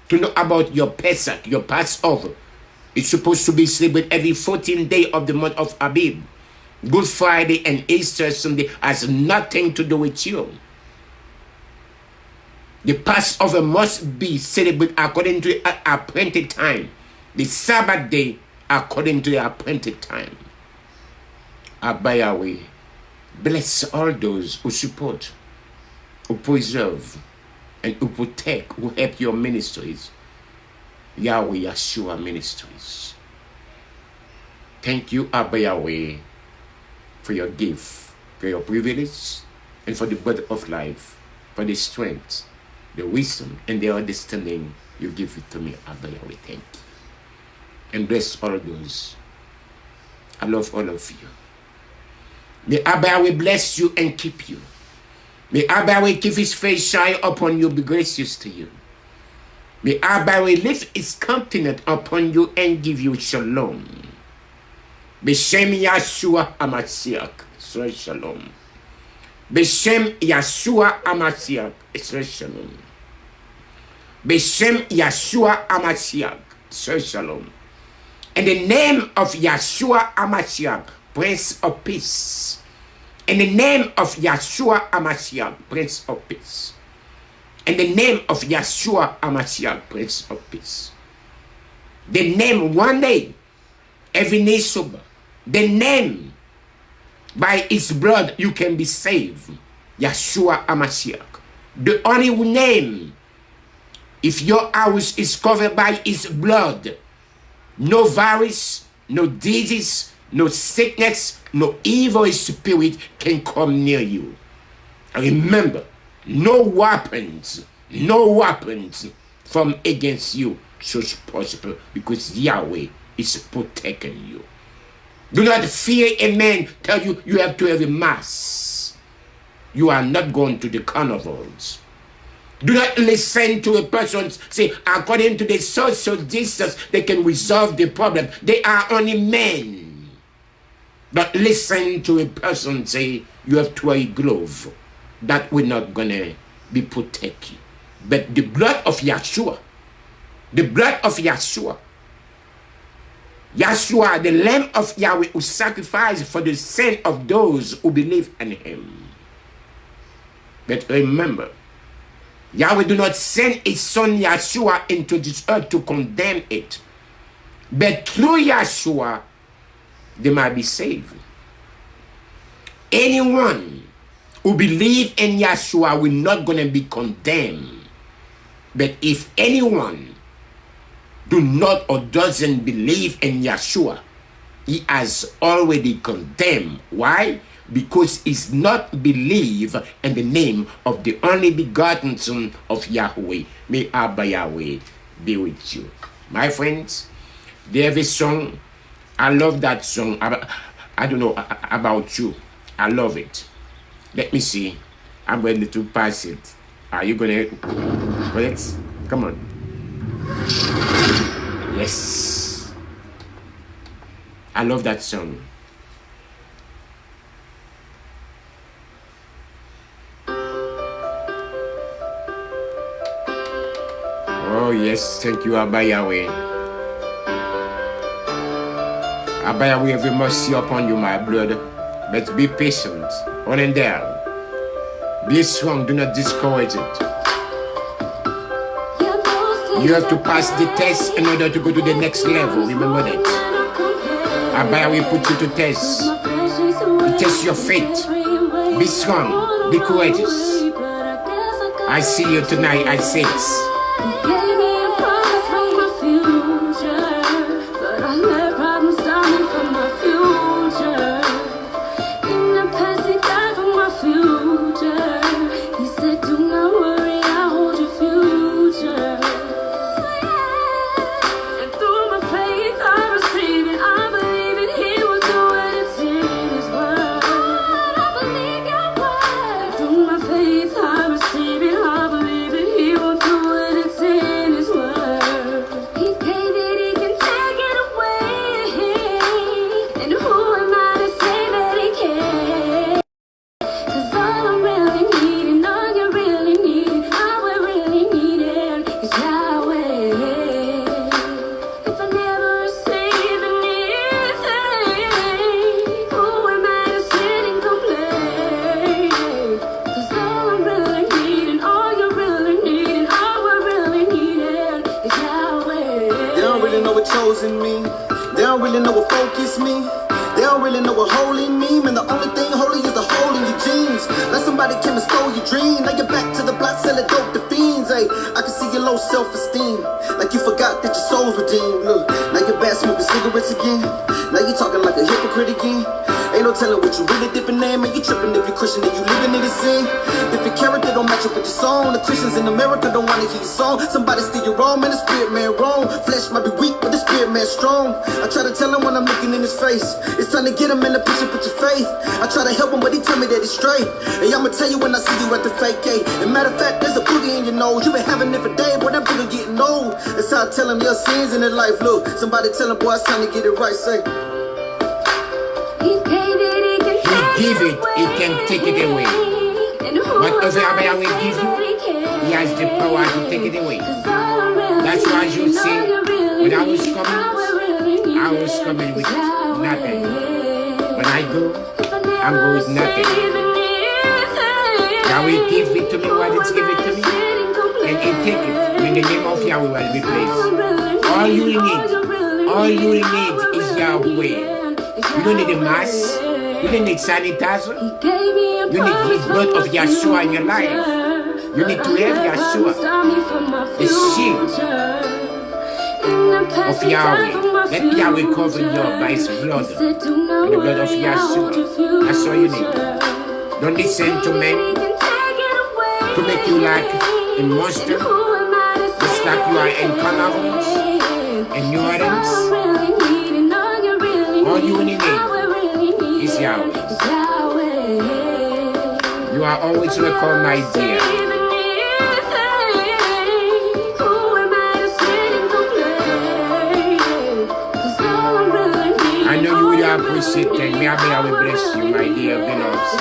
to know about your Pesach, your Passover. It's supposed to be celebrated every 14th day of the month of Abib. Good Friday and Easter Sunday has nothing to do with you. The Passover must be celebrated according to the appointed time. The Sabbath day according to the appointed time. Abba Yahweh, bless all those who support, who preserve, and who protect, who help your ministries. YAHUWEH-YAHUSHUA Ministries. Thank you, Abba Yahweh, for your gift, for your privilege, and for the breath of life, for the strength, the wisdom, and the understanding you give it to me, Abba Yahweh. Thank you. And bless all those. I love all of you. May Abba Yahweh bless you and keep you. May Abba Yahweh keep his face shine upon you, be gracious to you. May Abba Yahweh lift his countenance upon you and give you shalom. B'Shem Yahshua HaMashiach, Israel shalom. B'Shem Yahshua HaMashiach, Israel shalom. B'Shem Yahshua HaMashiach, Israel shalom. In the name of Yahshua HaMashiach, Prince of Peace. In the name of Yahshua HaMashiach, Prince of Peace. In the name of Yahshua HaMashiach, Prince of Peace. The name, one day, every knee sober. The name, by its blood you can be saved. Yahshua HaMashiach. The only name, if your house is covered by its blood, no virus, no disease, no sickness, no evil spirit can come near you. Remember, no weapons from against you shall prosper, because Yahweh is protecting you. Do not fear a man tell you you have to have a mass. You are not going to the carnivals. Do not listen to a person say, according to the social distance, they can resolve the problem. They are only men. But listen to a person say, you have to wear a glove. That will not gonna be protected. But the blood of Yahshua, the blood of Yahshua, Yahshua, the Lamb of Yahweh, who sacrificed for the sin of those who believe in him. But remember, Yahweh do not send his son Yahshua into this earth to condemn it. But through Yahshua, they might be saved. Anyone who believes in Yahshua will not going to be condemned. But if anyone do not or doesn't believe in Yahshua, he has already condemned. Why? Because he's not believe in the name of the only begotten Son of Yahweh. May Abba Yahweh be with you. My friends, they have a song. I love that song. I don't know about you. I love it. Let me see. I'm ready to pass it. Are you gonna? Let's come on. Yes. I love that song. Oh yes, thank you, Abba Yahweh. Abba Yahweh, have mercy upon you, my blood. But be patient, on and down. Be strong, do not discourage it. You have to pass the test in order to go to the next level. Remember that. Abba Yahweh put you to test. He tests your faith. Be strong, be courageous. I see you tonight at 6. Somebody steal your wrong, man, the spirit man wrong. Flesh might be weak, but the spirit man strong. I try to tell him when I'm looking in his face, it's time to get him in the picture, put your faith. I try to help him, but he tell me that he's straight. Hey, I'ma tell you when I see you at the fake gate. And matter of fact, there's a boogie in your nose. You been having it for days, boy, that boogie getting old. That's how I tell him your sins in his life. Look, somebody tell him, boy, it's time to get it right. Say, He give it, he can take it away. Whatever Abba Yahweh gives you, he has the power to take it away. That's why you see, when I was coming with nothing. When I go, I'm going with nothing. Yahweh give it to me, what it's give it to me, and he take it. In the name of Yahweh will be placed. All you need is Yahweh. You don't need a mask. You don't need sanitizer. You need the blood of Yahshua in your life. You need to have Yahshua, the shield of Yahweh. Let Yahweh cover you by his blood, and the blood of Yahshua. That's all you need. Don't listen to men to make you like a monster. Just like you are intolerant and ignorance. All you need is Yahweh. You are always welcome, my dear. I know you will appreciate it. May I will bless you, my dear beloved.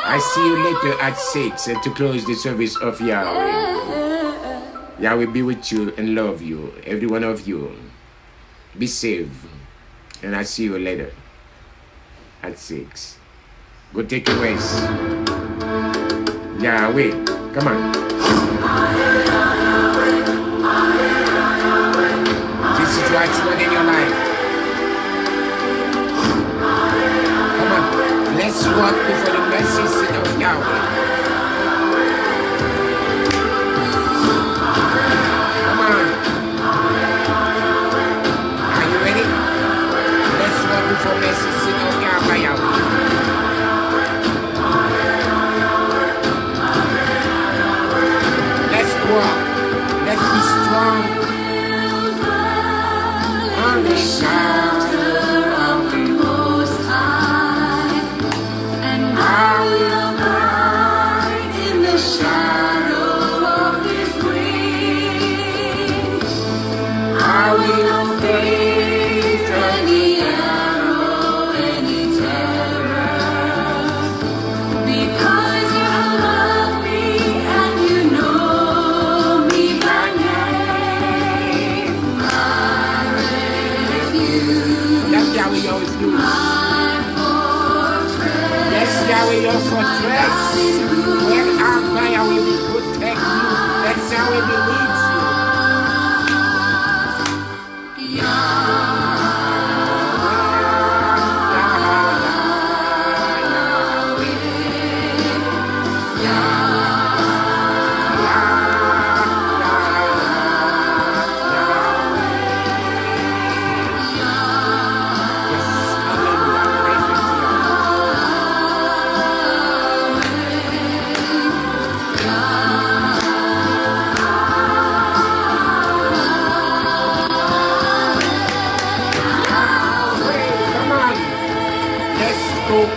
I see you later at 6 to close the service of Yahweh. Yahweh be with you and love you, every one of you. Be safe. And I see you later at 6. Go take a rest. Yahweh, come on. This is what's going in your life. Come on, let's walk before the mercy seat of Yahweh. Come on. Are you ready? Let's walk before the mercy seat of Yahweh. Let's be strong the shelter of the Most High, and I will abide in the shadow of His wings. I will not fear any arrow, any terror, because You love me and You know me by name. My refuge, That's Yahweh your refuge. my fortress, That's Yahweh your fortress. When our fire will be protect you, that's Yahweh will lead you.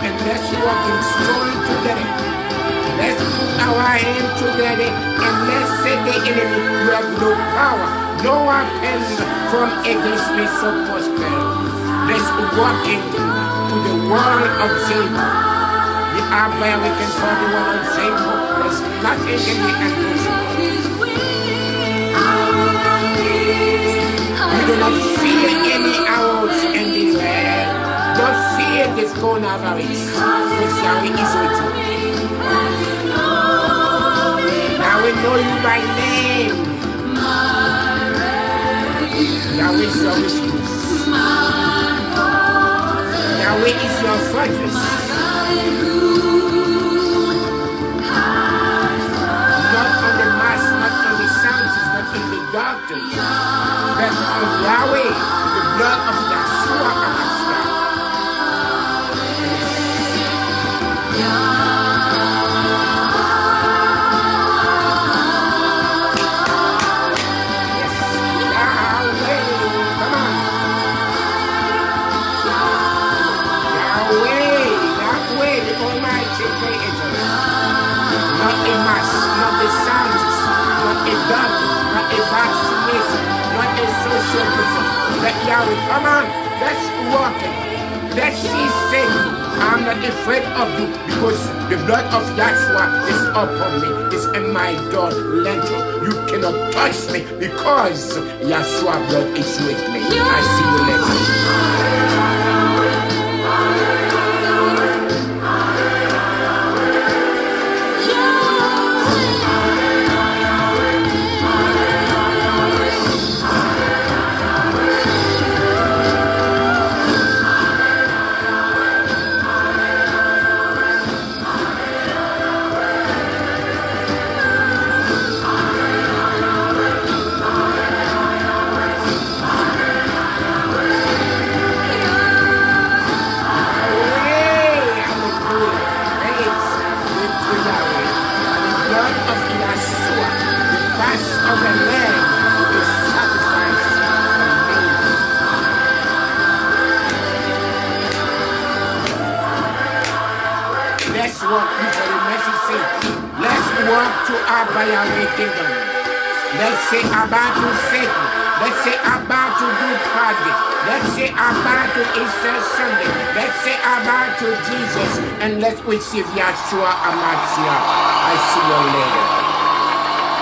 And let's walk in story together. Let's put our hand together and let's say the enemy, you have no power, no weapon from against me so prosper. Let's walk into the world of Jacob. The Abba we can call the one of Jacob. There's nothing in the impossible. We do not fear any arrows in the air. Don't fear this coronavirus, which Yahweh is with you. Now we know you by name. Yahweh is your refuge. Yahweh is your fortress. Not on the mass, not on the sciences, not on the doctors, but on Yahweh, the blood of Yahshua HaMashiach. Not a mass, not a scientist, not a doctor, not a vaccination, not a social person. Let Yahweh, come on, let's walk it. Let's see Satan. I'm not afraid of you because the blood of Yahshua is upon me. It's in my door lintel. You cannot touch me because Yahshua blood is with me. I see you later. Let's walk to Abba Yahweh kingdom. Let's say Abba to Satan. Let's say Abba to Good Friday. Let's say Abba to Easter Sunday. Let's say Abba to Jesus. And let's receive Yahshua HaMashiach. I see you later.